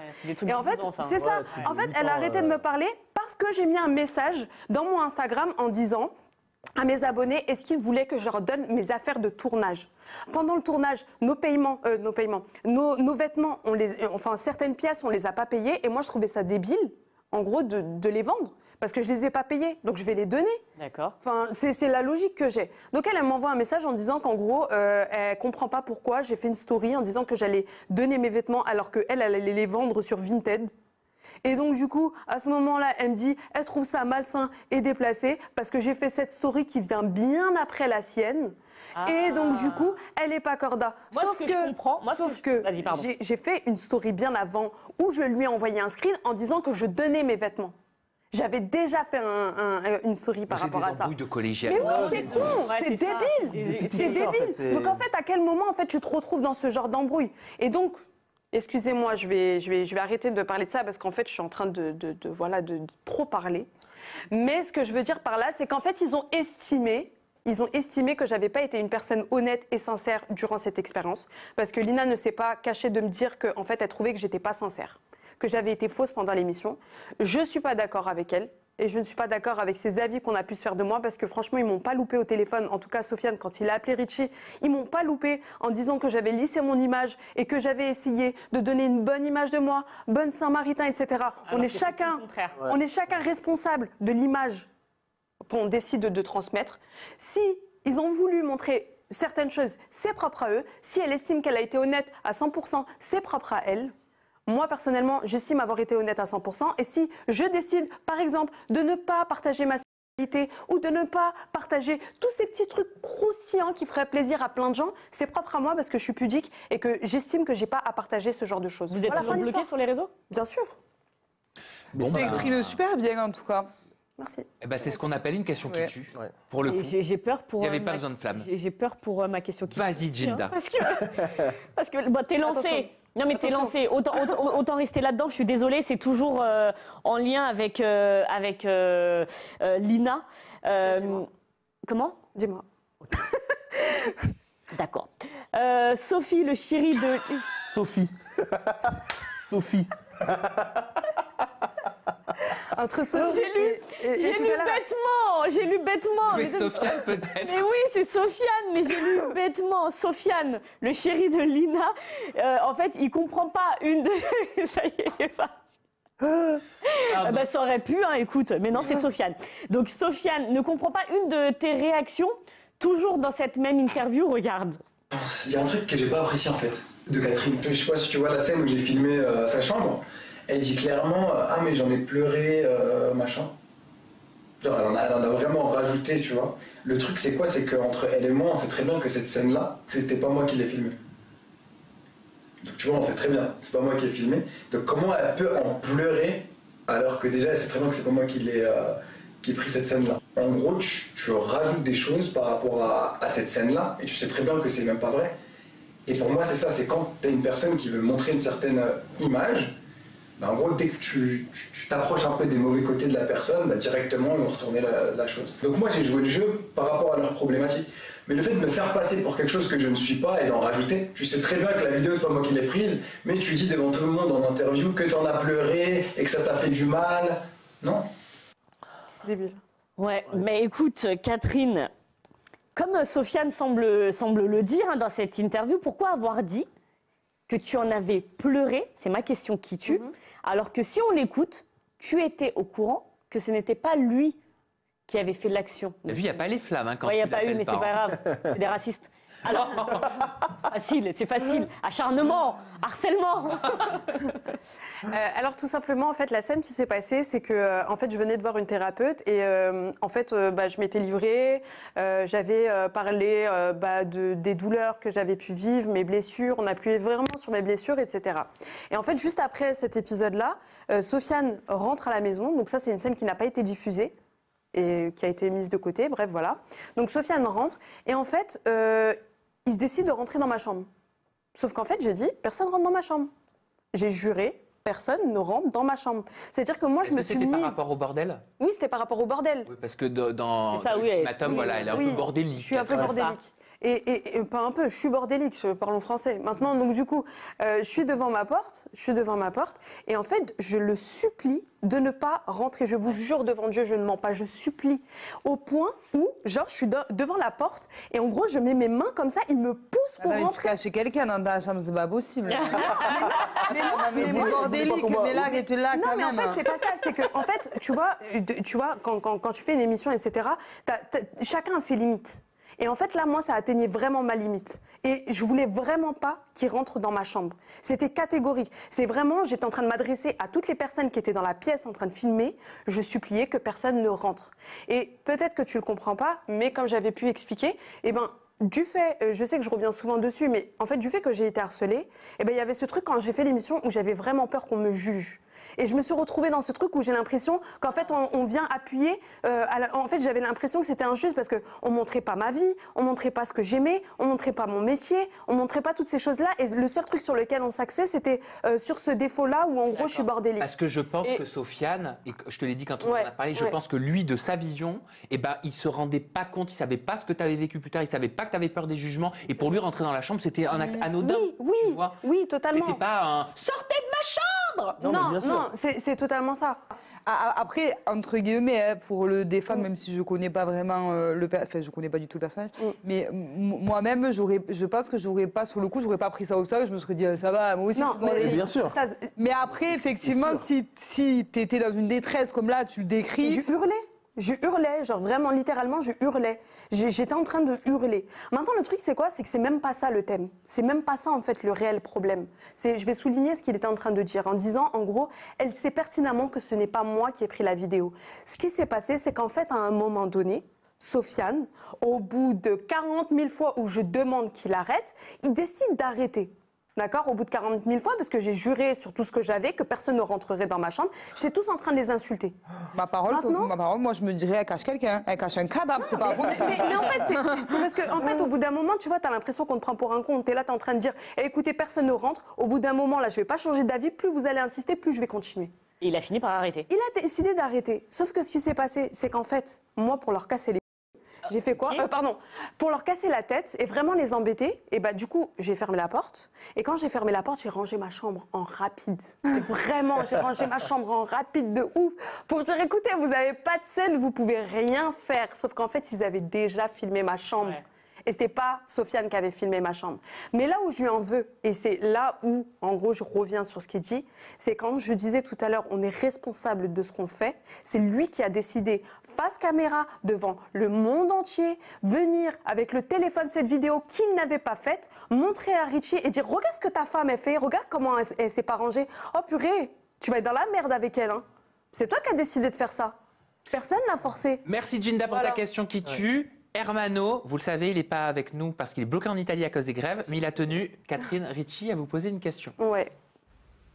Et en fait, c'est ça. En fait, elle a arrêté de me parler parce que j'ai mis un message dans mon Instagram en disant... à mes abonnés, est-ce qu'ils voulaient que je leur donne mes affaires de tournage ? Pendant le tournage, nos vêtements, certaines pièces, on les a pas payées et moi je trouvais ça débile, en gros, de les vendre parce que je les ai pas payées, donc je vais les donner. D'accord. Enfin, c'est la logique que j'ai. Donc elle m'envoie un message en disant qu'en gros, elle comprend pas pourquoi j'ai fait une story en disant que j'allais donner mes vêtements alors qu'elle allait les vendre sur Vinted. Et donc du coup, à ce moment-là, elle me dit, elle trouve ça malsain et déplacé parce que j'ai fait cette story qui vient bien après la sienne. Et donc du coup, elle n'est pas corda. Sauf que j'ai fait une story bien avant où je lui ai envoyé un screen en disant que je donnais mes vêtements. J'avais déjà fait une story par rapport à ça. De collégiales. Mais oui, c'est con, c'est débile. C'est débile. Donc en fait, à quel moment en fait tu te retrouves dans ce genre d'embrouille ? Et donc Excusez-moi, je vais arrêter de parler de ça parce qu'en fait, je suis en train de trop parler. Mais ce que je veux dire par là, c'est qu'en fait, ils ont estimé que j'avais pas été une personne honnête et sincère durant cette expérience. Parce que Lina ne s'est pas cachée de me dire qu'en fait, elle trouvait que j'étais pas sincère, que j'avais été fausse pendant l'émission. Je suis pas d'accord avec elle. Et je ne suis pas d'accord avec ces avis qu'on a pu se faire de moi parce que franchement, ils m'ont pas loupé au téléphone. En tout cas, Sofiane, quand il a appelé Richie, ils m'ont pas loupé en disant que j'avais lissé mon image et que j'avais essayé de donner une bonne image de moi, bonne Saint-Maritain, etc. On est chacun responsable de l'image qu'on décide de transmettre. Si ils ont voulu montrer certaines choses, c'est propre à eux. Si elle estime qu'elle a été honnête à 100%, c'est propre à elle. Moi, personnellement, j'estime avoir été honnête à 100%. Et si je décide, par exemple, de ne pas partager ma sexualité ou de ne pas partager tous ces petits trucs croustillants qui feraient plaisir à plein de gens, c'est propre à moi parce que je suis pudique et que j'estime que j'ai pas à partager ce genre de choses. Vous êtes toujours bloqué sur les réseaux? Bien sûr. Bon, tu t'exprimes super bien, en tout cas. Merci. Eh ben, c'est ce qu'on appelle une question qui tue. Pour le coup, j'ai peur pour. Il n'y avait pas besoin de flamme. J'ai peur pour ma question qui tue. Vas-y, Ginda. Hein, parce que bon, t'es lancé. Attention. Non mais t'es lancé, autant rester là-dedans, je suis désolée, c'est toujours en lien avec Lina. Comment? Dis-moi. D'accord. Sophie, le chéri de... Sophie. Entre Sophie j'ai lu bêtement. Avec Sofiane peut-être. Mais oui, c'est Sofiane, mais j'ai lu bêtement. Sofiane, le chéri de Lina, en fait, il comprend pas une de... Ça y est, il est parti. Bah, ça aurait pu, hein, écoute, mais non, c'est Sofiane. Donc Sofiane ne comprend pas une de tes réactions, toujours dans cette même interview, regarde. Il y a un truc que j'ai pas apprécié en fait, de Catherine. Je sais pas si tu vois la scène où j'ai filmé sa chambre. Elle dit clairement ah mais j'en ai pleuré machin. Genre, elle en a vraiment rajouté, tu vois. Le truc c'est quoi? C'est qu'entre elle et moi on sait très bien que cette scène là c'était pas moi qui l'ai filmée. Donc tu vois on sait très bien c'est pas moi qui l'ai filmé. Donc comment elle peut en pleurer alors que déjà elle sait très bien que c'est pas moi qui ai pris cette scène là. En gros tu rajoutes des choses par rapport à cette scène là et tu sais très bien que c'est même pas vrai. Et pour moi c'est ça, c'est quand t'as une personne qui veut montrer une certaine image. Bah en gros, dès que tu t'approches un peu des mauvais côtés de la personne, bah directement ils vont retourner la chose. Donc moi j'ai joué le jeu par rapport à leurs problématiques. Mais le fait de me faire passer pour quelque chose que je ne suis pas et d'en rajouter, tu sais très bien que la vidéo c'est pas moi qui l'ai prise, mais tu dis devant tout le monde en interview que t'en as pleuré et que ça t'a fait du mal. Non? Débile. Ouais, mais écoute, Catherine, comme Sofiane semble le dire hein, dans cette interview, pourquoi avoir dit que tu en avais pleuré, c'est ma question qui tue, alors que si on l'écoute, tu étais au courant que ce n'était pas lui qui avait fait l'action. T'as vu, il n'y a pas les flammes hein, quand il n'y a tu pas eu, mais c'est pas grave, c'est des racistes. Alors, c'est facile. Acharnement, harcèlement. Alors tout simplement, en fait, la scène qui s'est passée, c'est que, en fait, je venais de voir une thérapeute et en fait, je m'étais livrée. J'avais parlé des douleurs que j'avais pu vivre, mes blessures. On appuyait vraiment sur mes blessures, etc. Et en fait, juste après cet épisode-là, Sofiane rentre à la maison. Donc ça, c'est une scène qui n'a pas été diffusée et qui a été mise de côté. Bref, voilà. Donc Sofiane rentre et en fait, il se décide de rentrer dans ma chambre. Sauf qu'en fait, j'ai dit, personne rentre dans ma chambre. J'ai juré, personne ne rentre dans ma chambre. C'est-à-dire que moi, je me suis mise... C'était par rapport au bordel? Oui, c'était par rapport au bordel. Oui, parce que dans ça, l'ultimatum, voilà, elle est un peu bordélique. Je suis un peu bordélique. Et pas un peu, je suis bordélique, parlons français. Maintenant, donc du coup, je suis devant ma porte, et en fait, je le supplie de ne pas rentrer. Je vous jure devant Dieu, je ne mens pas, je supplie. Au point où, genre, je suis devant la porte, et en gros, je mets mes mains comme ça, il me pousse pour rentrer. Chez quelqu'un dans ta chambre, c'est pas possible. mais c'est bordélique, mais là, tu l'as quand même. Non, mais en fait, c'est pas ça, c'est que, en fait, tu vois quand tu fais une émission, etc., chacun a ses limites. Et en fait, là, moi, ça atteignait vraiment ma limite. Et je voulais vraiment pas qu'il rentre dans ma chambre. C'était catégorique. C'est vraiment, j'étais en train de m'adresser à toutes les personnes qui étaient dans la pièce en train de filmer. Je suppliais que personne ne rentre. Et peut-être que tu le comprends pas, mais comme j'avais pu expliquer, du fait, je sais que je reviens souvent dessus, mais en fait, du fait que j'ai été harcelée, il y avait ce truc quand j'ai fait l'émission où j'avais vraiment peur qu'on me juge. Et je me suis retrouvée dans ce truc où j'ai l'impression qu'en fait, on vient appuyer. En fait, j'avais l'impression que c'était injuste parce qu'on ne montrait pas ma vie, on ne montrait pas ce que j'aimais, on ne montrait pas mon métier, on ne montrait pas toutes ces choses-là. Et le seul truc sur lequel on s'axait, c'était sur ce défaut-là où en gros, je suis bordélique. Parce que je pense que Sofiane, et je te l'ai dit quand on en a parlé, je pense que lui, de sa vision, il ne se rendait pas compte, il ne savait pas ce que tu avais vécu plus tard, il ne savait pas que tu avais peur des jugements. Et pour lui, rentrer dans la chambre, c'était un acte anodin. Tu vois. Oui, totalement. C'était pas un « sortez de ma chambre !» Non, c'est totalement ça. Après, entre guillemets, pour le défendre, même si je connais pas vraiment je connais pas du tout le personnage, mais moi-même, je pense que j'aurais pas, sur le coup, j'aurais pas pris ça au sérieux. Je me serais dit, ça va, moi aussi. Non, mais bien sûr. Mais après, effectivement, si t'étais dans une détresse comme là, tu le décris. Je hurlais, genre vraiment littéralement, je hurlais. J'étais en train de hurler. Maintenant, le truc, c'est quoi? C'est que c'est même pas ça le thème. C'est même pas ça, en fait, le réel problème. Je vais souligner ce qu'il était en train de dire en disant, en gros, elle sait pertinemment que ce n'est pas moi qui ai pris la vidéo. Ce qui s'est passé, c'est qu'en fait, à un moment donné, Sofiane, au bout de 40 000 fois où je demande qu'il arrête, il décide d'arrêter. D'accord, au bout de 40 000 fois, parce que j'ai juré sur tout ce que j'avais, que personne ne rentrerait dans ma chambre. J'étais tous en train de les insulter. Ma parole, moi, je me dirais, elle cache quelqu'un, elle cache un cadavre, c'est pas vrai. Mais en fait, c'est parce qu'en fait, au bout d'un moment, tu vois, t'as l'impression qu'on te prend pour un con. T'es là, t'es en train de dire, écoutez, personne ne rentre. Au bout d'un moment, là, je vais pas changer d'avis. Plus vous allez insister, plus je vais continuer. Et il a fini par arrêter. Il a décidé d'arrêter. Sauf que ce qui s'est passé, c'est qu'en fait, moi, pour leur casser les... J'ai fait quoi? Pour leur casser la tête et vraiment les embêter, et bah du coup, j'ai fermé la porte. Et quand j'ai fermé la porte, j'ai rangé ma chambre en rapide. Vraiment, j'ai rangé ma chambre en rapide de ouf. Pour dire, écoutez, vous n'avez pas de scène, vous pouvez rien faire. Sauf qu'en fait, ils avaient déjà filmé ma chambre. Ouais. Et c'était pas Sofiane qui avait filmé ma chambre. Mais là où je lui en veux, et c'est là où, en gros, je reviens sur ce qu'il dit, c'est quand je disais tout à l'heure, on est responsable de ce qu'on fait. C'est lui qui a décidé, face caméra, devant le monde entier, venir avec le téléphone cette vidéo qu'il n'avait pas faite, montrer à Richie et dire, regarde ce que ta femme a fait, regarde comment elle s'est pas rangée. Oh purée, tu vas être dans la merde avec elle. Hein. C'est toi qui as décidé de faire ça. Personne l'a forcé. Merci Ginda pour ta question qui tue. Hermano, vous le savez, il n'est pas avec nous parce qu'il est bloqué en Italie à cause des grèves, mais il a tenu, Catherine, Richie, à vous poser une question. Ouais.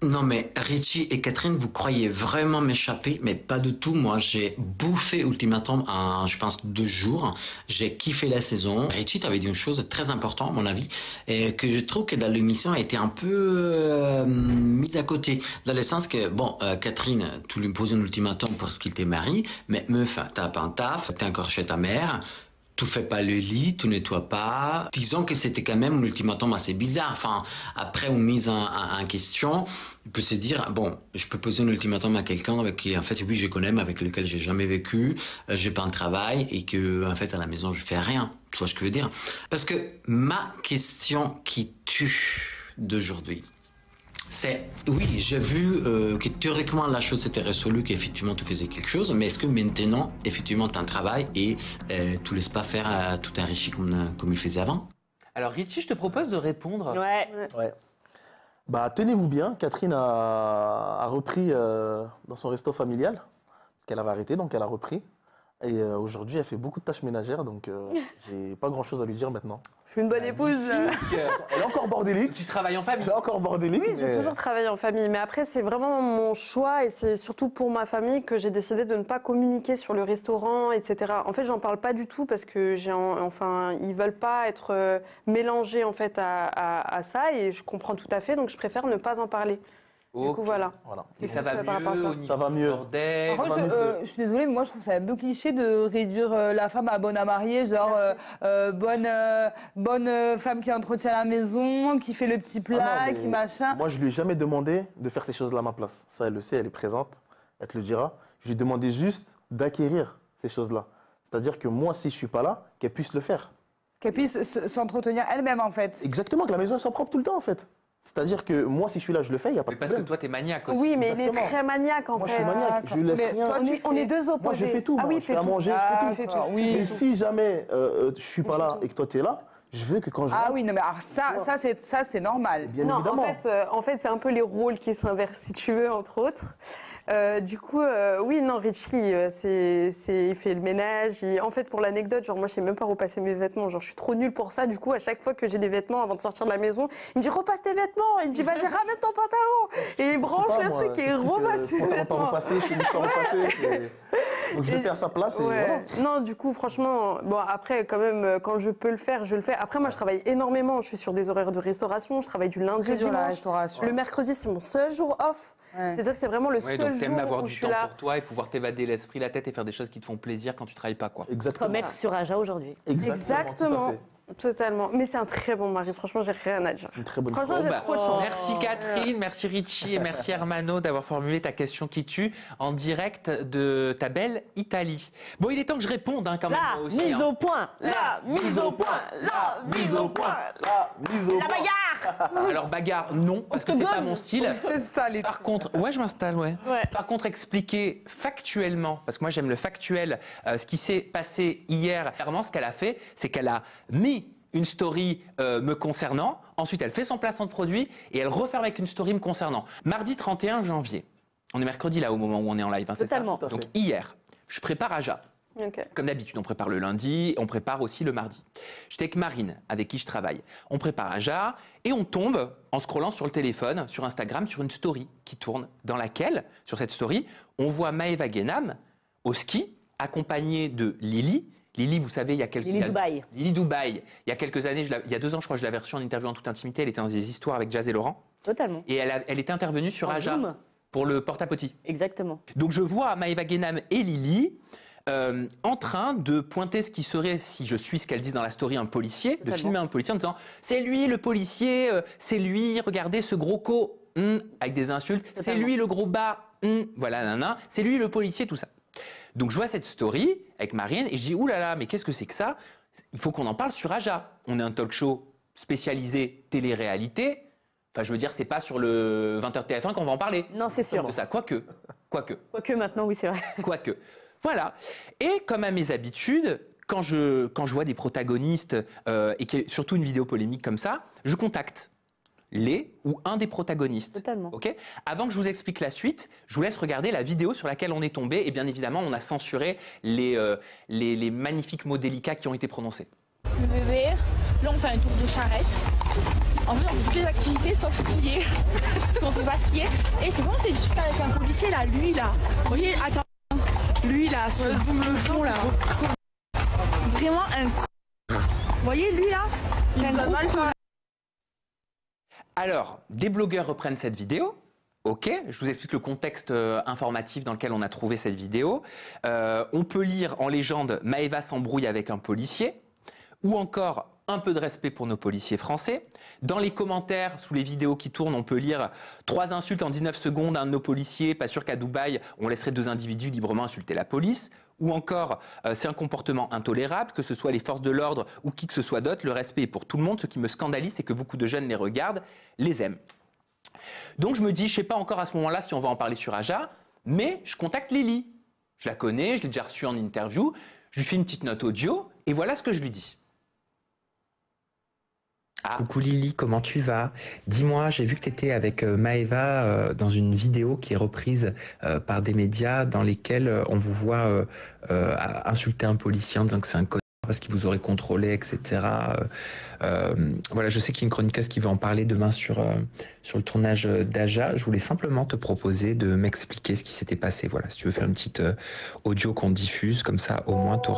Non mais Richie et Catherine, vous croyez vraiment m'échapper? Mais pas du tout. Moi, j'ai bouffé Ultimatum en, je pense, 2 jours. J'ai kiffé la saison. Richie, t'avais dit une chose très importante, à mon avis, et que je trouve que dans l'émission a été un peu mise à côté. Dans le sens que, bon, Catherine, tu lui poses un ultimatum parce qu'il t'est marié, mais meuf, t'as pas un taf, t'es encore chez ta mère. Tu fais pas le lit, tu nettoies pas. Disons que c'était quand même un ultimatum assez bizarre. Enfin, après une mise en question, il peut se dire, bon, je peux poser un ultimatum à quelqu'un avec qui, en fait, oui, je connais, mais avec lequel j'ai jamais vécu, j'ai pas un travail et que, en fait, à la maison, je fais rien. Tu vois ce que je veux dire? Parce que ma question qui tue d'aujourd'hui, c'est, oui, j'ai vu que théoriquement la chose s'était résolue, qu'effectivement tu faisais quelque chose, mais est-ce que maintenant, effectivement, tu as un travail et tu ne laisses pas faire tout un Richie comme il faisait avant? Alors Richie, je te propose de répondre. Ouais. Bah, tenez-vous bien, Catherine a repris dans son resto familial, parce qu'elle avait arrêté, donc elle a repris. Et aujourd'hui, elle fait beaucoup de tâches ménagères, donc j'ai pas grand-chose à lui dire maintenant. Je suis une bonne épouse. Elle est encore bordélique. Tu travailles en famille. Elle est encore bordélique. Oui, j'ai toujours travaillé en famille. Mais après, c'est vraiment mon choix et c'est surtout pour ma famille que j'ai décidé de ne pas communiquer sur le restaurant, etc. En fait, j'en parle pas du tout parce que ils veulent pas être mélangés en fait à ça et je comprends tout à fait. Donc, je préfère ne pas en parler. Du coup, voilà. Et ça va mieux, ça va mieux. Je suis désolée, mais moi je trouve ça un peu cliché de réduire la femme à bonne à marier, genre bonne femme qui entretient la maison, qui fait le petit plat, qui machin. Moi je lui ai jamais demandé de faire ces choses-là à ma place. Ça elle le sait, elle est présente, elle te le dira. Je lui ai demandé juste d'acquérir ces choses-là. C'est-à-dire que moi si je suis pas là, qu'elle puisse le faire. Qu'elle puisse s'entretenir elle-même en fait. Exactement, que la maison soit propre tout le temps en fait. C'est-à-dire que moi, si je suis là, je le fais, il n'y a pas de problème. Parce que toi, tu es maniaque aussi. Oui, mais il est très maniaque en fait. Moi, je suis maniaque, je lui laisse rien. Toi, on est deux opposés. Moi, je fais tout. Ah oui, je fais à manger, je fais tout. Oui. Et si jamais je ne suis pas là et que toi, tu es là, Je veux que quand je... Ah oui, non, mais alors ça c'est normal. Bien non, évidemment. en fait c'est un peu les rôles qui s'inversent, si tu veux, entre autres. Du coup, oui, non, Richie, il fait le ménage. En fait, pour l'anecdote, genre, moi, je sais même pas repasser mes vêtements. Genre, je suis trop nulle pour ça. Du coup, à chaque fois que j'ai des vêtements avant de sortir de la maison, il me dit repasse tes vêtements. Il me dit vas-y, ramène ton pantalon. Et il branche le truc et il repasse ses vêtements. Pas repasser, je suis pas repasser. Donc, je vais faire sa place. Et voilà. Non, du coup, franchement, bon, après, quand même, quand je peux le faire, je le fais. Après, moi, je travaille énormément. Je suis sur des horaires de restauration. Je travaille du lundi au dimanche. Le mercredi, c'est mon seul jour off. C'est-à-dire que c'est vraiment le seul donc jour t'aimes avoir où du je temps suis là. pour toi et pouvoir t'évader l'esprit, la tête et faire des choses qui te font plaisir quand tu travailles pas, quoi. Exactement. Comme être sur Aja aujourd'hui. Exactement. Totalement. Mais c'est un très bon mari. Franchement, j'ai rien à dire. Une très bonne Franchement, j'ai trop de chance. Merci Catherine, merci Richie et merci Hermano d'avoir formulé ta question qui tue en direct de ta belle Italie. Bon, il est temps que je réponde quand même moi aussi. Mise au point, la mise au point, la mise au point, la bagarre. Alors bagarre, non, parce que c'est pas mon style. Par contre, je m'installe, ouais. Par contre, expliquer factuellement, parce que moi j'aime le factuel, ce qui s'est passé hier. Clairement, ce qu'elle a fait, c'est qu'elle a mis une story me concernant, ensuite elle fait son placement de produit et elle referme avec une story me concernant. Mardi 31 janvier, on est mercredi là au moment où on est en live, c'est ça? Donc hier, je prépare Aja. Comme d'habitude, on prépare le lundi, on prépare aussi le mardi. J'étais avec Marine, avec qui je travaille. On prépare Aja et on tombe, en scrollant sur le téléphone, sur Instagram, sur une story qui tourne, dans laquelle, sur cette story, on voit Maëva Guénam au ski, accompagnée de Lily. Lily, vous savez, il y a quelques Lily Dubaï. Lily Dubaï. Il y a quelques années, il y a 2 ans, je crois, je l'avais reçue en interview en toute intimité. Elle était dans des histoires avec Jazz et Laurent. Totalement. Et elle était intervenue sur Aja pour le porte-à-potty. Exactement. Donc je vois Maëva Guénam et Lily en train de pointer ce qui serait, si je suis ce qu'elles disent dans la story, un policier, de filmer un policier en disant « C'est lui le policier, c'est lui, regardez ce gros co, avec des insultes, c'est lui le gros bas, voilà, nanana, c'est lui le policier, tout ça. » Donc je vois cette story avec Marine et je dis « Ouh là là, mais qu'est-ce que c'est que ça? Il faut qu'on en parle sur Aja. On est un talk show spécialisé télé-réalité. Enfin, je veux dire, c'est pas sur le 20h TF1 qu'on va en parler. » Non, c'est sûr. Ça, quoique. Quoique maintenant, oui, c'est vrai. Quoique. Voilà. Et comme à mes habitudes, quand je vois des protagonistes et surtout une vidéo polémique comme ça, je contacte ou un des protagonistes. Totalement. Okay. Avant que je vous explique la suite, je vous laisse regarder la vidéo sur laquelle on est tombé. Et bien évidemment, on a censuré les magnifiques mots délicats qui ont été prononcés. Le bébé, là on fait un tour de charrette. En fait, on fait toutes les activités sauf skier. Parce qu'on fait pas skier. Et c'est bon, c'est juste avec un policier là, lui là. Vous voyez, attends. Lui là, sur le fond là. Vraiment un con. Vous voyez, lui là, il a un gros con. Alors, des blogueurs reprennent cette vidéo. Ok, je vous explique le contexte informatif dans lequel on a trouvé cette vidéo. On peut lire en légende « Maëva s'embrouille avec un policier » ou encore « Un peu de respect pour nos policiers français ». Dans les commentaires, sous les vidéos qui tournent, on peut lire « 3 insultes en 19 secondes à un de nos policiers, pas sûr qu'à Dubaï, on laisserait 2 individus librement insulter la police ». Ou encore, c'est un comportement intolérable, que ce soit les forces de l'ordre ou qui que ce soit d'autre, le respect est pour tout le monde. Ce qui me scandalise, c'est que beaucoup de jeunes les regardent, les aiment. Donc je me dis, je ne sais pas encore à ce moment-là si on va en parler sur Aja, mais je contacte Lily. Je la connais, je l'ai déjà reçue en interview, je lui fais une petite note audio, et voilà ce que je lui dis. Coucou Lily, comment tu vas? Dis-moi, j'ai vu que tu étais avec Maëva dans une vidéo qui est reprise par des médias dans lesquels on vous voit insulter un policier en disant que c'est un connard parce qu'il vous aurait contrôlé, etc. Voilà, je sais qu'il y a une chroniqueuse qui va en parler demain sur le tournage d'Aja. Je voulais simplement te proposer de m'expliquer ce qui s'était passé. Voilà, si tu veux faire une petite audio qu'on diffuse, comme ça au moins tu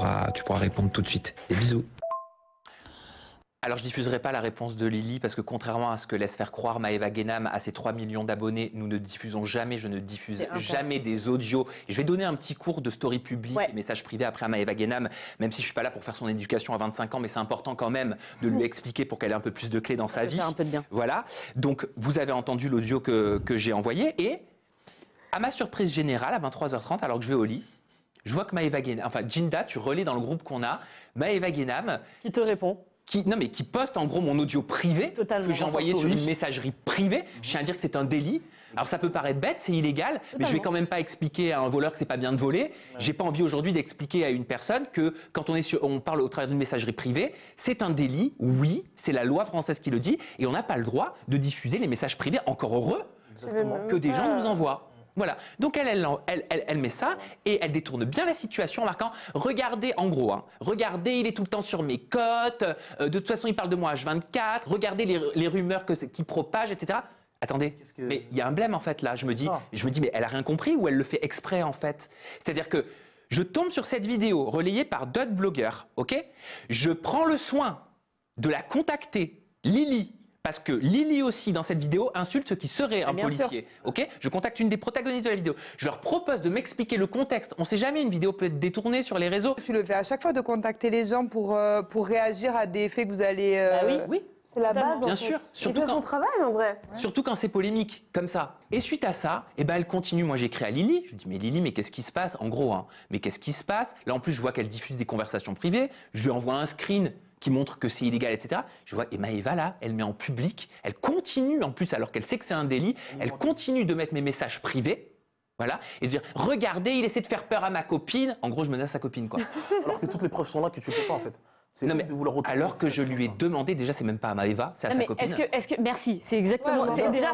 pourras répondre tout de suite. Des bisous. Alors, je ne diffuserai pas la réponse de Lily parce que contrairement à ce que laisse faire croire Maëva Guénam à ses 3 millions d'abonnés, nous ne diffusons jamais, je ne diffuse jamais des audios. Je vais donner un petit cours de story publique, des messages privés après à Maëva Guénam, même si je ne suis pas là pour faire son éducation à 25 ans, mais c'est important quand même de lui expliquer pour qu'elle ait un peu plus de clés dans sa vie. Un peu de bien. Voilà. Donc, vous avez entendu l'audio que j'ai envoyé et à ma surprise générale, à 23h30, alors que je vais au lit, je vois que Maëva Guénam, enfin Jinda, tu relais dans le groupe qu'on a, Maëva Guénam. Qui te répond? Qui poste en gros mon audio privé que j'ai envoyé sur une messagerie privée. Je tiens à dire que c'est un délit. Alors ça peut paraître bête, c'est illégal, mais je vais quand même pas expliquer à un voleur que c'est pas bien de voler. J'ai pas envie aujourd'hui d'expliquer à une personne que quand on parle au travers d'une messagerie privée, c'est un délit, oui, c'est la loi française qui le dit, et on n'a pas le droit de diffuser les messages privés, encore heureux, que des gens nous envoient. Voilà. Donc elle met ça et elle détourne bien la situation en marquant « Regardez, en gros, regardez, il est tout le temps sur mes côtes, de toute façon il parle de moi H24, regardez les rumeurs qu'il propage, etc. » Attendez, mais il y a un blême en fait là. Je me dis, mais elle a rien compris ou elle le fait exprès en fait. C'est-à-dire que je tombe sur cette vidéo relayée par d'autres blogueurs, ok ? Je prends le soin de la contacter, Lily. Parce que Lily aussi, dans cette vidéo, insulte ce qui serait un policier. Ok ? Je contacte une des protagonistes de la vidéo. Je leur propose de m'expliquer le contexte. On ne sait jamais, une vidéo peut être détournée sur les réseaux. Tu le fais à chaque fois de contacter les gens pour réagir à des faits que vous allez... Oui. C'est la base, bien sûr. Il fait son travail, en vrai. Surtout quand c'est polémique, comme ça. Et suite à ça, elle continue. Moi, j'écris à Lily. Je dis, mais Lily, mais qu'est-ce qui se passe ? En gros, mais qu'est-ce qui se passe ? Là, en plus, je vois qu'elle diffuse des conversations privées. Je lui envoie un screen qui montre que c'est illégal, etc. Je vois, et Maëva, là, elle met en public, elle continue, en plus, alors qu'elle sait que c'est un délit, elle continue de mettre mes messages privés, voilà, et de dire, regardez, il essaie de faire peur à ma copine. En gros, je menace sa copine, quoi. Alors que toutes les preuves sont là que tu ne peux pas, en fait. Non, mais alors que je lui ai demandé, déjà, c'est même pas à Maëva, c'est à sa copine. Merci, c'est exactement. Ouais, déjà,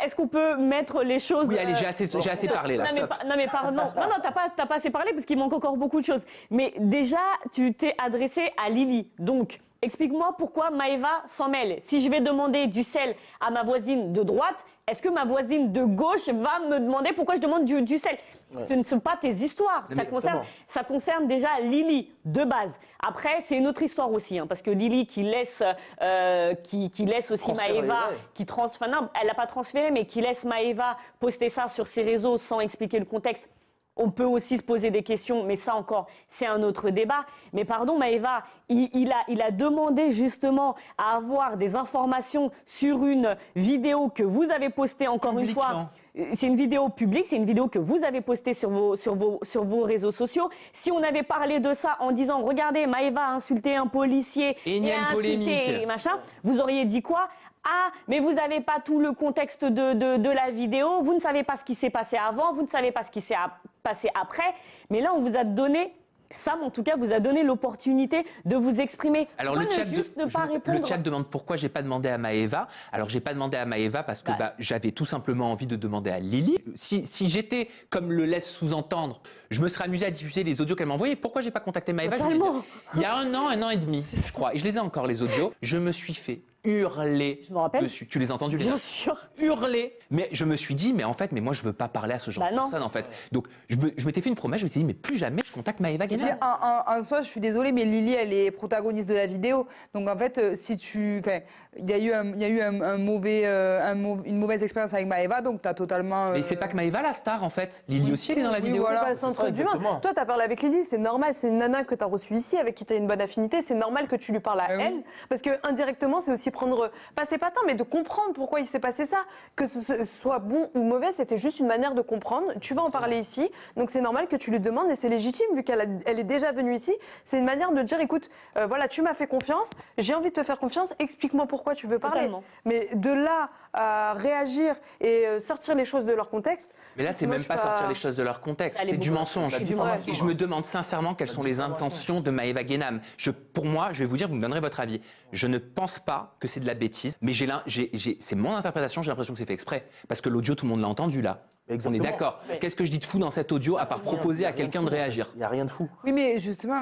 est-ce qu'on peut mettre les choses. Oui, allez, j'ai assez parlé là. Non, mais pardon. Non, t'as pas assez parlé parce qu'il manque encore beaucoup de choses. Mais déjà, tu t'es adressé à Lily. Donc, explique-moi pourquoi Maëva s'en mêle. Si je vais demander du sel à ma voisine de droite, est-ce que ma voisine de gauche va me demander pourquoi je demande du sel ? Ce ne sont pas tes histoires. Ça concerne déjà Lily, de base. Après, c'est une autre histoire aussi, parce que Lily qui laisse aussi Maëva, non, elle n'a pas transféré, mais qui laisse Maëva poster ça sur ses réseaux sans expliquer le contexte. On peut aussi se poser des questions, mais ça encore, c'est un autre débat. Mais pardon, Maëva, il a demandé justement à avoir des informations sur une vidéo que vous avez postée encore une fois. C'est une vidéo publique, c'est une vidéo que vous avez postée sur vos réseaux sociaux. Si on avait parlé de ça en disant, regardez, Maëva a insulté un policier et a insulté machin, vous auriez dit quoi ? Ah, mais vous n'avez pas tout le contexte de la vidéo, vous ne savez pas ce qui s'est passé avant, vous ne savez pas ce qui s'est passé après. Mais là, on vous a donné, Sam en tout cas, vous a donné l'opportunité de vous exprimer. Alors le chat demande pourquoi j'ai pas demandé à Maëva. Alors j'ai pas demandé à Maëva parce que j'avais tout simplement envie de demander à Lily. Si j'étais, comme le laisse sous-entendre, je me serais amusé à diffuser les audios qu'elle m'a envoyés. Pourquoi j'ai pas contacté Maëva ? Il y a un an et demi, je crois, et je les ai encore les audios. Je me suis fait hurler dessus. Tu les as entendus? Bien sûr. Hurler. Mais je me suis dit, mais en fait, mais moi, je veux pas parler à ce genre de personne, en fait. Donc, je m'étais fait une promesse, je me suis dit, mais plus jamais je contacte Maëva Guénam. En soi, je suis désolée, mais Lily, elle est protagoniste de la vidéo. Donc, en fait, il y a eu une mauvaise expérience avec Maëva, donc tu as totalement... Mais c'est pas que Maëva la star, en fait. Lily aussi, elle est dans la vidéo. Voilà, c'est centre d'humain. Toi, tu as parlé avec Lily, c'est normal, c'est une nana que tu as reçue ici, avec qui tu as une bonne affinité, c'est normal que tu lui parles à elle, parce que indirectement, c'est aussi prendre, pas ses patins, mais de comprendre pourquoi il s'est passé ça. Que ce soit bon ou mauvais, c'était juste une manière de comprendre. Tu vas en parler ici, donc c'est normal que tu lui demandes, et c'est légitime, vu qu'elle est déjà venue ici. C'est une manière de dire, écoute, voilà, tu m'as fait confiance, j'ai envie de te faire confiance, explique-moi pourquoi tu veux parler. Totalement. Mais de là à réagir et sortir les choses de leur contexte... Mais là, c'est même pas sortir les choses de leur contexte, c'est du mensonge. Et je me demande sincèrement quelles sont les intentions de Maëva Guénam. Pour moi, je vais vous dire, vous me donnerez votre avis. Je ne pense pas que c'est de la bêtise, mais c'est mon interprétation, j'ai l'impression que c'est fait exprès. Parce que l'audio, tout le monde l'a entendu là. Exactement. On est d'accord. Oui. Qu'est-ce que je dis de fou dans cet audio, à part proposer à quelqu'un de réagir? Il n'y a rien de fou. Oui, mais justement,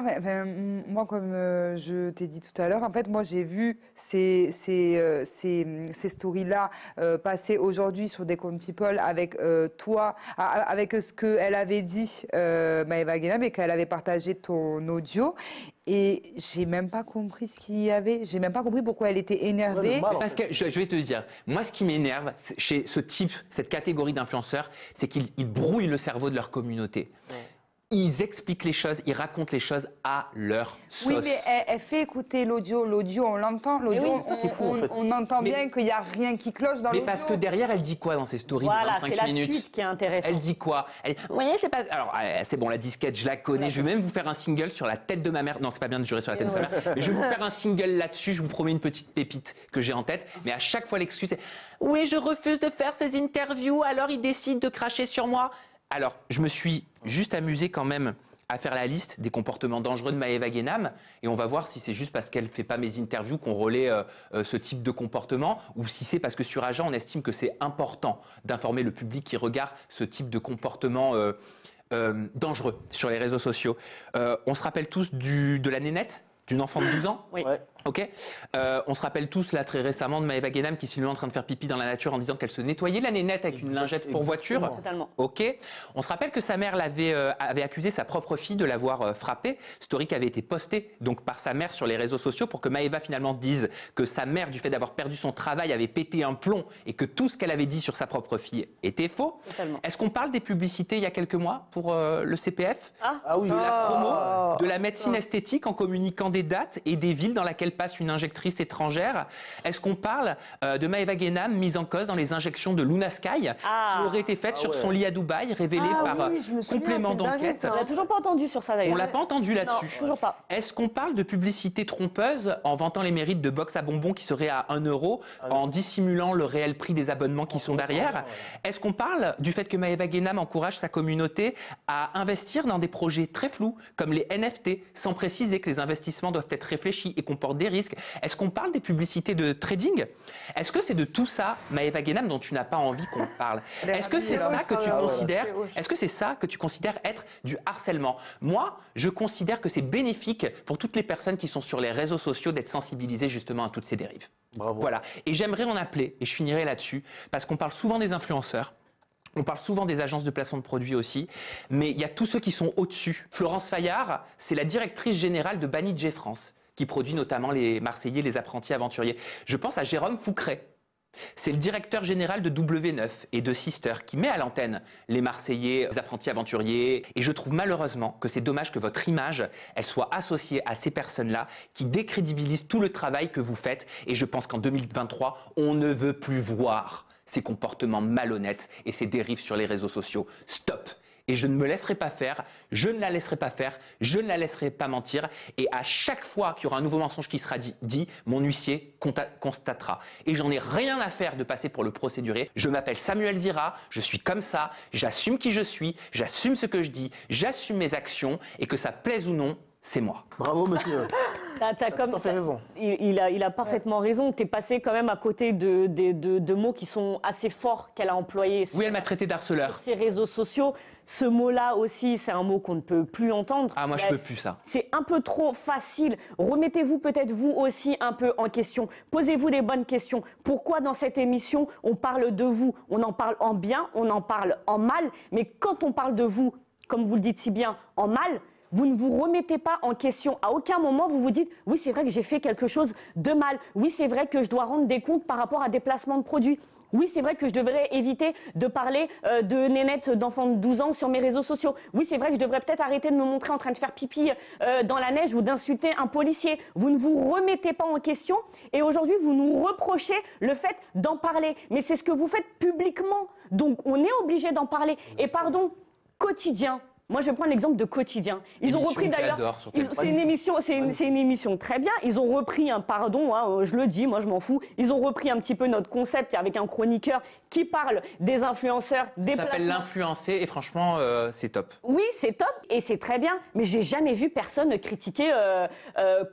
moi, comme je t'ai dit tout à l'heure, en fait, moi, j'ai vu ces stories-là passer aujourd'hui sur des comptes People avec toi, avec ce qu'elle avait dit, Maëva Guénam, et qu'elle avait partagé ton audio. Et j'ai même pas compris ce qu'il y avait. J'ai même pas compris pourquoi elle était énervée. Parce que je vais te dire, moi, ce qui m'énerve chez ce type, cette catégorie d'influenceurs, c'est qu'ils brouillent le cerveau de leur communauté. Ouais. ils expliquent les choses, ils racontent les choses à leur sauce. Oui, mais elle fait écouter l'audio. L'audio, on l'entend. L'audio, c'est ça qui est fou, en fait. on entend bien qu'il n'y a rien qui cloche dans l'audio. Mais parce que derrière, elle dit quoi dans ses stories de 25 minutes? Voilà, c'est la suite qui est intéressante. Elle dit quoi? Oui, c'est pas... Alors, c'est bon, la disquette, je la connais. Je vais même vous faire un single sur la tête de ma mère. Non, c'est pas bien de jurer sur la tête de sa mère. Mais je vais vous faire un single là-dessus. Je vous promets une petite pépite que j'ai en tête. Mais à chaque fois, l'excuse est « Oui, je refuse de faire ces interviews, alors il décide de cracher sur moi. » Alors, je me suis juste amusé quand même à faire la liste des comportements dangereux de Maëva Guénam, et on va voir si c'est juste parce qu'elle ne fait pas mes interviews qu'on relaie ce type de comportement, ou si c'est parce que sur Aja, on estime que c'est important d'informer le public qui regarde ce type de comportement dangereux sur les réseaux sociaux. On se rappelle tous de la nénette, d'une enfant de 12 ans. Oui. Ouais. Ok. On se rappelle tous là très récemment de Maëva Guénam qui se filmait en train de faire pipi dans la nature en disant qu'elle se nettoyait la nénette avec une lingette pour voiture. Totalement. Ok. On se rappelle que sa mère avait accusé sa propre fille de l'avoir frappée. Story qui avait été postée donc par sa mère sur les réseaux sociaux pour que Maëva finalement dise que sa mère, du fait d'avoir perdu son travail, avait pété un plomb et que tout ce qu'elle avait dit sur sa propre fille était faux. Est-ce qu'on parle des publicités il y a quelques mois pour le CPF? Ah oui. De la promo, de la médecine esthétique en communiquant des dates et des villes dans lesquelles passe une injectrice étrangère. Est-ce qu'on parle de Maëva Guénam mise en cause dans les injections de Luna Sky qui auraient été faites sur son lit à Dubaï, révélées par complément d'enquête? On l'a toujours pas entendu sur ça d'ailleurs. On l'a pas entendu là-dessus. Non, toujours pas. Est-ce qu'on parle de publicité trompeuse en vantant les mérites de box à bonbons qui seraient à 1 euro, en dissimulant le réel prix des abonnements qui sont derrière? Est-ce qu'on parle du fait que Maëva Guénam encourage sa communauté à investir dans des projets très flous comme les NFT, sans préciser que les investissements doivent être réfléchis et comportent des risques? Est-ce qu'on parle des publicités de trading? Est-ce que c'est de tout ça, Maëva Guénam, dont tu n'as pas envie qu'on parle? Est-ce que c'est ça que tu considères? Est-ce que c'est ça que tu considères être du harcèlement? Moi, je considère que c'est bénéfique pour toutes les personnes qui sont sur les réseaux sociaux d'être sensibilisées justement à toutes ces dérives. Bravo. Voilà. Et j'aimerais en appeler, et je finirai là-dessus, parce qu'on parle souvent des influenceurs. On parle souvent des agences de placement de produits aussi, mais il y a tous ceux qui sont au-dessus. Florence Fayard, c'est la directrice générale de Banijé France, qui produit notamment les Marseillais, les apprentis aventuriers. Je pense à Jérôme Foucret. C'est le directeur général de W9 et de Sister qui met à l'antenne les Marseillais, les apprentis aventuriers. Et je trouve malheureusement que c'est dommage que votre image, elle soit associée à ces personnes-là qui décrédibilisent tout le travail que vous faites. Et je pense qu'en 2023, on ne veut plus voir ces comportements malhonnêtes et ces dérives sur les réseaux sociaux. Stop! Et je ne me laisserai pas faire, je ne la laisserai pas faire, je ne la laisserai pas mentir. Et à chaque fois qu'il y aura un nouveau mensonge qui sera dit, mon huissier constatera. Et j'en ai rien à faire de passer pour le procéduré. Je m'appelle Samuel Zira, je suis comme ça, j'assume qui je suis, j'assume ce que je dis, j'assume mes actions, et que ça plaise ou non, c'est moi. Bravo, monsieur. T'as tout à fait raison. Il a parfaitement raison. T'es passé quand même à côté de mots qui sont assez forts qu'elle a employés. Oui, elle m'a traité d'harceleur. Sur ses réseaux sociaux. Ce mot-là aussi, c'est un mot qu'on ne peut plus entendre. Ah, moi, je peux plus ça. C'est un peu trop facile. Remettez-vous peut-être vous aussi un peu en question. Posez-vous les bonnes questions. Pourquoi dans cette émission, on parle de vous? On en parle en bien, on en parle en mal. Mais quand on parle de vous, comme vous le dites si bien, en mal, vous ne vous remettez pas en question. À aucun moment, vous vous dites « Oui, c'est vrai que j'ai fait quelque chose de mal. Oui, c'est vrai que je dois rendre des comptes par rapport à des placements de produits. Oui, c'est vrai que je devrais éviter de parler de nénettes d'enfants de 12 ans sur mes réseaux sociaux. Oui, c'est vrai que je devrais peut-être arrêter de me montrer en train de faire pipi dans la neige ou d'insulter un policier. » Vous ne vous remettez pas en question et aujourd'hui, vous nous reprochez le fait d'en parler. Mais c'est ce que vous faites publiquement. Donc, on est obligé d'en parler. Et pardon, quotidien. Moi, je prends l'exemple de Quotidien. Ils ont repris d'ailleurs. C'est une émission très bien. Ils ont repris un pardon, hein, je le dis, moi je m'en fous. Ils ont repris un petit peu notre concept avec un chroniqueur qui parle des influenceurs, des Ça s'appelle l'influencer et franchement, c'est top. Oui, c'est top et c'est très bien. Mais j'ai jamais vu personne critiquer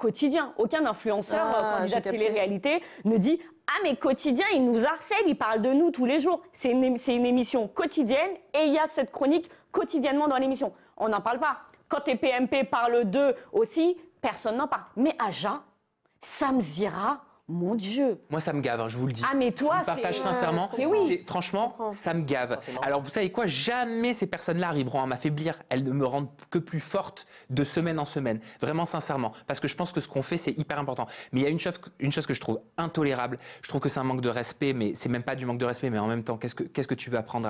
Quotidien. Aucun influenceur, candidat de télé-réalité, ne dit « Ah mais Quotidien, il nous harcèle, il parle de nous tous les jours. » C'est une émission quotidienne et il y a cette chronique quotidiennement dans l'émission. On n'en parle pas. Quand TPMP parle d'eux aussi, personne n'en parle. Mais Aja, Sam Zira, mon Dieu. Moi, ça me gave, hein, je vous le dis. Ah, mais toi, je partage sincèrement. Mais oui. Franchement, ça me gave. Alors, vous savez quoi? Jamais ces personnes-là arriveront à m'affaiblir. Elles ne me rendent que plus forte de semaine en semaine. Vraiment, sincèrement. Parce que je pense que ce qu'on fait, c'est hyper important. Mais il y a une chose que je trouve intolérable. Je trouve que c'est un manque de respect, mais c'est même pas du manque de respect, mais en même temps, qu'est-ce que tu veux apprendre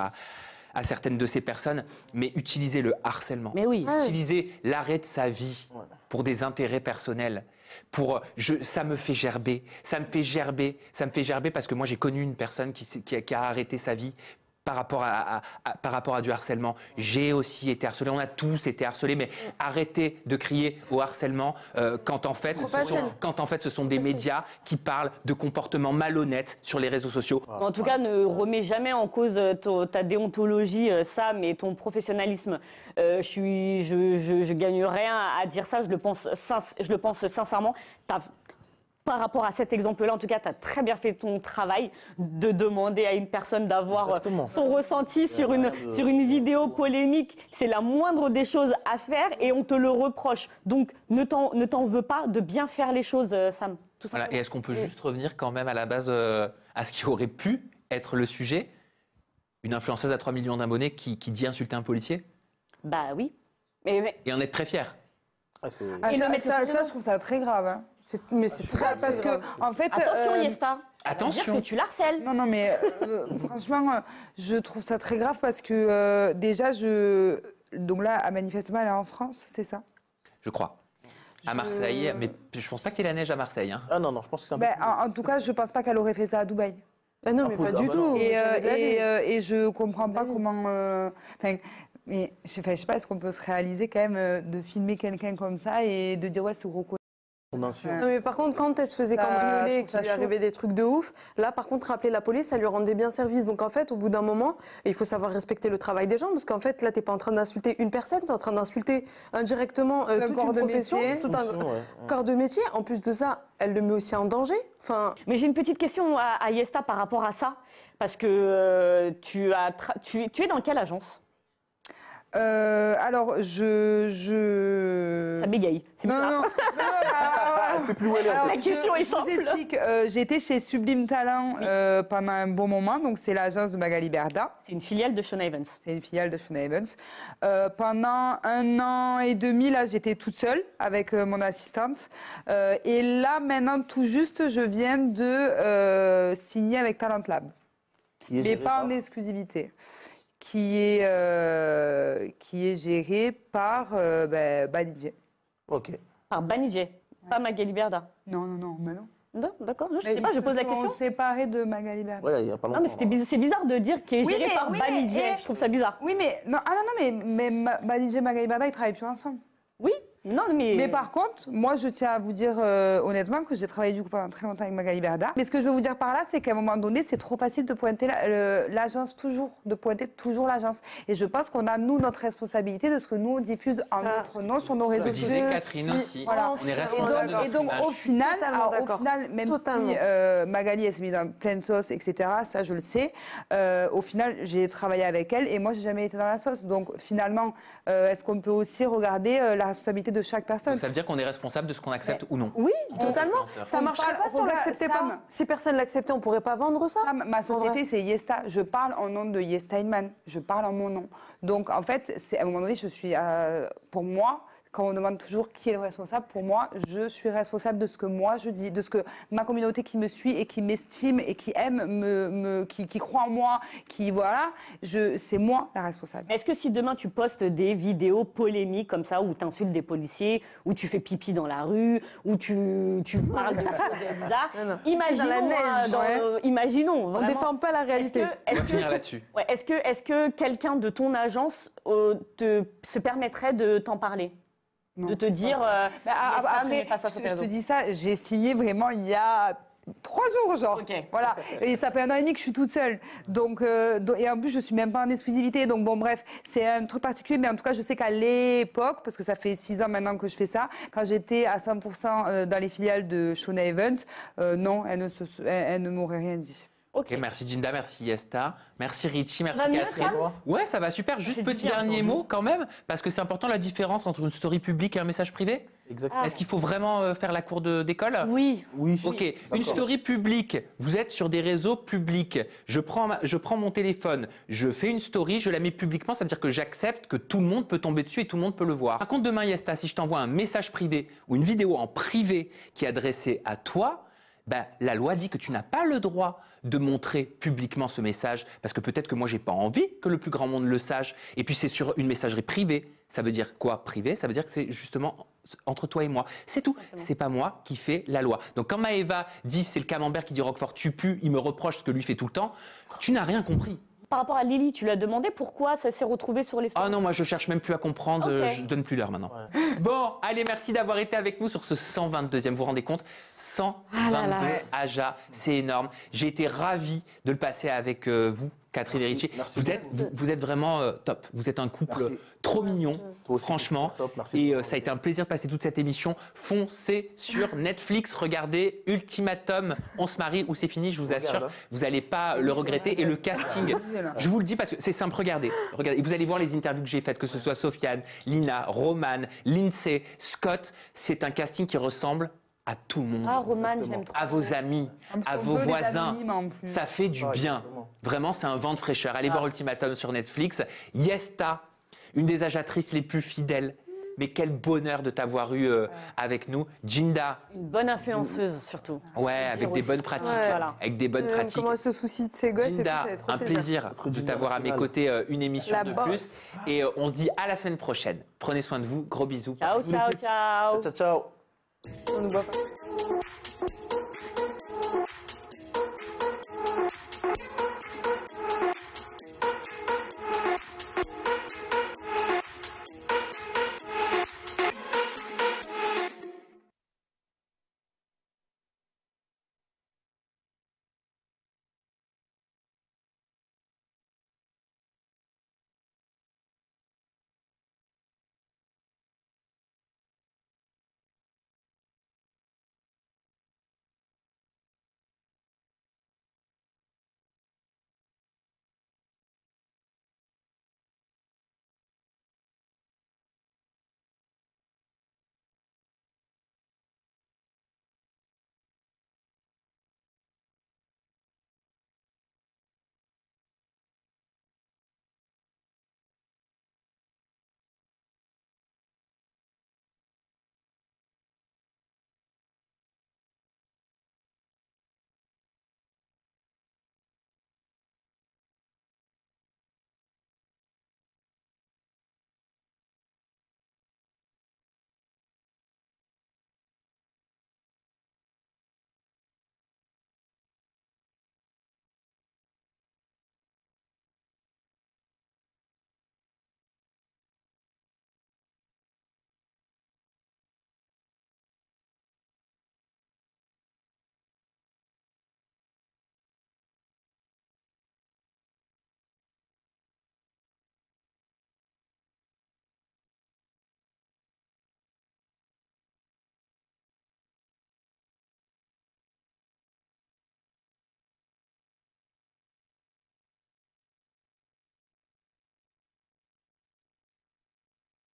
à certaines de ces personnes, mais utiliser le harcèlement. Mais oui. Utiliser l'arrêt de sa vie pour des intérêts personnels. Ça me fait gerber. Ça me fait gerber parce que moi, j'ai connu une personne qui a arrêté sa vie par rapport à du harcèlement. J'ai aussi été harcelé, on a tous été harcelés, mais arrêtez de crier au harcèlement quand en fait ce sont des médias qui parlent de comportements malhonnêtes sur les réseaux sociaux. En tout cas, ne remets jamais en cause ta déontologie, Sam, et ton professionnalisme. Je gagne rien à dire ça, je le pense sincèrement. Par rapport à cet exemple-là, en tout cas, tu as très bien fait ton travail de demander à une personne d'avoir son ressenti sur une vidéo polémique. C'est la moindre des choses à faire et on te le reproche. Donc, ne t'en veux pas de bien faire les choses, Sam. Tout voilà. Et est-ce qu'on peut juste revenir quand même à la base à ce qui aurait pu être le sujet? Une influenceuse à 3 millions d'abonnés qui dit insulter un policier? Bah oui. Et en être très fier. Ça, je trouve ça très grave. Hein. Mais c'est très parce que en fait. Attention, Yesta. Attention. Que tu l'harcèles. Non, mais franchement, je trouve ça très grave parce que déjà, donc là, manifestement, elle est en France, c'est ça? Je crois. À Marseille, mais je pense pas qu'il y ait la neige à Marseille. Hein. Ah non, je pense que c'est un peu plus... En tout cas, je pense pas qu'elle aurait fait ça à Dubaï. Ah non, mais pas du tout. Et je comprends pas comment. Mais je sais pas, est-ce qu'on peut se réaliser quand même de filmer quelqu'un comme ça et de dire ouais, ce gros con. Non, mais par contre, quand elle se faisait cambrioler et qu'il lui arrivait des trucs de ouf, là, par contre, rappeler la police, ça lui rendait bien service. Donc, en fait, au bout d'un moment, il faut savoir respecter le travail des gens, parce qu'en fait, là, t'es pas en train d'insulter une personne, t'es en train d'insulter indirectement toute une profession, tout un corps de métier. En plus de ça, elle le met aussi en danger. Enfin... Mais j'ai une petite question à Yesta par rapport à ça, parce que tu es dans quelle agence? Alors, Ça bégaye. C'est non. C'est plus où elle est. La question est simple. Je vous explique. J'ai été chez Sublime Talent pendant un bon moment. Donc, c'est l'agence de Magali Berda. C'est une filiale de Shona Evans. C'est une filiale de Shona Evans. Pendant 1 an et demi, là, j'étais toute seule avec mon assistante. Et là, maintenant, tout juste, je viens de signer avec Talent Lab. Mais pas en exclusivité. Qui est géré par Banijé. Ok. Par Banijé, pas Magali Berda. Non, mais non. Non, d'accord, je sais pas, je pose la question. Ils sont séparés de Magali Berda. Ouais, il y a pas longtemps. Non, mais c'est bizarre de dire qu'il est géré par Banijé. Je trouve ça bizarre. Oui, mais Banijé et Magali Berda, ils travaillent plus ensemble. Oui. Non, mais par contre, moi, je tiens à vous dire honnêtement que j'ai travaillé du coup pendant très longtemps avec Magali Berda. Mais ce que je veux vous dire par là, c'est qu'à un moment donné, c'est trop facile de pointer l'agence de pointer toujours l'agence. Et je pense qu'on a, nous, notre responsabilité de ce que nous, on diffuse en notre nom sur nos réseaux sociaux. Disait Catherine aussi. Voilà. On est responsable. Et donc au final, même si Magali, elle s'est mise dans plein de sauces, etc., ça, je le sais, au final, j'ai travaillé avec elle et moi, j'ai jamais été dans la sauce. Donc finalement, est-ce qu'on peut aussi regarder la responsabilité de chaque personne? Donc ça veut dire qu'on est responsable de ce qu'on accepte ou non? Oui, totalement. Ça ne marcherait pas si on ne l'acceptait pas. Si personne ne l'acceptait, on ne pourrait pas vendre ça. Ma société, c'est Yesta. Je parle en nom de Yesta Heinemann. Je parle en mon nom. Donc, en fait, à un moment donné, je suis... pour moi... Quand on demande toujours qui est le responsable, pour moi, je suis responsable de ce que moi je dis, de ce que ma communauté qui me suit et qui m'estime et qui aime, qui croit en moi, c'est moi la responsable. Est-ce que si demain tu postes des vidéos polémiques comme ça, où tu insultes des policiers, où tu fais pipi dans la rue, où tu parles de choses bizarres, imaginons. On ne défend pas la réalité. On va finir là-dessus. Ouais, est-ce que quelqu'un de ton agence se permettrait de t'en parler? Non. De te dire, après, je te dis ça, j'ai signé vraiment il y a 3 jours, genre. Okay. Voilà. Et ça fait 1 an et demi que je suis toute seule. Donc, et en plus, je suis même pas en exclusivité. Donc, bon, bref, c'est un truc particulier. Mais en tout cas, je sais qu'à l'époque, parce que ça fait 6 ans maintenant que je fais ça, quand j'étais à 100% dans les filiales de Shona Evans, non, elle ne m'aurait rien dit. Ok, merci Jinda, merci Yesta, merci Richie, merci Catherine. Ouais, ça va super. Juste petit dernier mot quand même, parce que c'est important la différence entre une story publique et un message privé. Exactement. Est-ce qu'il faut vraiment faire la cour d'école? Oui. Ok, une story publique, vous êtes sur des réseaux publics, je prends mon téléphone, je fais une story, je la mets publiquement, ça veut dire que j'accepte que tout le monde peut tomber dessus et tout le monde peut le voir. Par contre, demain Yesta, si je t'envoie un message privé ou une vidéo en privé qui est adressée à toi, Ben, la loi dit que tu n'as pas le droit de montrer publiquement ce message parce que peut-être que moi j'ai pas envie que le plus grand monde le sache. Et puis c'est sur une messagerie privée. Ça veut dire quoi privé? Ça veut dire que c'est justement entre toi et moi. C'est tout. C'est pas moi qui fais la loi. Donc quand Maëva dit c'est le camembert qui dit Roquefort tu pues, il me reproche ce que lui fait tout le temps. Tu n'as rien compris. Par rapport à Lily, tu lui as demandé pourquoi ça s'est retrouvé sur les stories? Ah non, moi je cherche même plus à comprendre, je donne plus l'heure maintenant. Ouais. Bon, allez, merci d'avoir été avec nous sur ce 122e, vous vous rendez compte? 122 Aja, c'est énorme. J'ai été ravi de le passer avec vous, Catherine et Richie. Vous êtes vraiment top, vous êtes un couple trop mignon, franchement. Et ça a été un plaisir de passer toute cette émission. Foncez sur Netflix, regardez Ultimatum, on se marie ou c'est fini, je vous assure, vous n'allez pas le regretter. Et le casting, je vous le dis parce que c'est simple, regardez. Vous allez voir les interviews que j'ai faites, que ce soit Sofiane, Lina, Roman, Lindsay, Scott. C'est un casting qui ressemble à tout le monde. Ah, Roman, je l'aime trop. À vos amis, à vos voisins. Ça fait du bien. Vraiment, c'est un vent de fraîcheur. Allez voir Ultimatum sur Netflix. Yesta, une des agiatrices les plus fidèles. Mais quel bonheur de t'avoir eu avec nous. Jinda. Une bonne influenceuse, surtout. Ouais, avec des bonnes pratiques. Voilà. Avec des bonnes pratiques. Comment elle se soucie de ses gosses. Jinda, et tout, ça un plaisir de t'avoir à mes côtés une émission de plus. Et on se dit à la semaine prochaine. Prenez soin de vous. Gros bisous. Ciao, ciao, ciao. Ciao, ciao. On nous voit pas.